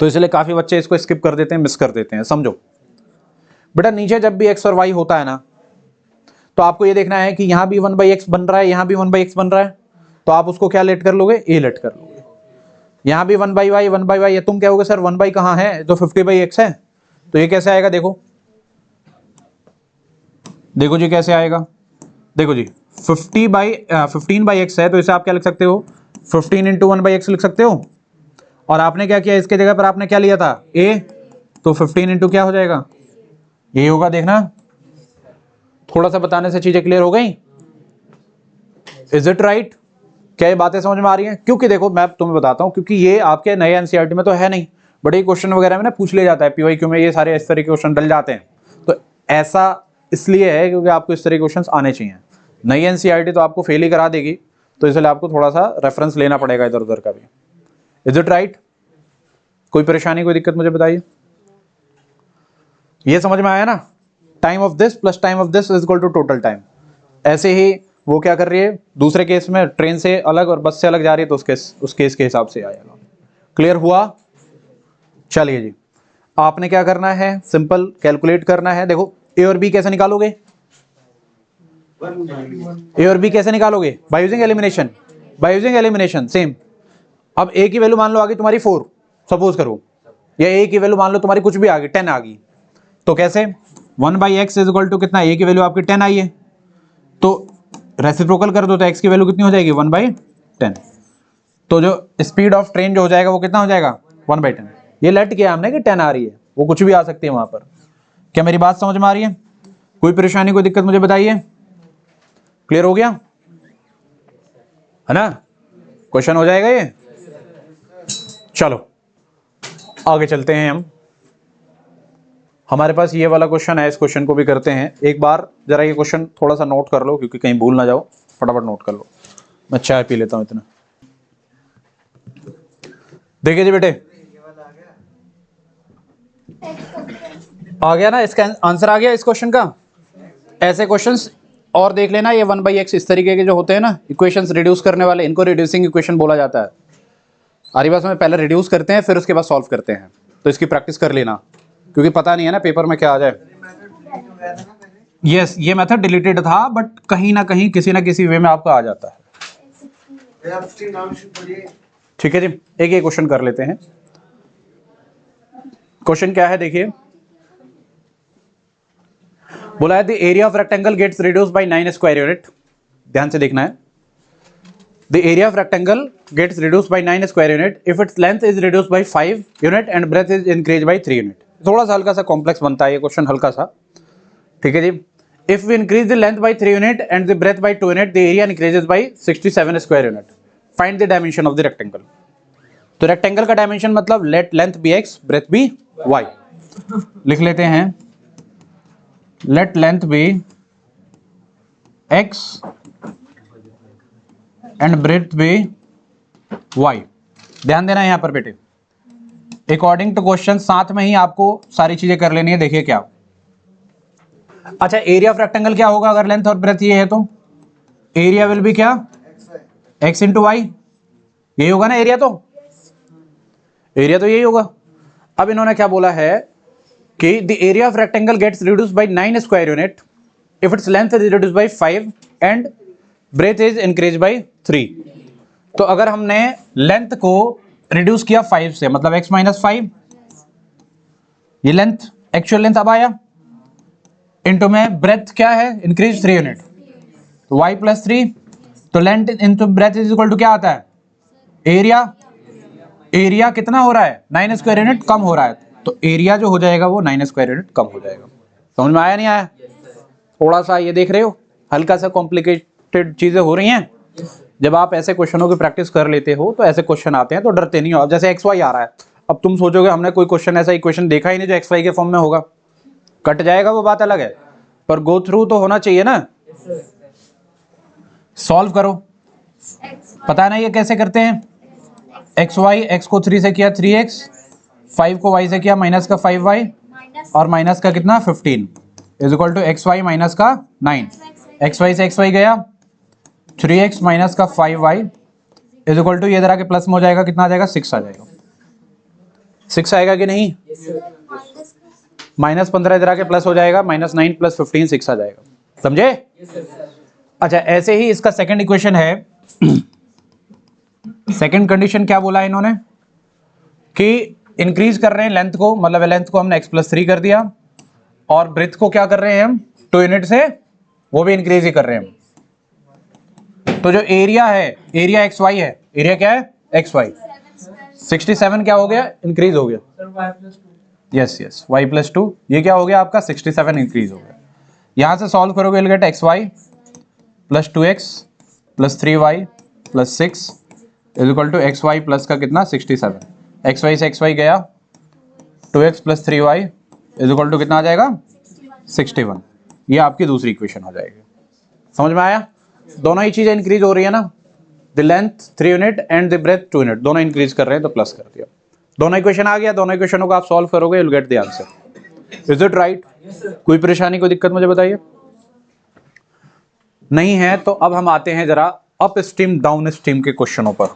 तो इसलिए काफी बच्चे इसको स्किप कर देते हैं, मिस कर देते हैं। समझो बेटा, नीचे जब भी x और y होता है ना, तो आपको ये देखना है कि यहां भी 1/x बन रहा है, यहां भी 1/x बन रहा है, तो आप उसको क्या लेट कर लोगे, a लेट कर लोगे। यहां भी 1/y 1/y है, तुम कहोगे सर 1 कहां है, तो 50/x है, तो ये कैसे आएगा देखो, देखो जी कैसे आएगा, देखो जी 15/x है, तो इसे आप क्या लिख सकते हो, 15 इंटू 1/x लिख सकते हो, और आपने क्या किया इसके जगह पर आपने क्या लिया था a, तो 15 इंटू क्या हो जाएगा, यही होगा। देखना थोड़ा सा बताने से चीजें क्लियर हो गई, इज इट राइट? क्या ये बातें समझ में आ रही हैं? क्योंकि देखो मैं तुम्हें बताता हूं, क्योंकि ये आपके नए एनसीईआरटी में तो है नहीं, बड़े क्वेश्चन वगैरह में ना पूछ लिया जाता है, पीवाईक्यू में ये सारे इस तरह के क्वेश्चन डल जाते हैं, तो ऐसा इसलिए है क्योंकि आपको इस तरह के क्वेश्चन आने चाहिए। नई एनसीईआरटी तो आपको फेल ही करा देगी, तो इसलिए आपको थोड़ा सा रेफरेंस लेना पड़ेगा इधर उधर का भी। Is it right? कोई परेशानी, कोई दिक्कत मुझे बताइए। ये समझ में आया ना, time of this plus time of this is equal to total time. ऐसे ही वो क्या कर रही है दूसरे केस में, ट्रेन से अलग और बस से अलग जा रही है, तो उस केस के हिसाब से आएगा। क्लियर हुआ? चलिए जी, आपने क्या करना है, सिंपल कैलकुलेट करना है। देखो ए और बी कैसे निकालोगे, ए और बी कैसे निकालोगे, by using elimination, by using elimination same. अब ए की वैल्यू मान लो आ गई तुम्हारी 4 सपोज करो, या ए की वैल्यू मान लो तुम्हारी कुछ भी आ गई 10 आ गई, तो कैसे 1/x इज इक्वल टू कितना, ए की वैल्यू आपकी 10 आई है, तो रेसिप्रोकल कर दो तो x की वैल्यू कितनी हो जाएगी 1/10। तो जो स्पीड ऑफ ट्रेन जो हो जाएगा वो कितना हो जाएगा 1/10। ये लेट किया हमने कि 10 आ रही है, वो कुछ भी आ सकती है वहां पर। क्या मेरी बात समझ में आ रही है? कोई परेशानी, कोई दिक्कत मुझे बताइए। क्लियर हो गया है ना? क्वेश्चन हो जाएगा ये। चलो आगे चलते हैं हम, हमारे पास ये वाला क्वेश्चन है, इस क्वेश्चन को भी करते हैं एक बार। जरा ये क्वेश्चन थोड़ा सा नोट कर लो क्योंकि कहीं भूल ना जाओ, फटाफट नोट कर लो। मैं चाय पी लेता हूं इतना। देखिए जी बेटे, आ गया ना, इसका आंसर आ गया इस क्वेश्चन का। ऐसे क्वेश्चंस और देख लेना, ये 1/x इस तरीके के जो होते हैं ना इक्वेशंस रिड्यूस करने वाले, इनको रिड्यूसिंग इक्वेशन बोला जाता है। आरी बात में पहले रिड्यूस करते हैं फिर उसके बाद सॉल्व करते हैं, तो इसकी प्रैक्टिस कर लेना क्योंकि पता नहीं है ना पेपर में क्या आ जाए। यस, ये मेथड डिलीटेड था बट कहीं ना कहीं किसी ना किसी वे में आपका आ जाता है। ठीक है जी, एक एक क्वेश्चन कर लेते हैं। क्वेश्चन क्या है देखिए, बोला है the area of rectangle gets reduced by 9 square unit. ध्यान से देखना है, the area of rectangle gets reduced by 9 square unit if its length is reduced by 5 unit and breadth is increase by 3 unit. थोड़ा सा हल्का सा complex बनता है ये क्वेश्चन, हल्का सा। ठीक है जी, if we increase the length by 3 unit and the breath by 2 unit the area increases by 67 square unit, find the dimension of the rectangle. तो रेक्टेंगल का डायमेंशन मतलब let length be x breath be y। लिख लेते हैं, let length be x and breath be y। ध्यान देना यहाँ पर बेटे, अकॉर्डिंग टू क्वेश्चन साथ में ही आपको सारी चीजें कर लेनी है। देखिए क्या, अच्छा एरिया ऑफ रेक्टेंगल क्या होगा अगर लेंथ और ब्रेथ ये है तो एरिया विल भी क्या, x इंटू वाई, यही होगा ना एरिया, तो एरिया तो यही होगा। अब इन्होंने क्या बोला है कि the area of rectangle gets reduced by 9 square unit if its length is reduced by 5 and breadth is increase by 3। तो अगर हमने लेंथ को रिड्यूस किया 5 से, मतलब x माइनस 5, ये लेंथ एक्चुअल लेंथ अब आया, इनटू में ब्रेथ क्या है, इंक्रीज 3 यूनिट, तो y प्लस 3, तो length into breadth is equal to क्या आता है, एरिया। एरिया कितना हो रहा है, 9 स्क्वायर यूनिट कम हो रहा है, तो एरिया जो हो जाएगा वो 9 स्क्वायर यूनिट कम हो जाएगा। समझ में आया नहीं आया? थोड़ा सा ये देख रहे हो, हल्का सा कॉम्प्लिकेटेड चीजें हो रही हैं। जब आप ऐसे क्वेश्चनों की प्रैक्टिस कर लेते हो तो ऐसे क्वेश्चन आते हैं तो डरते नहीं हो। अब जैसे एक्स वाई आ रहा है, अब तुम सोचोगे हमने कोई क्वेश्चन ऐसा इक्वेशन देखा ही नहीं जो एक्स वाई के फॉर्म में होगा, कट जाएगा वो बात अलग है, पर गो थ्रू तो होना चाहिए ना। सॉल्व करो, पता है ना ये कैसे करते हैं। एक्स वाई, एक्स को 3 से किया 3x, 5 को y से किया माइनस का 5y, और माइनस का कितना 15 is equal to x y minus का 9। एक्स वाई से एक्स वाई गया, 3x माइनस का 5y इज इक्वल टू, ये इधर आके प्लस में हो जाएगा, कितना आ जाएगा 6 आ जाएगा। 6 आएगा कि नहीं, माइनस 15 इधर आके प्लस हो जाएगा, माइनस 9 प्लस 15 6 आ जाएगा। समझे? अच्छा ऐसे ही इसका सेकंड इक्वेशन है। सेकंड कंडीशन क्या बोला इन्होंने कि इंक्रीज कर रहे हैं लेंथ को, मतलब लेंथ को हमने x प्लस 3 कर दिया, और ब्रेथ को क्या कर रहे हैं हम 2 यूनिट से, वो भी इंक्रीज ही कर रहे हैं हम। तो जो एरिया है, एरिया एक्स वाई है, एरिया क्या है एक्स वाई, 67 क्या हो गया, इंक्रीज हो गया। यस यस, y प्लस 2, ये क्या हो गया आपका 67 इंक्रीज हो गया। यहां से सॉल्व करोगे will get x y plus 2x plus 3y plus 6 is equal to x y plus का कितना 67। एक्स वाई से एक्स वाई गया, 2x plus 3y is equal to कितना आ जाएगा 61। ये आपकी दूसरी इक्वेशन हो जाएगी। समझ में आया? दोनों ही चीजें इंक्रीज हो रही है ना, the length 3 unit and the breadth 2 unit, दोनों इंक्रीज कर रहे हैं तो प्लस कर दिया। दोनों इक्वेशन आ गया, दोनों इक्वेशनों को आप सॉल्व करोगे, you will get the answer. Is it right? कोई परेशानी, कोई दिक्कत मुझे बताइए। नहीं है तो अब हम आते हैं जरा अप स्ट्रीम डाउन स्ट्रीम के क्वेश्चनों पर।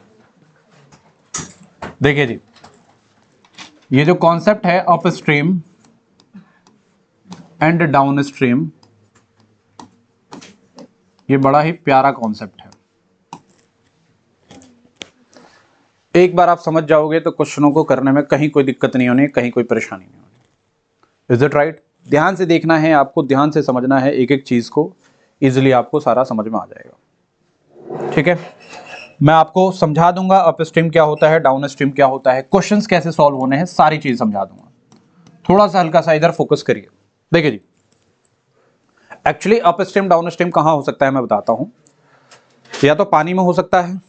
देखिए जी, ये जो कॉन्सेप्ट है up stream and down stream, ये बड़ा ही प्यारा कॉन्सेप्ट है। एक बार आप समझ जाओगे तो क्वेश्चनों को करने में कहीं कोई दिक्कत नहीं होनी, कहीं कोई परेशानी नहीं होनी। Is it right? ध्यान से देखना है आपको, ध्यान से समझना है एक एक चीज को, इजिली आपको सारा समझ में आ जाएगा। ठीक है, मैं आपको समझा दूंगा अप स्ट्रीम क्या होता है, डाउन स्ट्रीम क्या होता है, क्वेश्चंस कैसे सॉल्व होने हैं, सारी चीज समझा दूंगा। थोड़ा सा हल्का सा इधर फोकस करिए। देखिए जी, actually upstream downstream कहां हो सकता है मैं बताता हूं। या तो पानी में हो सकता है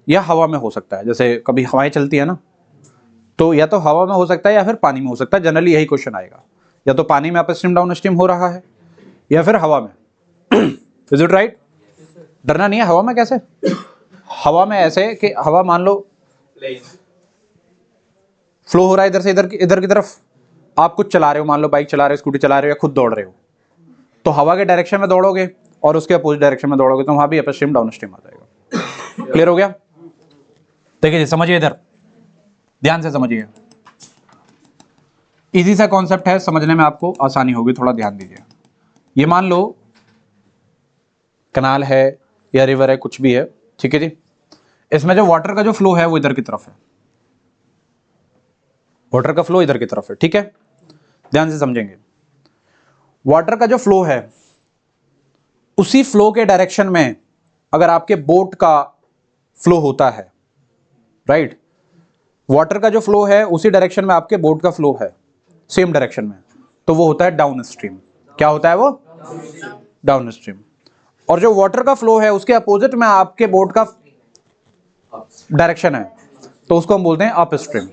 या हवा में हो सकता है। जैसे कभी हवाएं चलती है ना, तो या तो हवा में हो सकता है या फिर पानी में हो सकता है। जनरली यही क्वेश्चन आएगा, या तो पानी में अप स्ट्रीम डाउन स्ट्रीम हो रहा है या फिर हवा में। Is it right? डरना नहीं है। हवा में कैसे? हवा में ऐसे कि हवा मान लो फ्लो हो रहा है इधर से इधर की तरफ, आप कुछ चला रहे हो, मान लो बाइक चला रहे हो, स्कूटी चला रहे हो, या खुद दौड़ रहे हो, तो हवा के डायरेक्शन में दौड़ोगे और उसके अपोजिट डायरेक्शन में दौड़ोगे तो वहां भी अप स्ट्रीम डाउन स्ट्रीम आ जाएगा। क्लियर हो गया? देखिए जी, समझिए, इधर ध्यान से समझिए। इजी सा कॉन्सेप्ट है, समझने में आपको आसानी होगी, थोड़ा ध्यान दीजिए। ये मान लो कनाल है या रिवर है, कुछ भी है, ठीक है जी। इसमें जो वाटर का जो फ्लो है वो इधर की तरफ है, वाटर का फ्लो इधर की तरफ है, ठीक है। ध्यान से समझेंगे। वाटर का जो फ्लो है, उसी फ्लो के डायरेक्शन में अगर आपके बोट का फ्लो होता है, राइट, वाटर का जो फ्लो है उसी डायरेक्शन में आपके बोट का फ्लो है, सेम डायरेक्शन में, तो वो होता है डाउन स्ट्रीम। क्या होता है वो? Down stream. और जो वाटर का फ्लो है उसके अपोजिट में आपके बोट का डायरेक्शन है, तो उसको हम बोलते हैं अप स्ट्रीम।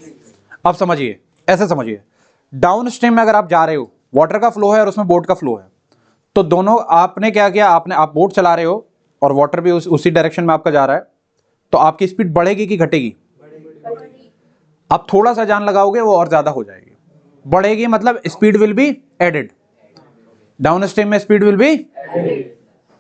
अब समझिए, ऐसे समझिए, डाउन स्ट्रीम में अगर आप जा रहे हो, वाटर का फ्लो है और उसमें बोट का फ्लो है, तो दोनों आपने क्या किया, आप बोट चला रहे हो और वाटर भी उसी डायरेक्शन में आपका जा रहा है, तो आपकी स्पीड बढ़ेगी कि घटेगी? आप थोड़ा सा जान लगाओगे वो और ज्यादा हो जाएगी। बढ़ेगी मतलब speed will be added, downstream में स्पीड विल बी,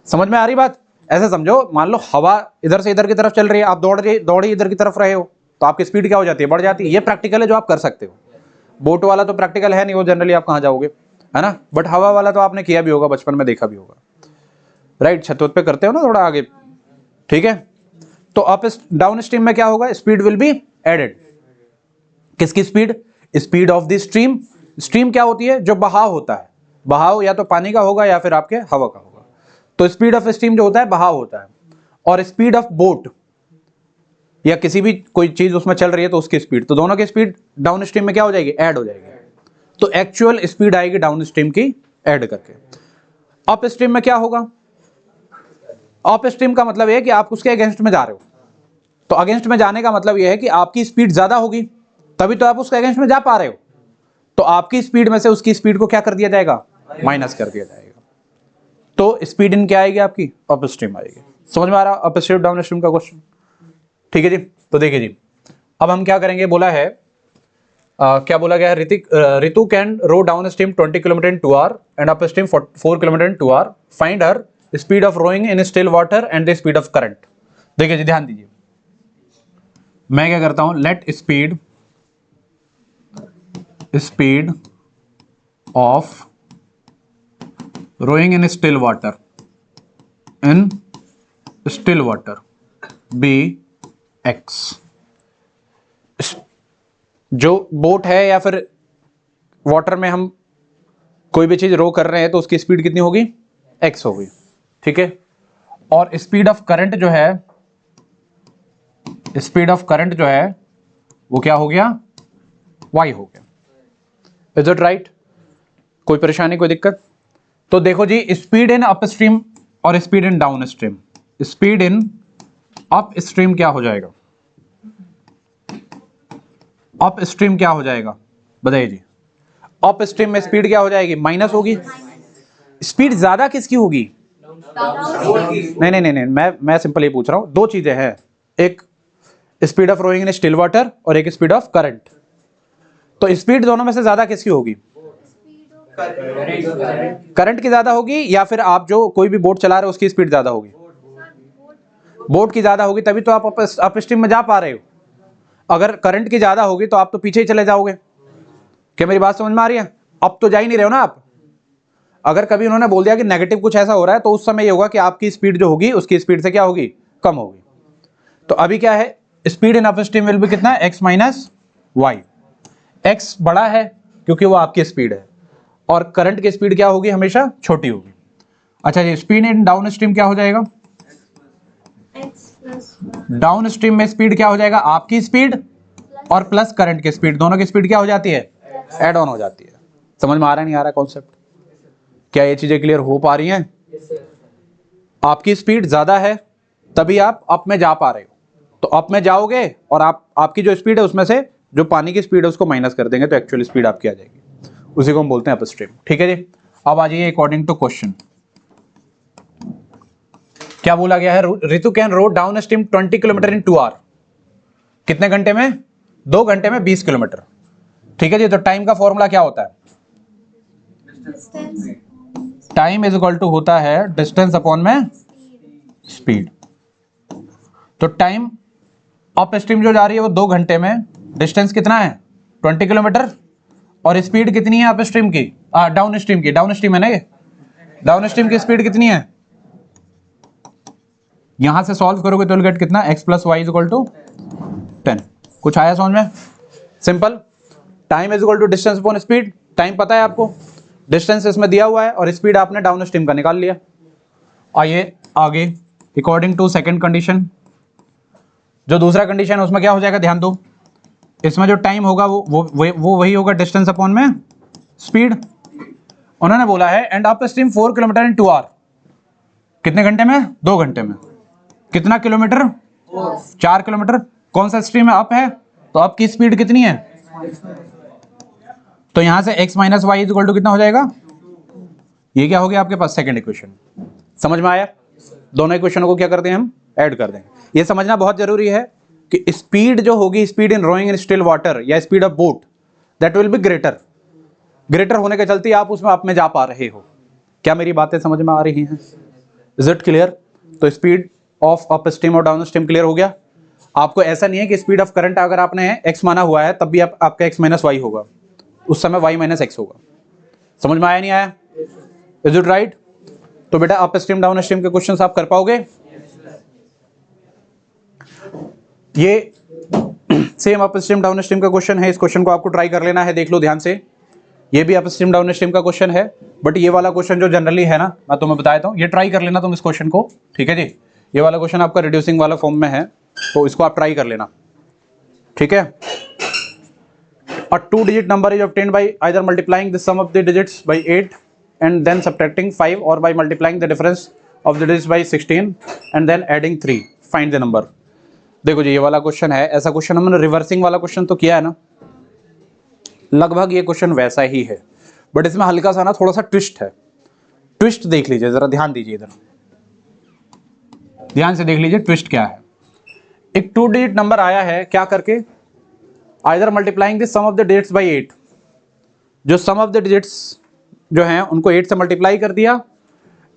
समझ में आ रही बात? ऐसे समझो, मान लो हवा इधर से इधर की तरफ चल रही है, आप दौड़े इधर की तरफ रहे हो, तो आपकी स्पीड क्या हो जाती है? बढ़ जाती है। ये प्रैक्टिकल है जो आप कर सकते हो। बोट वाला तो प्रैक्टिकल है नहीं, वो जनरली आप कहाँ जाओगे, है ना। बट हवा वाला तो आपने किया भी होगा, बचपन में देखा भी होगा, राइट। छत पे करते हो ना थोड़ा आगे, ठीक है। तो अप डाउन स्ट्रीम में क्या होगा? Speed will be added. किसकी speed? Speed of the stream. Stream क्या होती है? जो बहाव होता है। बहाव या तो पानी का होगा या फिर आपके हवा का होगा। तो स्पीड ऑफ स्ट्रीम जो होता है बहाव होता है, और स्पीड ऑफ बोट या किसी भी कोई चीज उसमें चल रही है तो उसकी स्पीड, तो दोनों की स्पीड डाउन स्ट्रीम में क्या हो जाएगी? ऐड हो जाएगी। तो एक्चुअल स्पीड आएगी डाउन स्ट्रीम की ऐड करके। अप स्ट्रीम में क्या होगा? अप स्ट्रीम का मतलब है कि आप उसके अगेंस्ट में जा रहे हो, तो अगेंस्ट में जाने का मतलब यह है कि आपकी स्पीड ज्यादा होगी, तभी तो आप उसके अगेंस्ट में जा पा रहे हो। तो आपकी स्पीड में से उसकी स्पीड को क्या कर दिया जाएगा? माइनस कर दिया जाएगा। तो स्पीड इन क्या आएगी आपकी? अप स्ट्रीम आएगी। समझ में आ रहा अप स्ट्रीम डाउन स्ट्रीम का क्वेश्चन? ठीक है जी। तो देखिए जी, अब हम क्या करेंगे, बोला है क्या बोला गया है? Ritu can row downstream 20 kilometre in 2 hour and upstream 4 kilometre in 2 hour. Find her speed of rowing in still water and the speed of current. देखिए जी, ध्यान दीजिए, मैं क्या करता हूं, let speed of rowing in still water be x. जो boat है या फिर वाटर में हम कोई भी चीज रो कर रहे हैं तो उसकी स्पीड कितनी होगी? एक्स होगी, ठीक है। और स्पीड ऑफ करंट जो है, वो क्या हो गया? वाई हो गया। Is it right? कोई परेशानी, कोई दिक्कत? तो देखो जी, स्पीड इन अप स्ट्रीम और speed in down stream. Speed in up stream क्या हो जाएगा? अप स्ट्रीम क्या हो जाएगा बताइए जी? अप स्ट्रीम में स्पीड क्या हो जाएगी? माइनस होगी। स्पीड ज्यादा किसकी होगी? नहीं, मैं सिंपल ही पूछ रहा हूं। दो चीजें हैं, एक speed of rowing in still water और एक स्पीड ऑफ करंट। तो स्पीड दोनों में से ज्यादा किसकी होगी? करंट की ज्यादा होगी, या फिर आप जो कोई भी बोट चला रहे हो उसकी स्पीड ज्यादा होगी? बोट की ज्यादा होगी, तभी तो आप अप स्ट्रीम में जा पा रहे हो। अगर करंट की ज्यादा होगी तो आप तो पीछे ही चले जाओगे। क्या मेरी बात समझ में आ रही है? अब तो जा ही नहीं रहे हो ना आप। अगर कभी उन्होंने बोल दिया कि नेगेटिव कुछ ऐसा हो रहा है, तो उस समय ये होगा कि आपकी स्पीड जो होगी उसकी स्पीड से क्या होगी? कम होगी। तो अभी क्या है? Speed in upstream will be कितना? X minus y. एक्स बड़ा है क्योंकि वो आपकी स्पीड है, और करंट की स्पीड क्या होगी? हमेशा छोटी होगी। अच्छा जी, स्पीड इन डाउन स्ट्रीम क्या हो जाएगा? डाउन स्ट्रीम में स्पीड क्या हो जाएगा? आपकी स्पीड और प्लस करंट की स्पीड, दोनों की स्पीड क्या हो जाती है? एड ऑन हो जाती है। समझ में आ रहा है नहीं आ रहा कॉन्सेप्ट? क्या ये चीजें क्लियर हो पा रही हैं? आपकी स्पीड ज्यादा है तभी आप अप में जा पा रहे हो, तो अप में जाओगे और आपकी जो स्पीड है उसमें से जो पानी की स्पीड है उसको माइनस कर देंगे, तो एक्चुअल स्पीड आपकी आ जाएगी। उसी को हम बोलते हैं अप स्ट्रीम। ठीक है जी। अब आ जाइए अकॉर्डिंग टू क्वेश्चन, क्या बोला गया है? Ritu can row downstream 20 kilometre in 2 hour. कितने घंटे में? 2 घंटे में 20 किलोमीटर। ठीक है जी। तो टाइम का फॉर्मूला क्या होता है? टाइम इज इक्वल टू होता है डिस्टेंस अपॉन में स्पीड। तो टाइम अप स्ट्रीम जो जा रही है वो 2 घंटे में, डिस्टेंस कितना है? 20 किलोमीटर, और स्पीड कितनी है अप स्ट्रीम की? डाउन स्ट्रीम की, डाउन स्ट्रीम है ना ये, डाउन स्ट्रीम की स्पीड कितनी है? यहां से सॉल्व करोगे तो गेट कितना? x plus y is equal to 10। कुछ आया समझ में? Simple. Time is equal to distance upon speed. Time पता है आपको, डिस्टेंस इसमें दिया हुआ है, और स्पीड आपने डाउन स्ट्रीम का निकाल लिया। आइए आगे, अकॉर्डिंग टू सेकंड कंडीशन, जो दूसरा कंडीशन है उसमें क्या हो जाएगा? ध्यान दो, इसमें जो टाइम होगा वो वही होगा डिस्टेंस अपॉन में स्पीड। उन्होंने बोला है and upstream 4 kilometre in 2 hour. कितने घंटे में? 2 घंटे में। कितना किलोमीटर? 4 किलोमीटर। कौन सा स्ट्रीम है? अप है, तो अप की स्पीड कितनी है? तो यहां से x minus y equal to कितना हो जाएगा? ये क्या हो गया आपके पास? Second equation. समझ में आया? दोनों इक्वेशन को क्या करते हैं हम? ऐड कर देंगे। ये समझना बहुत जरूरी है कि स्पीड जो होगी, speed in rowing in still water या speed of boat, that will be greater. Greater होने के चलते आप उसमें आप में जा पा रहे हो। क्या मेरी बातें समझ में आ रही हैं? Is it clear? तो स्पीड ऑफ अप स्ट्रीम और डाउन स्ट्रीम क्लियर हो गया। आपको ऐसा नहीं है कि स्पीड ऑफ करंट अगर आपने x माना हुआ है तब भी आपका x माइनस वाई होगा, उस समय y माइनस एक्स होगा। समझ में आया नहीं आया? Is it right? तो बेटा अप स्ट्रीम डाउन स्ट्रीम के क्वेश्चंस आप कर पाओगे? ये same up stream down stream का क्वेश्चन है, इस क्वेश्चन को आपको ट्राई कर लेना है, देख लो ध्यान से। ये भी अप स्ट्रीम डाउन स्ट्रीम का क्वेश्चन है, बट ये वाला क्वेश्चन जो जनरली है ना, मैं तुम्हें बता देता हूँ, ये ट्राई कर लेना तुम इस क्वेश्चन को, ठीक है जी। ये वाला क्वेश्चन आपका रिड्यूसिंग वाला फॉर्म में है, तो इसको आप ट्राई कर लेना, ठीक है। A 2 digit number is obtained by either multiplying the sum of the digits by 8 and then subtracting 5 और by multiplying the difference of the digits by 16 and then adding 3, find the number. देखो जी ये वाला question है, ऐसा question हमने reversing वाला question तो किया है ना, लगभग ये क्वेश्चन वैसा ही है, बट इसमें हल्का सा ना थोड़ा सा ट्विस्ट है। ट्विस्ट देख लीजिए जरा, ध्यान दीजिए इधर, ध्यान से देख लीजिए ट्विस्ट क्या है। एक 2 डिजिट नंबर आया है, क्या करके, either multiplying the sum of the digits by 8, जो सम ऑफ द डिजिट्स जो हैं उनको 8 से मल्टीप्लाई कर दिया,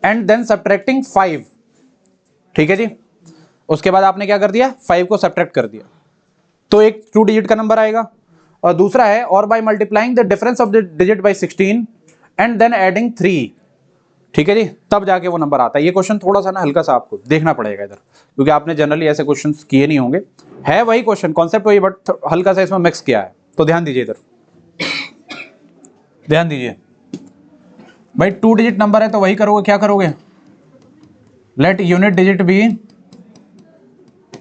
एंड देन सब्ट्रैक्टिंग 5, ठीक है जी। उसके बाद आपने क्या कर दिया, 5 को सब्ट्रैक्ट कर दिया, तो एक 2 डिजिट का नंबर आएगा। और दूसरा है और by multiplying the difference of the digit by 16 and then adding 3, ठीक है जी, तब जाके वो नंबर आता है। ये क्वेश्चन थोड़ा सा ना हल्का सा आपको देखना पड़ेगा इधर, क्योंकि आपने जनरली ऐसे क्वेश्चंस किए नहीं होंगे, है वही क्वेश्चन, कॉन्सेप्ट वही, बट हल्का सा इसमें मिक्स किया है, तो ध्यान दीजिए इधर, ध्यान दीजिए भाई। 2 डिजिट नंबर है तो वही करोगे, क्या करोगे, let unit digit be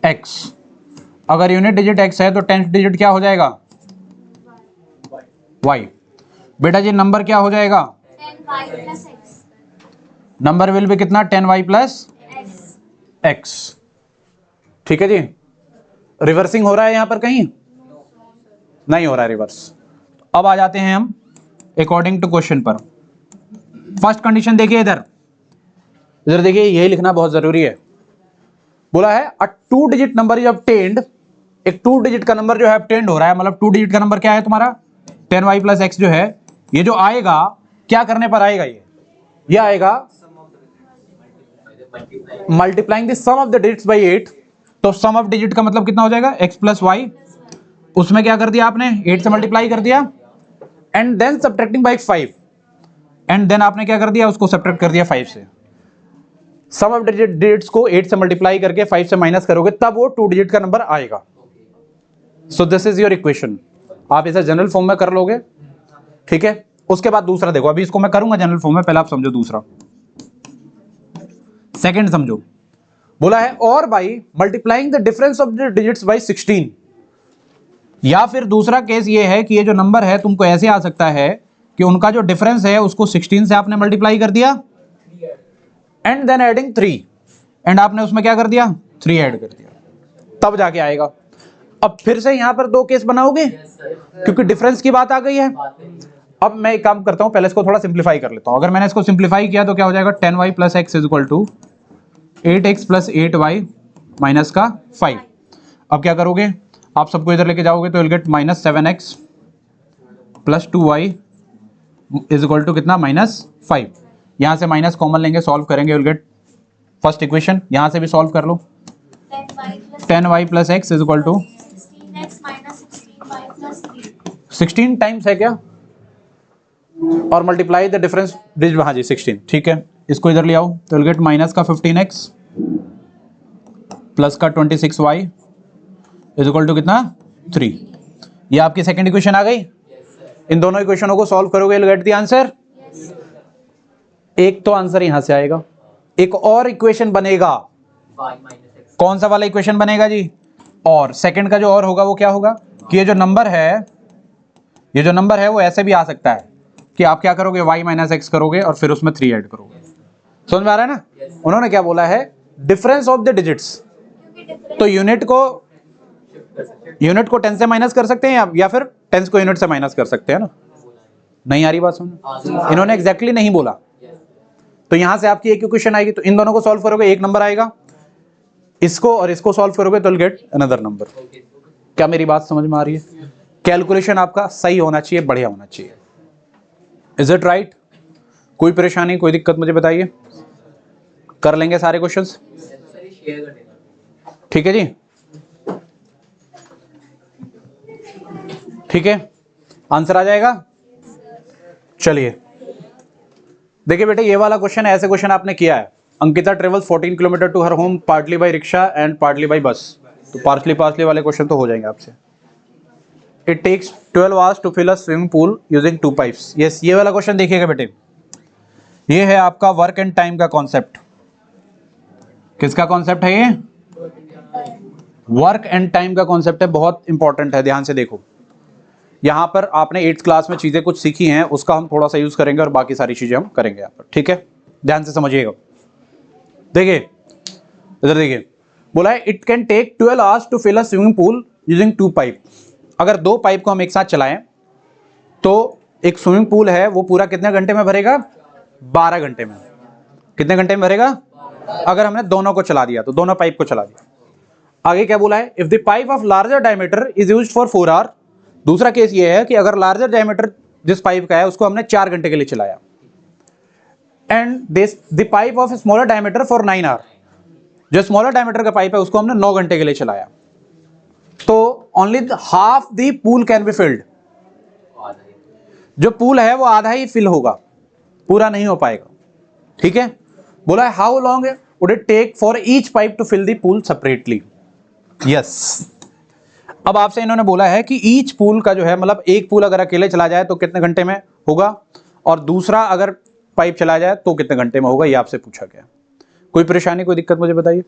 x, अगर यूनिट डिजिट x है तो 10th डिजिट क्या हो जाएगा, y। बेटा जी नंबर क्या हो जाएगा, 10y plus x। Number will भी कितना, 10y प्लस x, ठीक है जी। रिवर्सिंग हो रहा है यहां पर कहीं, नहीं हो रहा है रिवर्स। अब आ जाते हैं हम अकॉर्डिंग टू क्वेश्चन पर। फर्स्ट कंडीशन देखिए इधर, इधर देखिए, यही लिखना बहुत जरूरी है। बोला है a 2 digit number is obtained, एक 2 डिजिट का नंबर जो है ऑब्टेन्ड हो रहा है, मतलब 2 डिजिट का नंबर क्या है तुम्हारा, 10y प्लस एक्स जो है, ये जो आएगा क्या करने पर आएगा, ये आएगा multiplying the sum of the digits by 8, तो सम ऑफ डिजिट का मतलब कितना हो जाएगा, x प्लस वाई, उसमें क्या कर दिया आपने, 8 से मल्टीप्लाई कर दिया, and then subtracting by 5, and then आपने क्या कर दिया, उसको सब्ट्रैक्ट कर दिया 5 से। सम ऑफ डिजिट्स को 8 से मल्टीप्लाई करके 5 से माइनस करोगे तब वो 2 डिजिट का नंबर आएगा। So this is your equation, आप इसे जनरल फॉर्म में कर लोगे, ठीक है। उसके बाद दूसरा देखो, अभी इसको मैं करूंगा जनरल फॉर्म में, पहले आप समझो दूसरा, सेकंड समझो। बोला है और by multiplying the difference of the digits by 16, या फिर दूसरा केस ये है कि ये जो नंबर है तुमको ऐसे आ सकता है कि उनका जो डिफरेंस है उसको 16 से आपने मल्टीप्लाई कर दिया, एंड देन एडिंग 3, एंड आपने उसमें क्या कर दिया, 3 ऐड कर दिया, तब जाके आएगा। अब फिर से यहां पर 2 केस बनाओगे, क्योंकि डिफरेंस की बात आ गई है। अब मैं एक काम करता हूं, पहले इसको थोड़ा सिंप्लीफाई कर लेता हूं। अगर मैंने इसको सिंप्लीफाई किया तो क्या हो जाएगा, 10y plus x is equal to 8x plus 8y minus का 5। अब क्या करोगे, आप सबको इधर लेके जाओगे तो will get minus 7x plus 2y is equal to कितना, -5। यहां से माइनस कॉमन लेंगे, सॉल्व करेंगे, विल गेट फर्स्ट इक्वेशन, यहां से भी सॉल्व कर लो, 10y plus x is equal to 16x minus 16y plus 3। 16 times है क्या, और मल्टीप्लाई द डिफरेंस डिजिट, हाँ जी 16, ठीक है। इसको इधर ले आओ तो विल गेट माइनस का 15x प्लस का 26y इज इक्वल टू कितना, 3। ये आपकी सेकंड इक्वेशन आ गई। इन दोनों इक्वेशनों को सॉल्व करोगे, विल गेट द आंसर। एक तो आंसर यहां से आएगा, एक और इक्वेशन बनेगा, कौन सा वाला इक्वेशन बनेगा जी, और सेकंड का जो और होगा वो क्या होगा कि ये जो नंबर है, ये जो नंबर है वो ऐसे भी आ सकता है कि आप क्या करोगे, y माइनस एक्स करोगे और फिर उसमें 3 ऐड करोगे। समझ में आ रहा है ना। उन्होंने क्या बोला है, डिफरेंस ऑफ द डिजिट्स, तो यूनिट को 10 से माइनस कर सकते हैं या फिर 10 को यूनिट से माइनस कर सकते हैं ना। नहीं आ रही बात समझ, इन्होंने एग्जैक्टली नहीं बोला। तो यहां से आपकी एक इक्वेशन आएगी, तो इन दोनों को सॉल्व करोगे, एक नंबर आएगा, इसको और इसको सॉल्व करोगे तो गेट अनदर नंबर। क्या मेरी बात समझ में आ रही है? कैलकुलेशन आपका सही होना चाहिए, बढ़िया होना चाहिए। Is it right? कोई परेशानी, कोई दिक्कत मुझे बताइए। कर लेंगे सारे क्वेश्चंस? ठीक है जी, ठीक है, आंसर आ जाएगा। चलिए देखिए बेटे, ये वाला क्वेश्चन, ऐसे क्वेश्चन आपने किया है। Ankita travels 14 kilometre to her home partly by rickshaw and partly by bus. तो पार्टली वाले क्वेश्चन तो हो जाएंगे आपसे। It takes 12 hours to fill a swimming pool using 2 pipes. Yes, ये वाला क्वेश्चन देखिएगा बेटे, ये है आपका वर्क एंड टाइम का कॉन्सेप्ट। किसका कॉन्सेप्ट है ये? वर्क एंड टाइम का कॉन्सेप्ट है, बहुत इंपॉर्टेंट है, ध्यान से देखो। यहां पर आपने 8th क्लास में चीजें कुछ सीखी हैं, उसका हम थोड़ा सा यूज करेंगे और बाकी सारी चीजें हम करेंगे यहाँ पर, ठीक है? ध्यान से समझिएगा। देखिए इधर देखिए, बोला है it can take 12 hours to fill a swimming pool using 2 pipe. अगर 2 पाइप को हम एक साथ चलाएं तो एक स्विमिंग पूल है वो पूरा कितने घंटे में भरेगा? 12 घंटे में। कितने घंटे में भरेगा? अगर हमने दोनों को चला दिया तो, दोनों पाइप को चला दिया। आगे क्या बोला है? If the pipe of larger diameter is used for 4 hour. दूसरा केस ये है कि अगर लार्जर डायमीटर जिस पाइप का है उसको हमने 4 घंटे के लिए चलाया, and this the pipe of smaller diameter for 9 hour. जो स्मॉलर डायमीटर का पाइप है उसको हमने 9 घंटे के लिए चलाया, तो only half the pool can be filled. जो पूल है वो आधा ही फिल होगा, पूरा नहीं हो पाएगा, ठीक है? बोला है how long would it take for each pipe to fill the pool separately. Yes, अब आपसे इन्होंने बोला है कि ईच पूल का जो है, मतलब एक पूल अगर अकेले चला जाए तो कितने घंटे में होगा, और दूसरा अगर पाइप चला जाए तो कितने घंटे में होगा, ये आपसे पूछा गया। कोई परेशानी, कोई दिक्कत मुझे बताइए।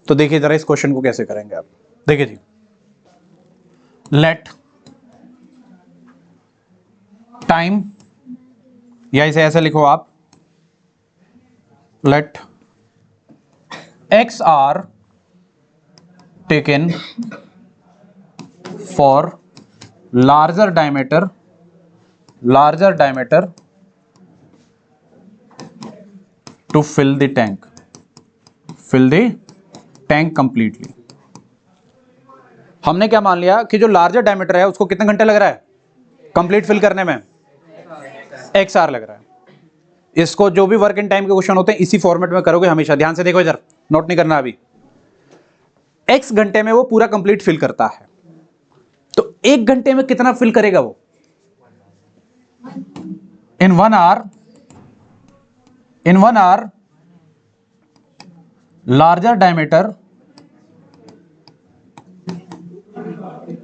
तो देखिए जरा इस क्वेश्चन को कैसे करेंगे आप। देखिए जी, लेट टाइम, या इसे ऐसे लिखो आप, let x are taken for larger diameter to fill the tank completely। हमने क्या मान लिया कि जो लार्जर डायमीटर है उसको कितने घंटे लग रहा है कंप्लीट फिल करने में? x आर लग रहा है। इसको जो भी वर्क इन टाइम के क्वेश्चन होते हैं इसी फॉर्मेट में करोगे हमेशा। ध्यान से देखो इधर, नोट नहीं करना अभी। x घंटे में वो पूरा कंप्लीट फिल करता है, तो 1 घंटे में कितना फिल करेगा वो? In 1 hour larger diameter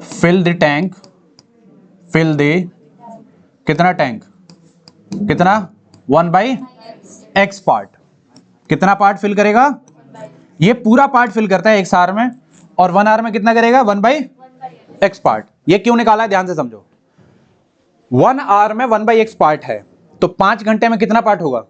fill the tank, fill the कितना टैंक, कितना 1/x पार्ट। कितना पार्ट फिल करेगा? ये पूरा पार्ट फिल करता है 1 आवर में, और 1 आवर में कितना करेगा? 1/x part. ये क्यों निकाला है ध्यान से समझो। 1 आवर में 1/x पार्ट है, तो 5 घंटे में कितना पार्ट होगा?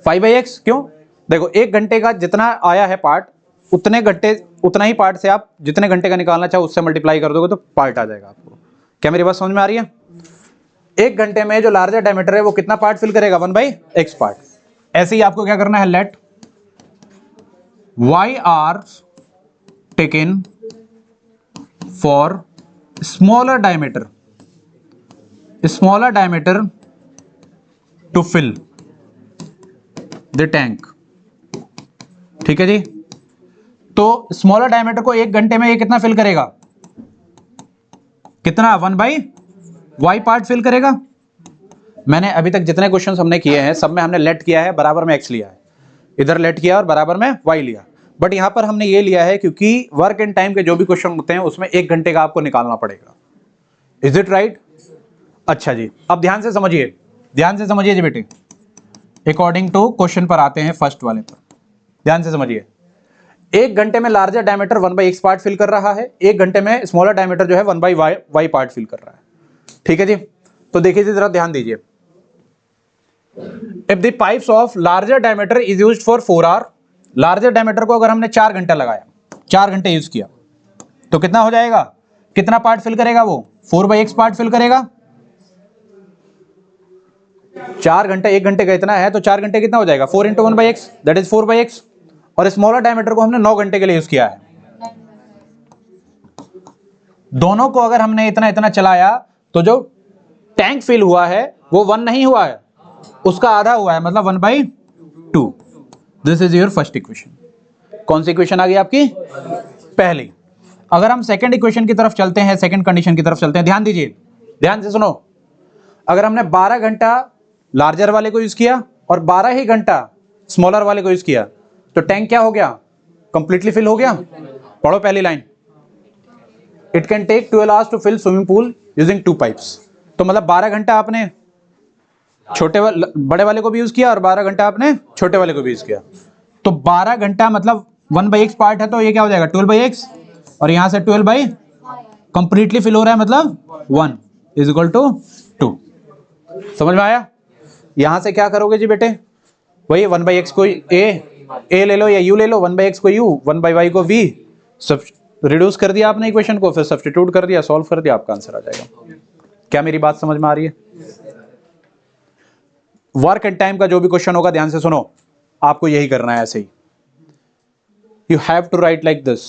5/x। क्यों? देखो 1 घंटे का जितना आया है पार्ट, उतने घंटे उतना ही पार्ट से आप जितने घंटे का निकालना चाहो उससे मल्टीप्लाई कर दोगे तो पार्ट आ जाएगा आपको। क्या मेरी बात समझ में आ रही है? 1 घंटे में जो लार्जर डायमीटर है वो कितना पार्ट फिल करेगा? 1/x part. ऐसे ही आपको क्या करना है, let y are taken for smaller diameter to fill the tank. ठीक है जी, तो स्मॉलर डायमीटर को 1 घंटे में ये कितना फिल करेगा? कितना? 1/y पार्ट फिल करेगा। मैंने अभी तक जितने क्वेश्चंस हमने किए हैं सब में हमने लेट किया है, बराबर में x लिया है, इधर लेट किया और बराबर में y लिया। बट यहां पर हमने ये लिया है क्योंकि वर्क एंड टाइम के जो भी क्वेश्चन होते हैं उसमें 1 घंटे का आपको निकालना पड़ेगा। Is it right? अच्छा जी, अब ध्यान से समझिए, ध्यान से समझिए जी बेटे। अकॉर्डिंग टू क्वेश्चन पर आते हैं, फर्स्ट वाले पर ध्यान से समझिए। 1 घंटे में larger diameter 1/x part fill कर रहा है, 1 घंटे में स्मॉलर डायमीटर जो है 1/y पार्ट फिल कर रहा है। ठीक है जी, तो देखिए जरा ध्यान दीजिए। If the pipes of larger diameter is used for 4 hour, larger diameter को अगर हमने 4 घंटा लगाया, 4 घंटे यूज किया, तो कितना हो जाएगा? कितना पार्ट फिल करेगा वो? 4/x पार्ट फिल करेगा। 4 घंटे, 1 घंटे का इतना है तो 4 घंटे कितना हो जाएगा? 4 × 1/x, दैट इज 4/x। और स्मॉलर डायमीटर को हमने 9 घंटे के लिए यूज किया है। दोनों को अगर हमने इतना इतना चलाया तो जो टैंक फिल हुआ है वो 1 नहीं हुआ है, उसका आधा हुआ है, मतलब 1/2। This is your first equation. कौन सी इक्वेशन आ गई आपकी? पहली। अगर हम सेकंड इक्वेशन की तरफ चलते हैं, सेकंड कंडीशन की तरफ चलते हैं, ध्यान दीजिए, ध्यान से सुनो। अगर हमने 12 घंटा लार्जर वाले को यूज किया और 12 ही घंटा स्मॉलर वाले को यूज किया तो टैंक क्या हो गया? कंप्लीटली फिल हो गया। पढ़ो पहली line, it can take 12 hours to fill swimming pool using 2 pipes. तो मतलब 12 घंटा आपने बड़े वाले को भी यूज किया और 12 घंटा आपने छोटे वाले को भी यूज किया। तो 12 घंटा मतलब 1/x पार्ट है, तो ये क्या हो जाएगा? 12/x, और यहां से 12 कंप्लीटली फिल हो रहा है, मतलब 1 इज इक्वल टू 2। समझ में आया? यहां से क्या करोगे जी बेटे? वही 1/x को ए ले लो या u ले लो, 1/x को u, 1/y को v, सब रिड्यूस कर दिया आपने इक्वेशन को, फिर सब्स्टिट्यूट कर दिया, सॉल्व कर दिया, आपका आंसर आ जाएगा। क्या मेरी बात समझ में आ रही है? वर्क एंड टाइम का जो भी क्वेश्चन होगा ध्यान से सुनो, आपको यही करना है ऐसे ही। You have to write like this,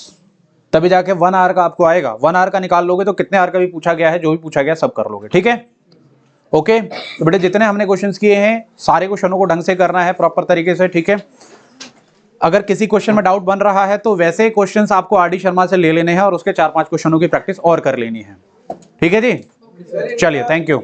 तभी जाके 1 आवर का आपको आएगा। 1 आवर का निकाल लोगे तो कितने आवर का भी पूछा गया है, जो भी पूछा गया सब कर लोगे। ठीक है, ओके। तो बेटे जितने हमने क्वेश्चंस किए हैं सारे क्वेश्चनों को ढंग से करना है, प्रॉपर तरीके से। ठीक है, अगर किसी क्वेश्चन में डाउट बन रहा है तो वैसे क्वेश्चंस आपको आर डी शर्मा से ले लेने हैं और उसके 4-5 क्वेश्चनों की प्रैक्टिस और कर लेनी है। ठीक है जी, चलिए, थैंक यू।